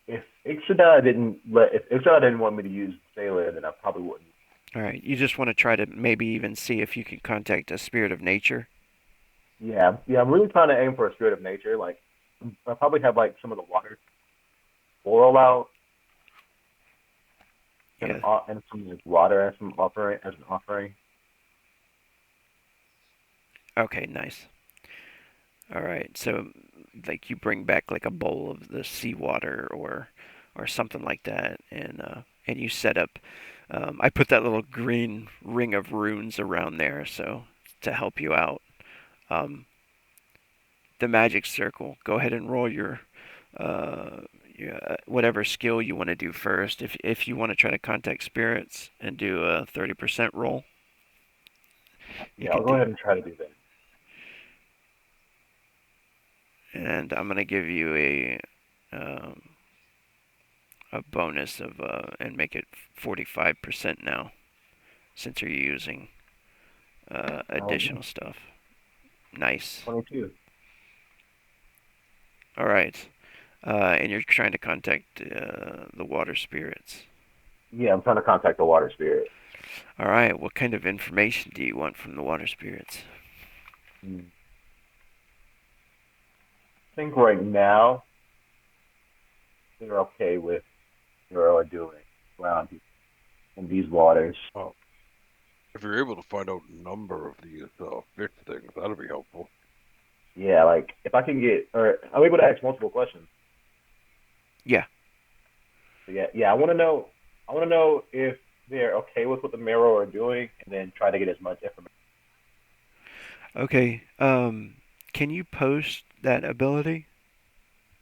if Ixodai didn't want me to use Sailor, then I probably wouldn't. All right, you just want to try to maybe even see if you can contact a spirit of nature. Yeah, I'm really trying to aim for a spirit of nature. Like I probably have like some of the water floral out Yeah. and some like water as an offering. Okay, nice. All right, so like you bring back like a bowl of the seawater or something like that, and you set up. I put that little green ring of runes around there, so to help you out. Um, the magic circle. Go ahead and roll uh, your whatever skill you want to do first. If you want to try to contact spirits and do a 30% roll, you Yeah, I'll can go do. ahead and try to do that. And I'm gonna give you um, a bonus of and make it 45% now, since you're using Um, additional stuff. Nice. 22. All right. And you're trying to contact the water spirits. Yeah, I'm trying to contact the water spirit. All right. What kind of information do you want from the water spirits? Hmm. I think right now they're okay with what we're doing around here in these waters. Oh, if you're able to find out a number of these fish things, that'll be helpful. Yeah, like if I can get, or I'm able to ask multiple questions. Yeah. So yeah, I want to know. I want to know if they're okay with what the Mero are doing, and then try to get as much information. Okay. Can you post that ability?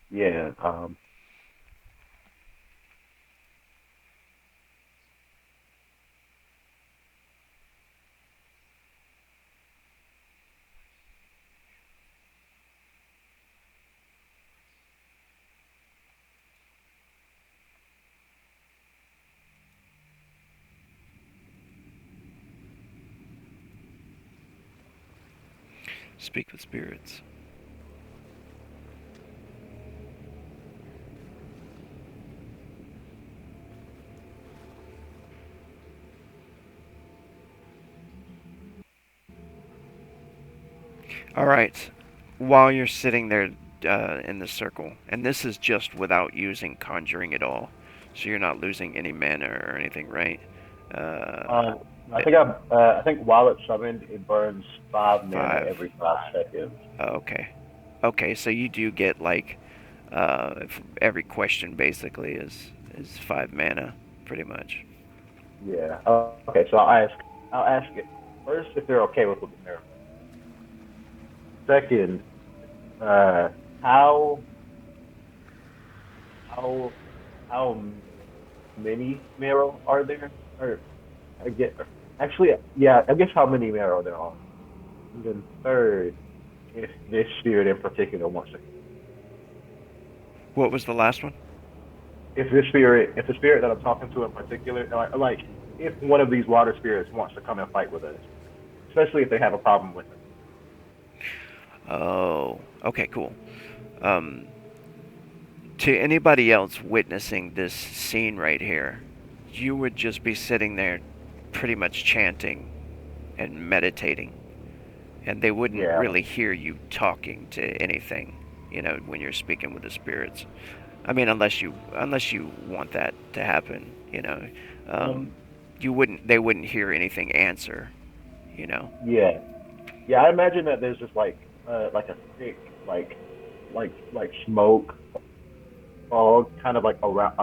Yeah. Speak with spirits. All right. While you're sitting there in the circle, and this is just without using conjuring at all, so you're not losing any mana or anything, right? Uh, Um, I think while it's summoned, it burns 5 mana five. every 5 seconds. Okay. Okay, so you do get like every question basically is 5 mana, pretty much. Yeah. Okay, so I'll ask it first if they're okay with what the Mero. Second, uh, how how how many Mero are there? Or I get actually, yeah, I guess how many Mero there are. And then third, if this spirit in particular wants to. What was the last one? If the spirit that I'm talking to in particular, like if one of these water spirits wants to come and fight with us, especially if they have a problem with us. Oh, okay, cool. To anybody else witnessing this scene right here, you would just be sitting there pretty much chanting and meditating. And they wouldn't Yeah. really hear you talking to anything, when you're speaking with the spirits. I mean, unless you want that to happen, they wouldn't hear anything answer, Yeah. Yeah, I imagine that there's just like a thick smoke fog kind of like around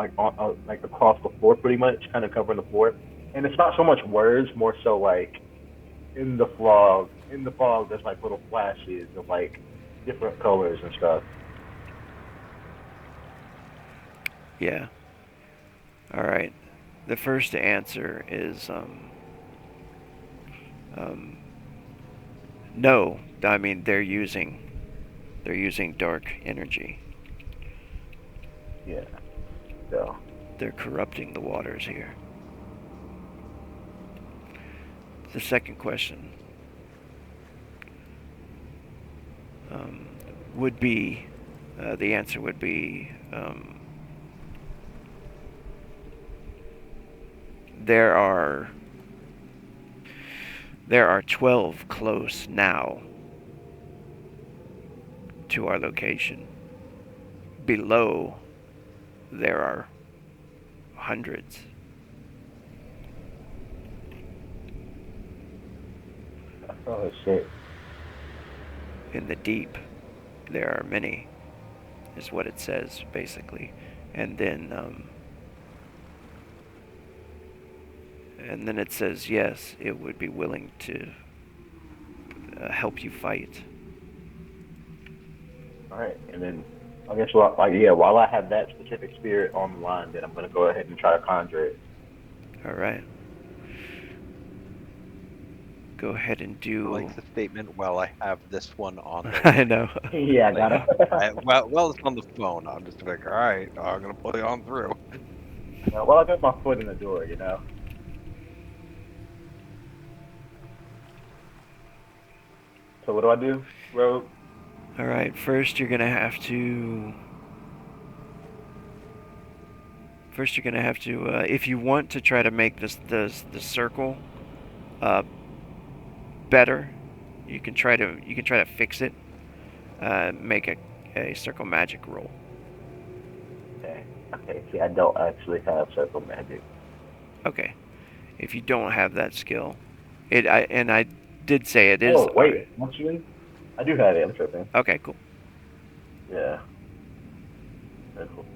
like across the floor pretty much, kind of covering the floor. And it's not so much words, more so like in the fog there's like little flashes of like different colors and stuff. Yeah. All right. The first answer is no. I mean, they're using dark energy. Yeah. So They're corrupting the waters here. The second question would be, the answer would be, there are 12 close now to our location. Below, there are hundreds. oh shit. In the deep, there are many, is what it says, basically. And then it says, yes, it would be willing to help you fight. All right, and then I guess while I have that specific spirit on the line, then I'm gonna go ahead and try to conjure it. All right. Go ahead and do. I like the statement, well, I have this one on the I know. Yeah, I gotta. well, it's on the phone. I'm just like, all right, I'm going to play on through. Well, I got my foot in the door, you know. So what do I do, Rogue? All right. First, you're gonna have to. If you want to try to make the circle better, you can try to fix it. Make a circle magic roll. Okay. Okay. See, I don't actually have circle magic. Okay. If you don't have that skill, I did say it is. Oh wait, actually, I do have it. I'm tripping. Okay, cool. Yeah. Very cool.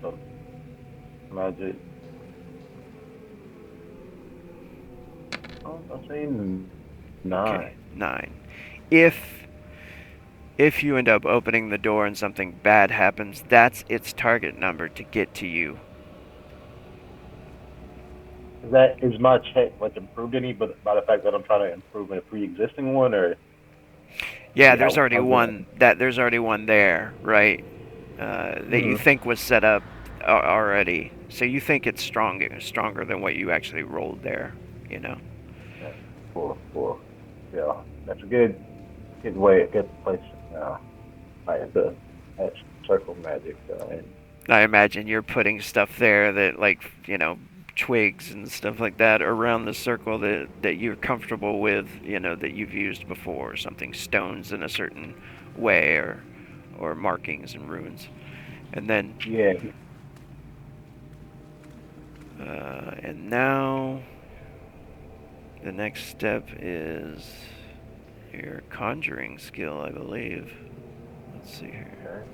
So, magic. Oh, I'm saying 9. Okay, 9. If you end up opening the door and something bad happens, that's its target number to get to you. Is my check like improved any, but by the fact that I'm trying to improve in a pre-existing one, or Yeah, there's already one there, right? That you think was set up already. So you think it's stronger than what you actually rolled there, Yeah, cool. Yeah, that's a good place. That's circle magic. And I imagine you're putting stuff there that, like, twigs and stuff like that around the circle that you're comfortable with, that you've used before, something, stones in a certain way, or markings and runes. And then yeah. And now the next step is your conjuring skill, I believe. Let's see here. Okay.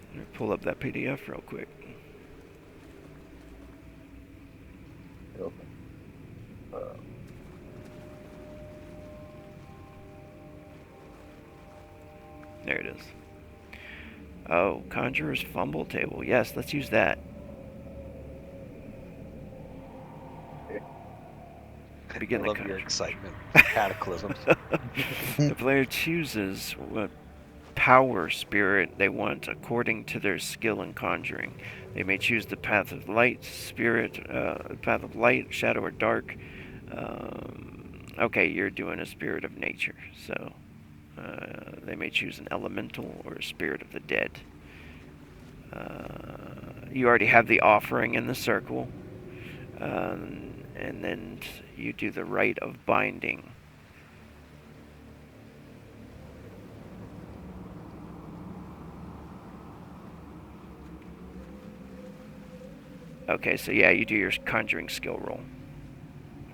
Let me pull up that PDF real quick. There it is. Oh, Conjurer's Fumble Table. Yes, let's use that. Begin I the love your conjuring. excitement. Cataclysms. The player chooses what power spirit they want according to their skill in conjuring. They may choose the path of light, path of light, shadow, or dark. Okay, you're doing a spirit of nature, so they may choose an elemental or a spirit of the dead. You already have the offering in the circle, and then you do the rite of binding. Okay, so yeah, you do your conjuring skill roll.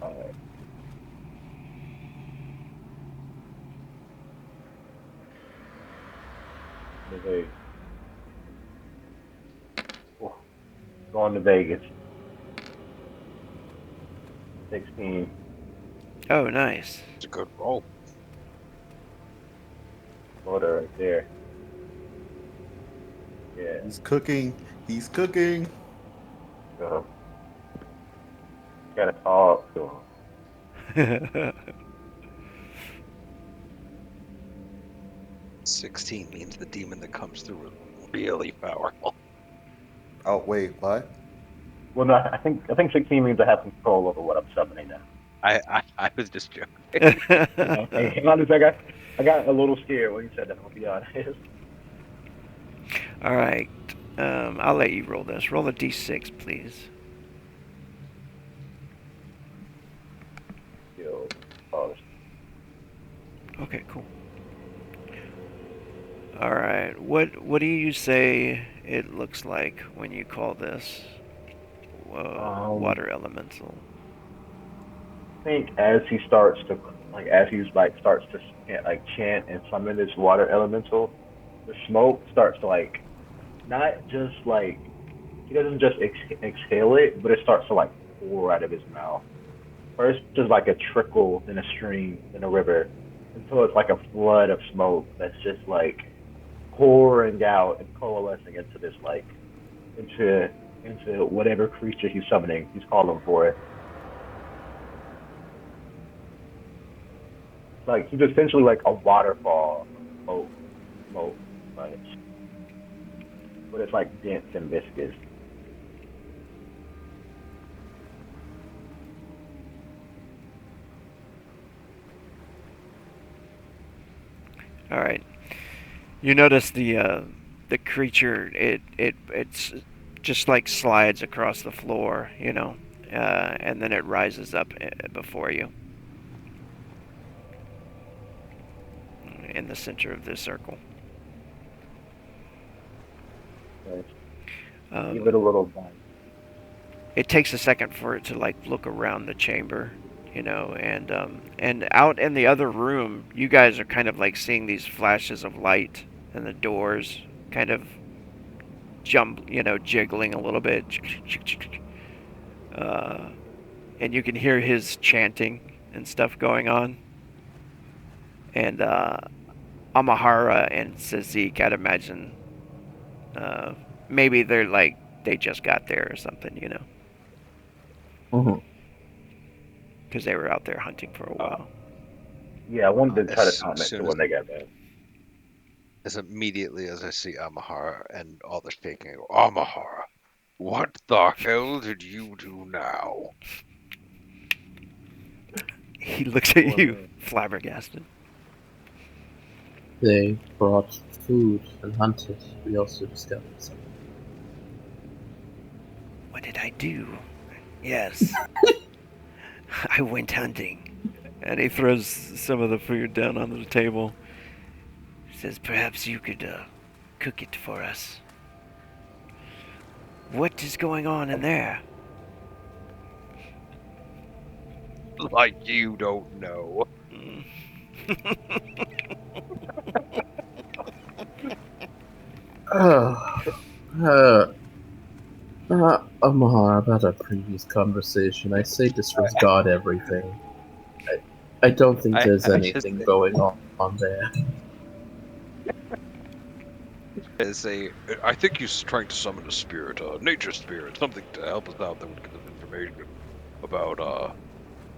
Alright. Oh, going to Vegas. 16. Oh, nice. It's a good roll. Motor right there. Yeah. He's cooking. He's cooking. So, gotta talk to him. 16 means the demon that comes through is really powerful. Oh wait, what? Well, no, I think 16 means I have control over what I'm summoning now. I was just joking. Hey, hang on a second. I got a little scared when you said that. I'll be honest. All right. I'll let you roll this. Roll a d6, please. Yo, oh, Okay, cool. All right. What do you say it looks like when you call this water elemental? I think as he starts to starts to chant and summon this water elemental, the smoke starts to not just he doesn't just exhale it, but it starts to pour out of his mouth. First, just like a trickle, then a stream, then a river, until it's like a flood of smoke that's just pouring out and coalescing into this into whatever creature he's summoning. He's calling for it. He's essentially like a waterfall of smoke, but it's dense and viscous. All right. You notice the creature. It's just slides across the floor, and then it rises up before you in the center of this circle. Right. Give it a little bite. It takes a second for it to look around the chamber, and out in the other room, you guys are kind of seeing these flashes of light, and the doors kind of jiggling a little bit, and you can hear his chanting and stuff going on, and Amahara and Sazik, I'd imagine, maybe they're they just got there or something, because they were out there hunting for a while. Yeah, I wanted to try to comment to when they got back. As immediately as I see Amahara and all the shaking, I go, Amahara, what the hell did you do now? He looks at you, flabbergasted. They brought food and hunted. We also discovered something. What did I do? Yes. I went hunting. And he throws some of the food down onto the table. He says, perhaps you could cook it for us. What is going on in there? Like you don't know. Amar, about our previous conversation, I say disregard everything. I don't think there's anything going on there. I think he's trying to summon a spirit, nature spirit, something to help us out that would give us information about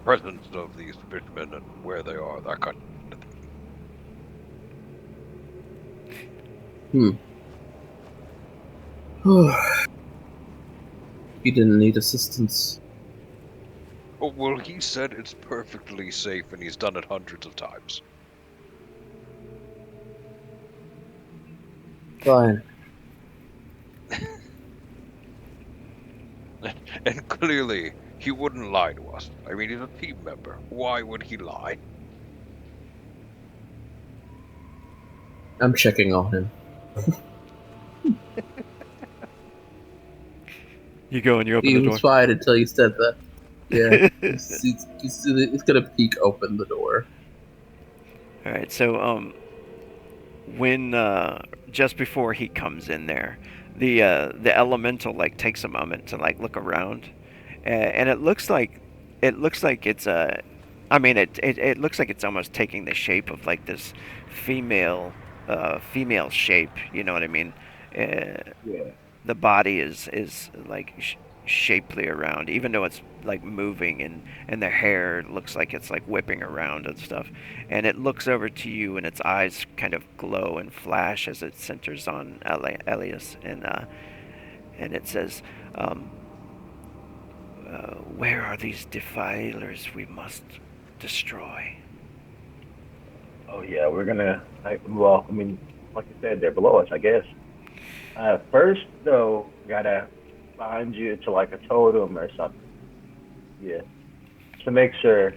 presence of these fishmen and where they are, that kind of thing. He didn't need assistance. Oh, well, he said it's perfectly safe and he's done it hundreds of times. Fine. And clearly, he wouldn't lie to us. I mean, he's a team member. Why would he lie? I'm checking on him. You go and you open He the door. was fine until you said that. Yeah, he's gonna peek open the door. All right, so when just before he comes in there, the elemental like takes a moment to like look around, and it looks like it's I mean it looks like it's almost taking the shape of like this female shape. You know what I mean? Yeah. The body is like shapely around, even though it's like moving, and the hair looks like it's like whipping around and stuff. And it looks over to you, and its eyes kind of glow and flash as it centers on Elias, and it says, "Where are these defilers we must destroy?" Oh yeah, we're gonna. Well, I mean, like you said, they're below us, I guess. First though, gotta bind you to like a totem or something. Yeah, to make sure,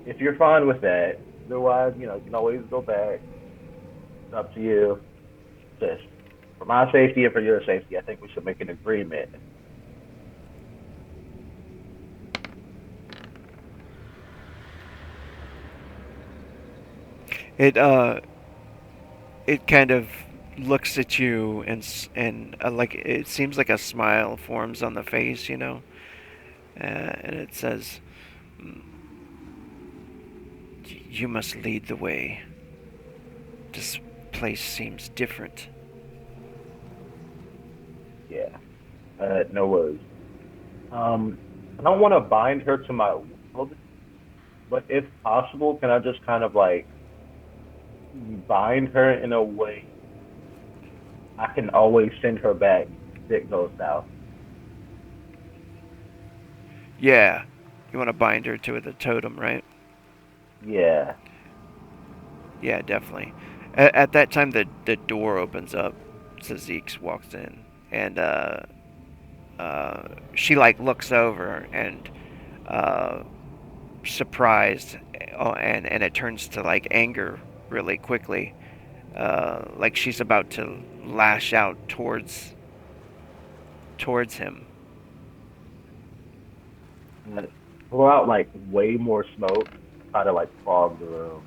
if you're fine with that. Otherwise, you can always go back. It's up to you. Just for my safety and for your safety, I think we should make an agreement. It it kind of looks at you, and like it seems like a smile forms on the face, and it says, "You must lead the way. This place seems different." Yeah, no worries. I don't want to bind her to my world, but if possible, can I just kind of like bind her in a way I can always send her back if it goes south? Yeah, you want to bind her to the totem, right? Yeah. Yeah, definitely. At that time, the door opens up. So Zeke's walks in, and she like looks over and surprised, and it turns to like anger really quickly, like she's about to lash out towards him. And blow out like way more smoke, try to like fog the room.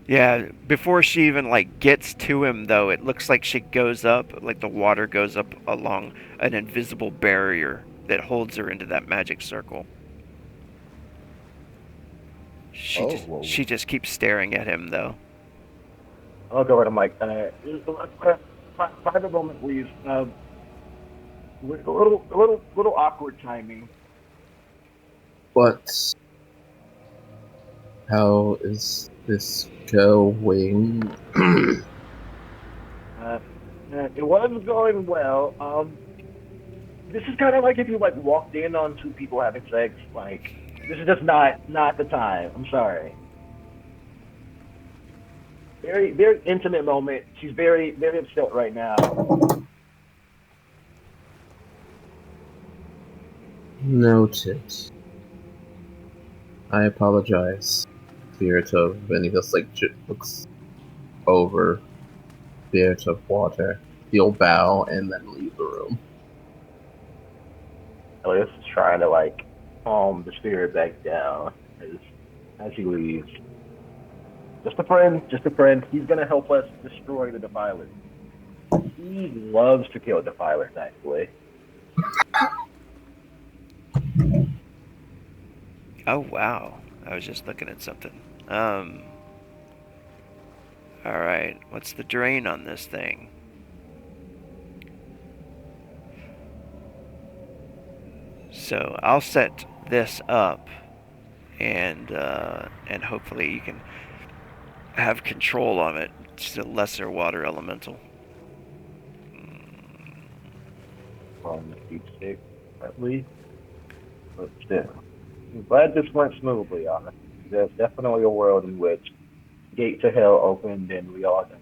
Yeah, before she even like gets to him though, it looks like she goes up, like the water goes up along an invisible barrier that holds her into that magic circle. Oh, whoa. She just keeps staring at him though. I'll go right. I'm like, private moment, please. With a little awkward timing. But how is this going? It was going well. This is kind of like if you like walked in on two people having sex. Like, this is just not the time. I'm sorry. Very very intimate moment. She's very very upset right now. Noted. I apologize, Spirit of, and he just like looks over Spirit of Water. He'll bow and then leave the room. Elias is trying to like calm the spirit back down as he leaves. Just a friend, just a friend. He's gonna help us destroy the defilers. He loves to kill defilers, actually. Oh wow, I was just looking at something. All right, what's the drain on this thing? So I'll set this up, and hopefully you can have control of it. It's a lesser water elemental. On the D6 at least. But still, I'm glad this went smoothly, honestly. There's definitely a world in which gate to hell opened and we all died.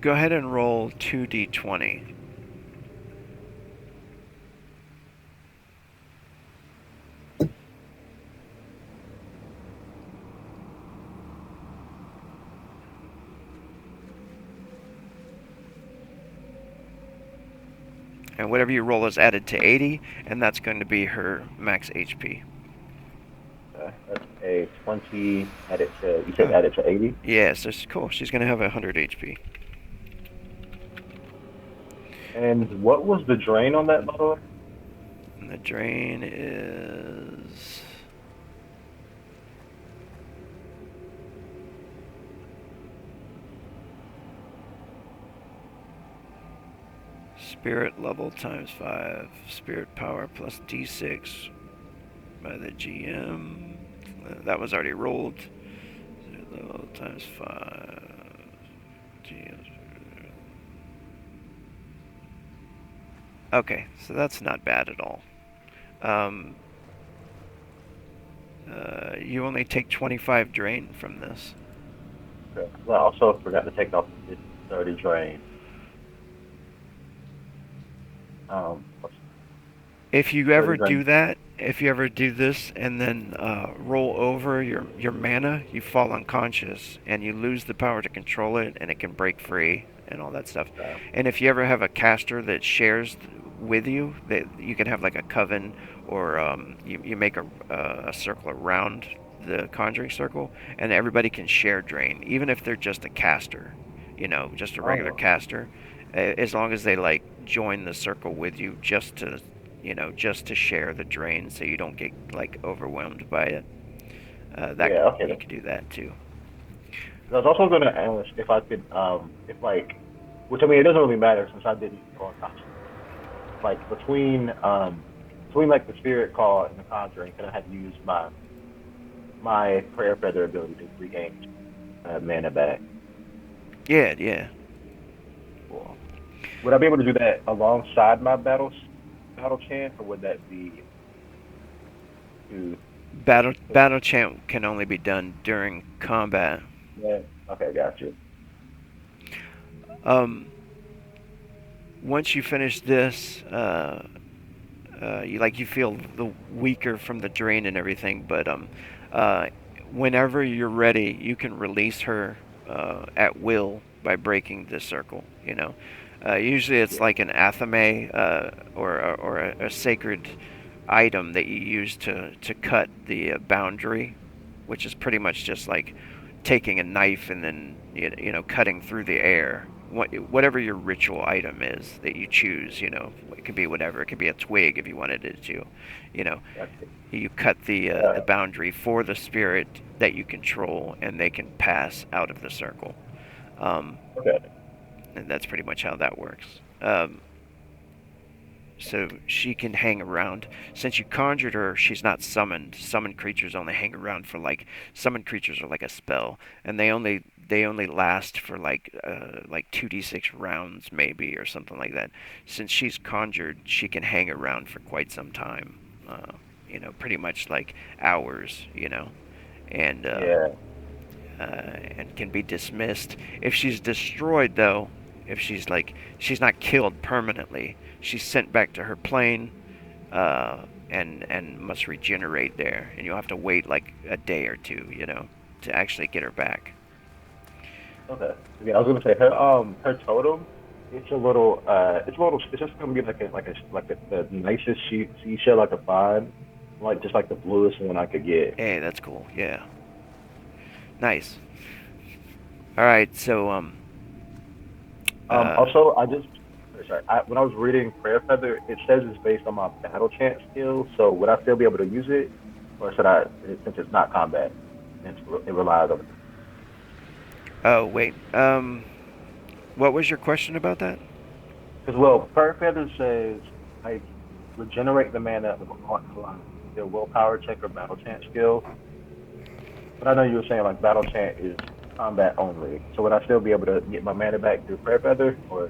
Go ahead and roll 2d20. And whatever you roll is added to 80, and that's going to be her max HP. That's a 20 added to, you said added to 80? Yeah, so it's cool. She's going to have 100 HP. And what was the drain on that, by the way? And the drain is... Spirit level times 5. Spirit power plus D6 by the GM. That was already rolled. Spirit level times 5. GM. Okay, so that's not bad at all. You only take 25 drain from this. Okay. Well, I also forgot to take off the 30 drain. If you ever do that, if you ever do this and then roll over your mana, you fall unconscious and you lose the power to control it, and it can break free and all that stuff. And if you ever have a caster that shares with you, that you can have like a coven, or you make a circle around the conjuring circle, and everybody can share drain, even if they're just a caster, just a regular caster, as long as they like join the circle with you, just to share the drain, so you don't get like overwhelmed by it. You can do that too. I was also going to ask if I could, which I mean, it doesn't really matter since I didn't go on conscious. Like between like the spirit call and the conjuring, can I have used my prayer feather ability to regain mana back? Yeah. Cool. Would I be able to do that alongside my battle chant, or would that be battle chant can only be done during combat? Yeah. Okay, gotcha. Once you finish this, you feel the weaker from the drain and everything, but whenever you're ready, you can release her at will by breaking the circle. Usually it's like an athame or a sacred item that you use to cut the boundary, which is pretty much just like taking a knife and then cutting through the air. Whatever your ritual item is that you choose, it could be whatever. It could be a twig if you wanted it to. You cut the boundary for the spirit that you control, and they can pass out of the circle. And that's pretty much how that works. So she can hang around. Since you conjured her, she's not summoned. Summoned creatures only hang around for summoned creatures are like a spell, and they only last for like 2d6 rounds maybe, or something like that. Since she's conjured, she can hang around for quite some time. Pretty much like hours. And and can be dismissed. If she's destroyed, though, if she's not killed permanently, she's sent back to her plane, and must regenerate there, and you'll have to wait like a day or two, to actually get her back. Okay. Yeah, I was gonna say her totem. It's just gonna be the nicest seashell I could find, just like the bluest one I could get. Hey, that's cool. Yeah. Nice. All right, so also, when I was reading Prayer Feather, it says it's based on my battle chant skills. So would I still be able to use it, or should I, since it's not combat, it relies on it? Oh wait. What was your question about that? well, Perk Feather says like regenerate the mana of their willpower check or battle chant skill. But I know you were saying like battle chant is combat only. So would I still be able to get my mana back through Prayer Feather or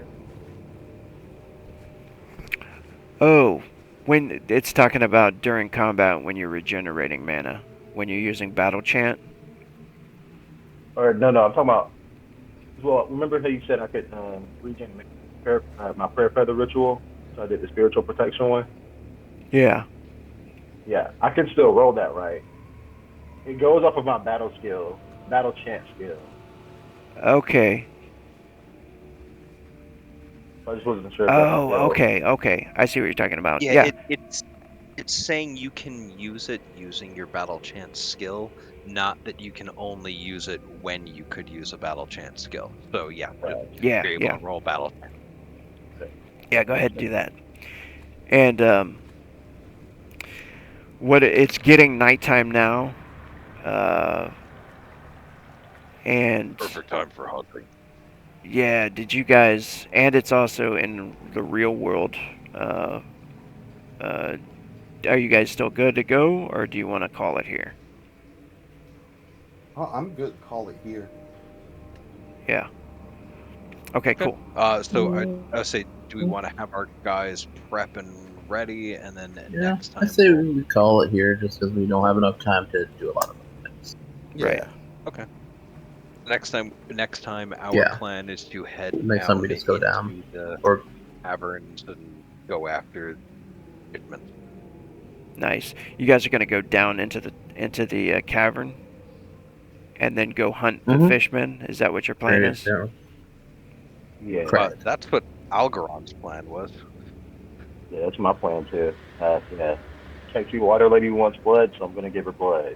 Oh, when it's talking about during combat when you're regenerating mana, when you're using battle chant. no, I'm talking about. Well, remember how you said I could regen my Prayer Feather ritual? So I did the spiritual protection one. Yeah. Yeah, I can still roll that, right? It goes off of my battle chant skill. Okay. So I just wasn't sure if that Oh, still. okay. I see what you're talking about. Yeah, Yeah. it's saying you can use it using your battle chance skill, not that you can only use it when you could use a battle chance skill. So yeah, Yeah. you're able to roll battle. Yeah, go ahead and do that. And what it's getting nighttime now. And Perfect time for hunting. yeah, did you guys? And it's also in the real world. Uh, are you guys still good to go, or do you want to call it here? I'm good. Call it here. Yeah. Okay, cool. So I say, do we want to have our guys prep and ready, and then Yeah, next time? I say we call it here just because we don't have enough time to do a lot of things. Right. Okay. Next time, our Yeah. plan is to head Next down time we just go into down. the Or caverns and go after shipments. Nice. You guys are gonna go down into the cavern, and then go hunt the Mhm. fishmen. Is that what your plan is? Yeah, Correct. That's what Algeron's plan was. yeah, that's my plan too. Yeah, sexy water lady wants blood, so I'm gonna give her blood.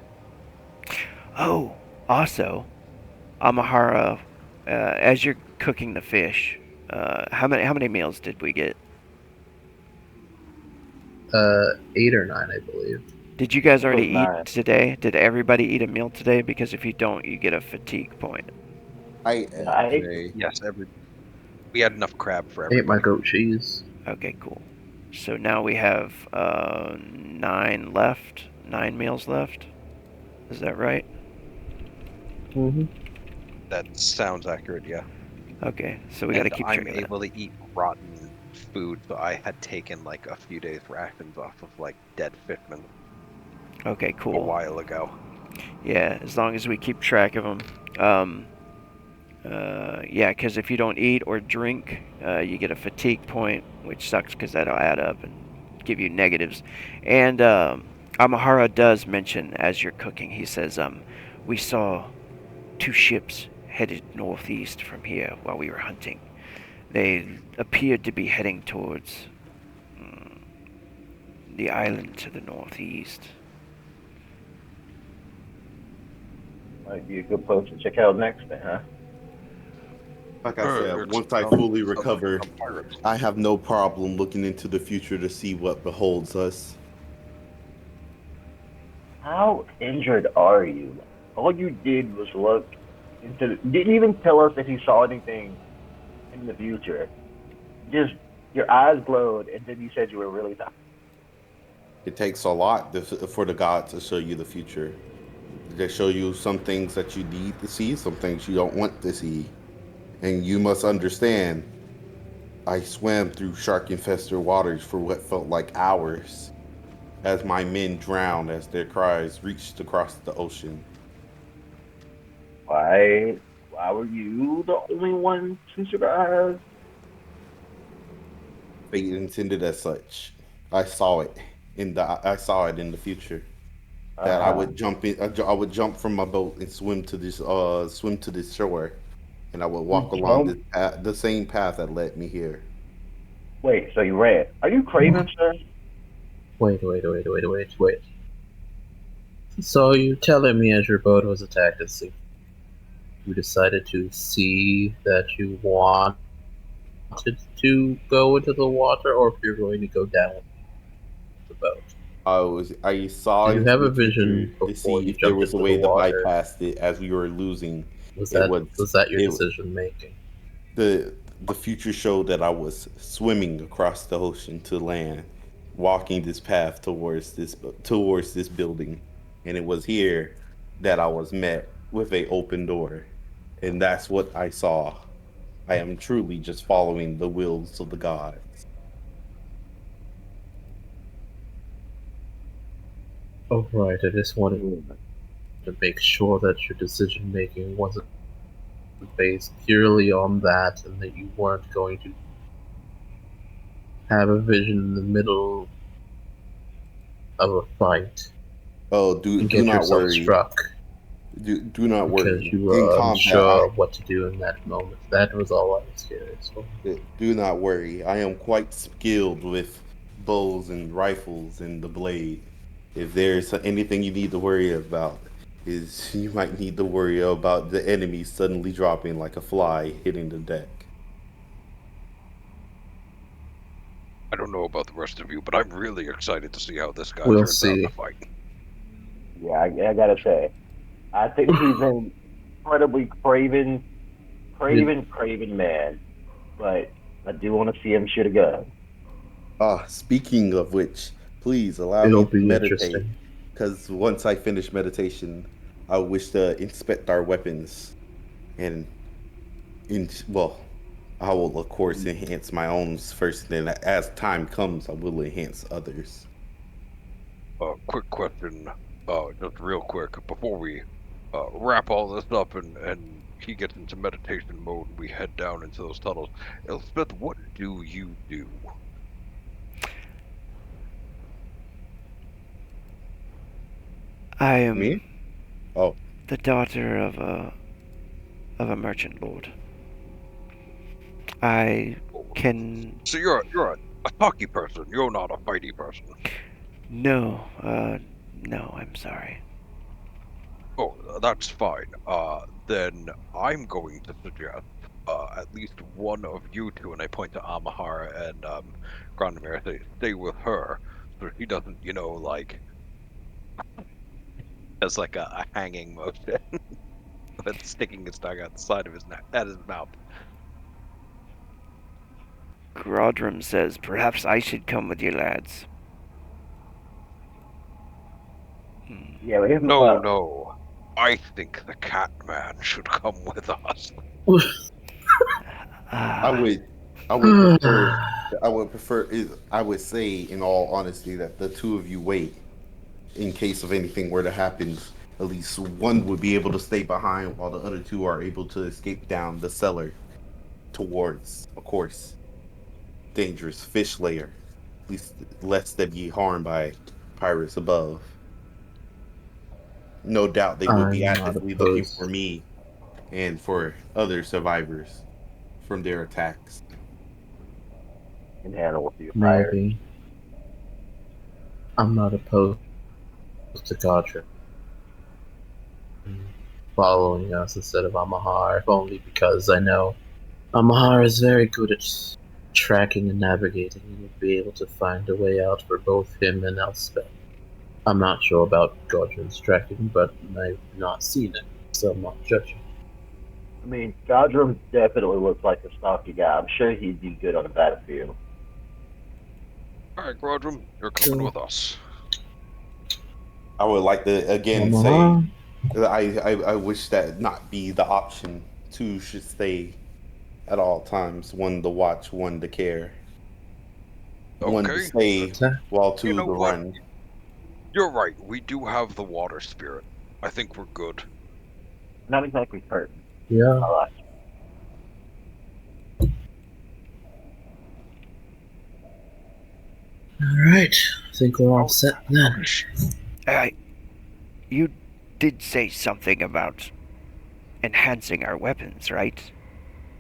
Oh, also, Amahara, as you're cooking the fish, how many meals did we get? 8 or 9, I believe. Did you guys already It was 9. eat today? Did everybody eat a meal today? Because if you don't, you get a fatigue point. I ate Yes, we had enough crab for I ate my everybody. goat cheese. Okay, cool. So now we have 9 left. 9 meals left. Is that right? Mm-hmm. That sounds accurate, yeah. Okay, so we got to And keep I'm track of that. able to eat rotten food, so I had taken like a few days rations off of like dead fishmen Okay, a cool. while ago. Yeah, as long as we keep track of them. Yeah, because if you don't eat or drink, you get a fatigue point, which sucks because that'll add up and give you negatives. And Amahara does mention as you're cooking, he says, we saw 2 ships headed northeast from here while we were hunting. They appeared to be heading towards the island to the northeast. Might be a good place to check out next then, huh? Like I said, It's once I fully recover, I have no problem looking into the future to see what beholds us. How injured are you? All you did was look into. Didn't even tell us if you saw anything in the future. Just your eyes glowed, and then you said you were really tired. It takes a lot for the gods to show you the future. They show you some things that you need to see, some things you don't want to see. And you must understand, I swam through shark-infested waters for what felt like hours as my men drowned as their cries reached across the ocean. Why were you the only one to survive? Fate intended as such. I saw it in the future. That I would jump in. I would jump from my boat and swim to this shore, and I would walk along Jump. the same path that led me here. Wait, so you ran? Are you Craven, sir? Wait. So you're telling me as your boat was attacked at sea, you decided to see that you wanted to go into the water, or if you're going to go down with the boat? I saw Did you into have a the future vision to before see you if there jumped was a into the way to water? bypass it as we were losing. Was It that was was that your it, decision making? the the future showed that I was swimming across the ocean to land, walking this path towards this building, and it was here that I was met with a open door, and that's what I saw. I am truly just following the wills of the gods. Oh, right. I just wanted to make sure that your decision making wasn't based purely on that, and that you weren't going to have a vision in the middle of a fight Oh, do and do get not yourself worry. struck Do not because worry. you In were combat, unsure of what to do in that moment. That was all I was curious for. do not worry. I am quite skilled with bows and rifles and the blade. If there's anything you need to worry about, is you might need to worry about the enemy suddenly dropping like a fly hitting the deck. I don't know about the rest of you, but I'm really excited to see how this guy We'll turns out in see. the fight. Yeah, I gotta say, I think he's an incredibly craven man. But I do want to see him shoot a gun. Speaking of which, please allow It'll me to be meditate. interesting. Because once I finish meditation, I wish to inspect our weapons. And, well, I will, of course, enhance my own first. Then, as time comes, I will enhance others. Quick question, just real quick, before we wrap all this up and he gets into meditation mode and we head down into those tunnels. Elspeth, what do you do? I am Me? Oh, the daughter of a merchant lord. I can So you're a talky person. You're not a fighty person. no, no, I'm sorry. Oh, that's fine. Then I'm going to suggest at least one of you two, and I point to Amahar and Grandmere, stay with her, so he doesn't, like, has like a hanging motion, but sticking his tongue out the side of his at his mouth. Grodrum says, perhaps I should come with you lads. Yeah, but here's No, no. I think the cat man should come with us. I Ah, would, I would prefer, I would say, in all honesty, that the two of you wait in case of anything were to happen. At least one would be able to stay behind while the other two are able to escape down the cellar towards, of course, dangerous fish layer. At least lest they be harmed by pirates above. No doubt they would be I'm not actively looking for opposed. me and for other survivors from their attacks. can handle with you fire. Maybe. I'm not opposed to Godric following us instead of Amahar, if only because I know Amahar is very good at tracking and navigating and would be able to find a way out for both him and Elspeth. I'm not sure about Godrin's tracking, but I've not seen it, so I'm not judging. I mean, Godrum definitely looks like a stocky guy. I'm sure he'd be good on the battlefield. All right, Grodrum, you're coming with us. I would like to again say that I wish that not be the option. Two should stay at all times. One to watch, one to care. One to Okay. stay while two You know to what? run. You're right. We do have the water spirit. I think we're good. Not exactly hurt. Yeah. I like it. Alright, I think we're all set then. You did say something about enhancing our weapons, right?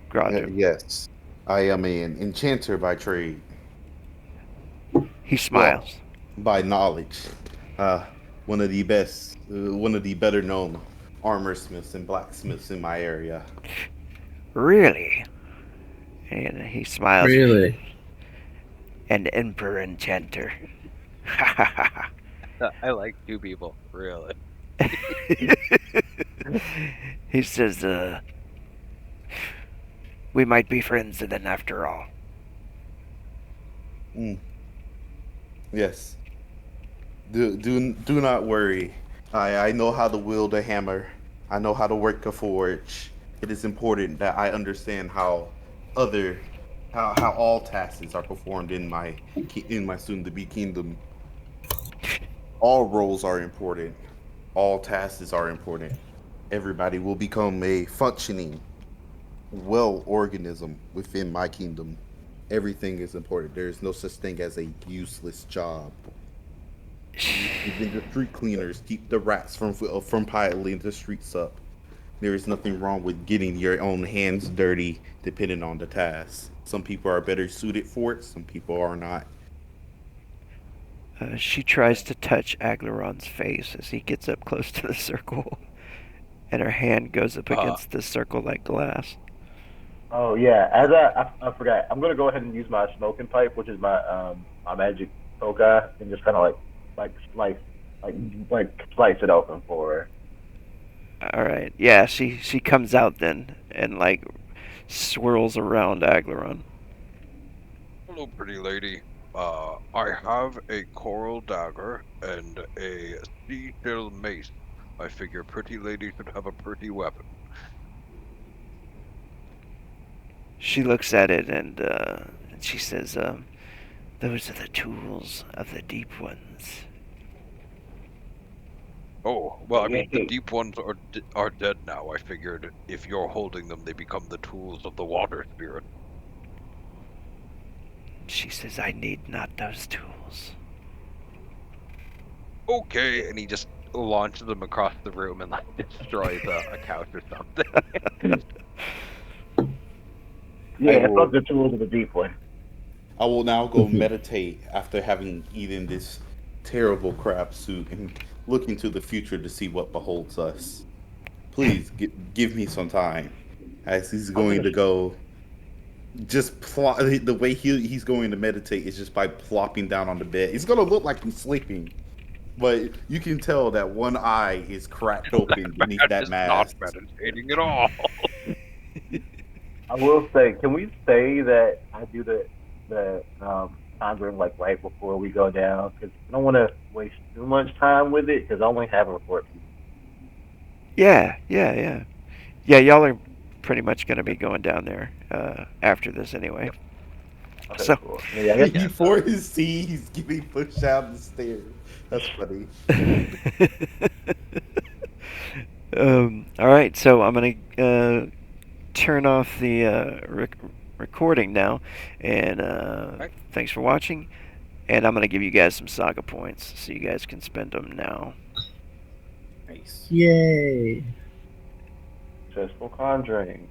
Grodrum. Yes, I am an enchanter by trade. He Well, smiles. by knowledge. Uh, one of the best, one of the better known armor smiths and blacksmiths in my area. Really? And he smiles. Really? An emperor enchanter. Ha ha ha. I like two people, really. He says, We might be friends then after all. Mm. Yes. Do not worry. I know how to wield a hammer. I know how to work a forge. It is important that I understand other how all tasks are performed in my soon to be kingdom. All roles are important. All tasks are important. Everybody will become a functioning, well organism within my kingdom. Everything is important. There is no such thing as a useless job. Even the street cleaners keep the rats from piling the streets up. There is nothing wrong with getting your own hands dirty, depending on the task. Some people are better suited for it. Some people are not. She tries to touch Aglaron's face as he gets up close to the circle, and her hand goes up against the circle like glass. Oh yeah, as I forgot, I'm gonna go ahead and use my smoking pipe, which is my magic toga, and just kind of like slice like slice it open for her. All right. Yeah, she comes out then and like swirls around Aglaron. Hello, pretty lady. I have a coral dagger and a seashell mace. I figure pretty lady should have a pretty weapon. She looks at it and she says, "Those are the tools of the deep ones." Oh, well, I mean, the deep ones are dead now. I figured if you're holding them, they become the tools of the water spirit. She says, "I need not those tools." Okay, And he just launches them across the room and like destroys a couch or something. Yeah, it's not the tools of the deep one. I will now go meditate after having eaten this terrible crab soup and look into the future to see what beholds us. Please give me some time, as he's going to go. Just plop the way he's going to meditate is just by plopping down on the bed. He's gonna look like he's sleeping, but you can tell that one eye is cracked open beneath that Is not mask. meditating at all. I will say, can we say that I do the conjuring like right before we go down? Because I don't want to waste too much time with it because I only have a report. Yeah. Yeah, y'all are pretty much going to be going down there after this anyway. Okay, So, cool. Yeah, I guess Before his scene, he's getting pushed down the stairs. That's funny. all right, so I'm going to turn off the recording now, and thanks for watching. And I'm going to give you guys some saga points so you guys can spend them now. Nice. Yay! successful conjuring.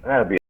I gotta be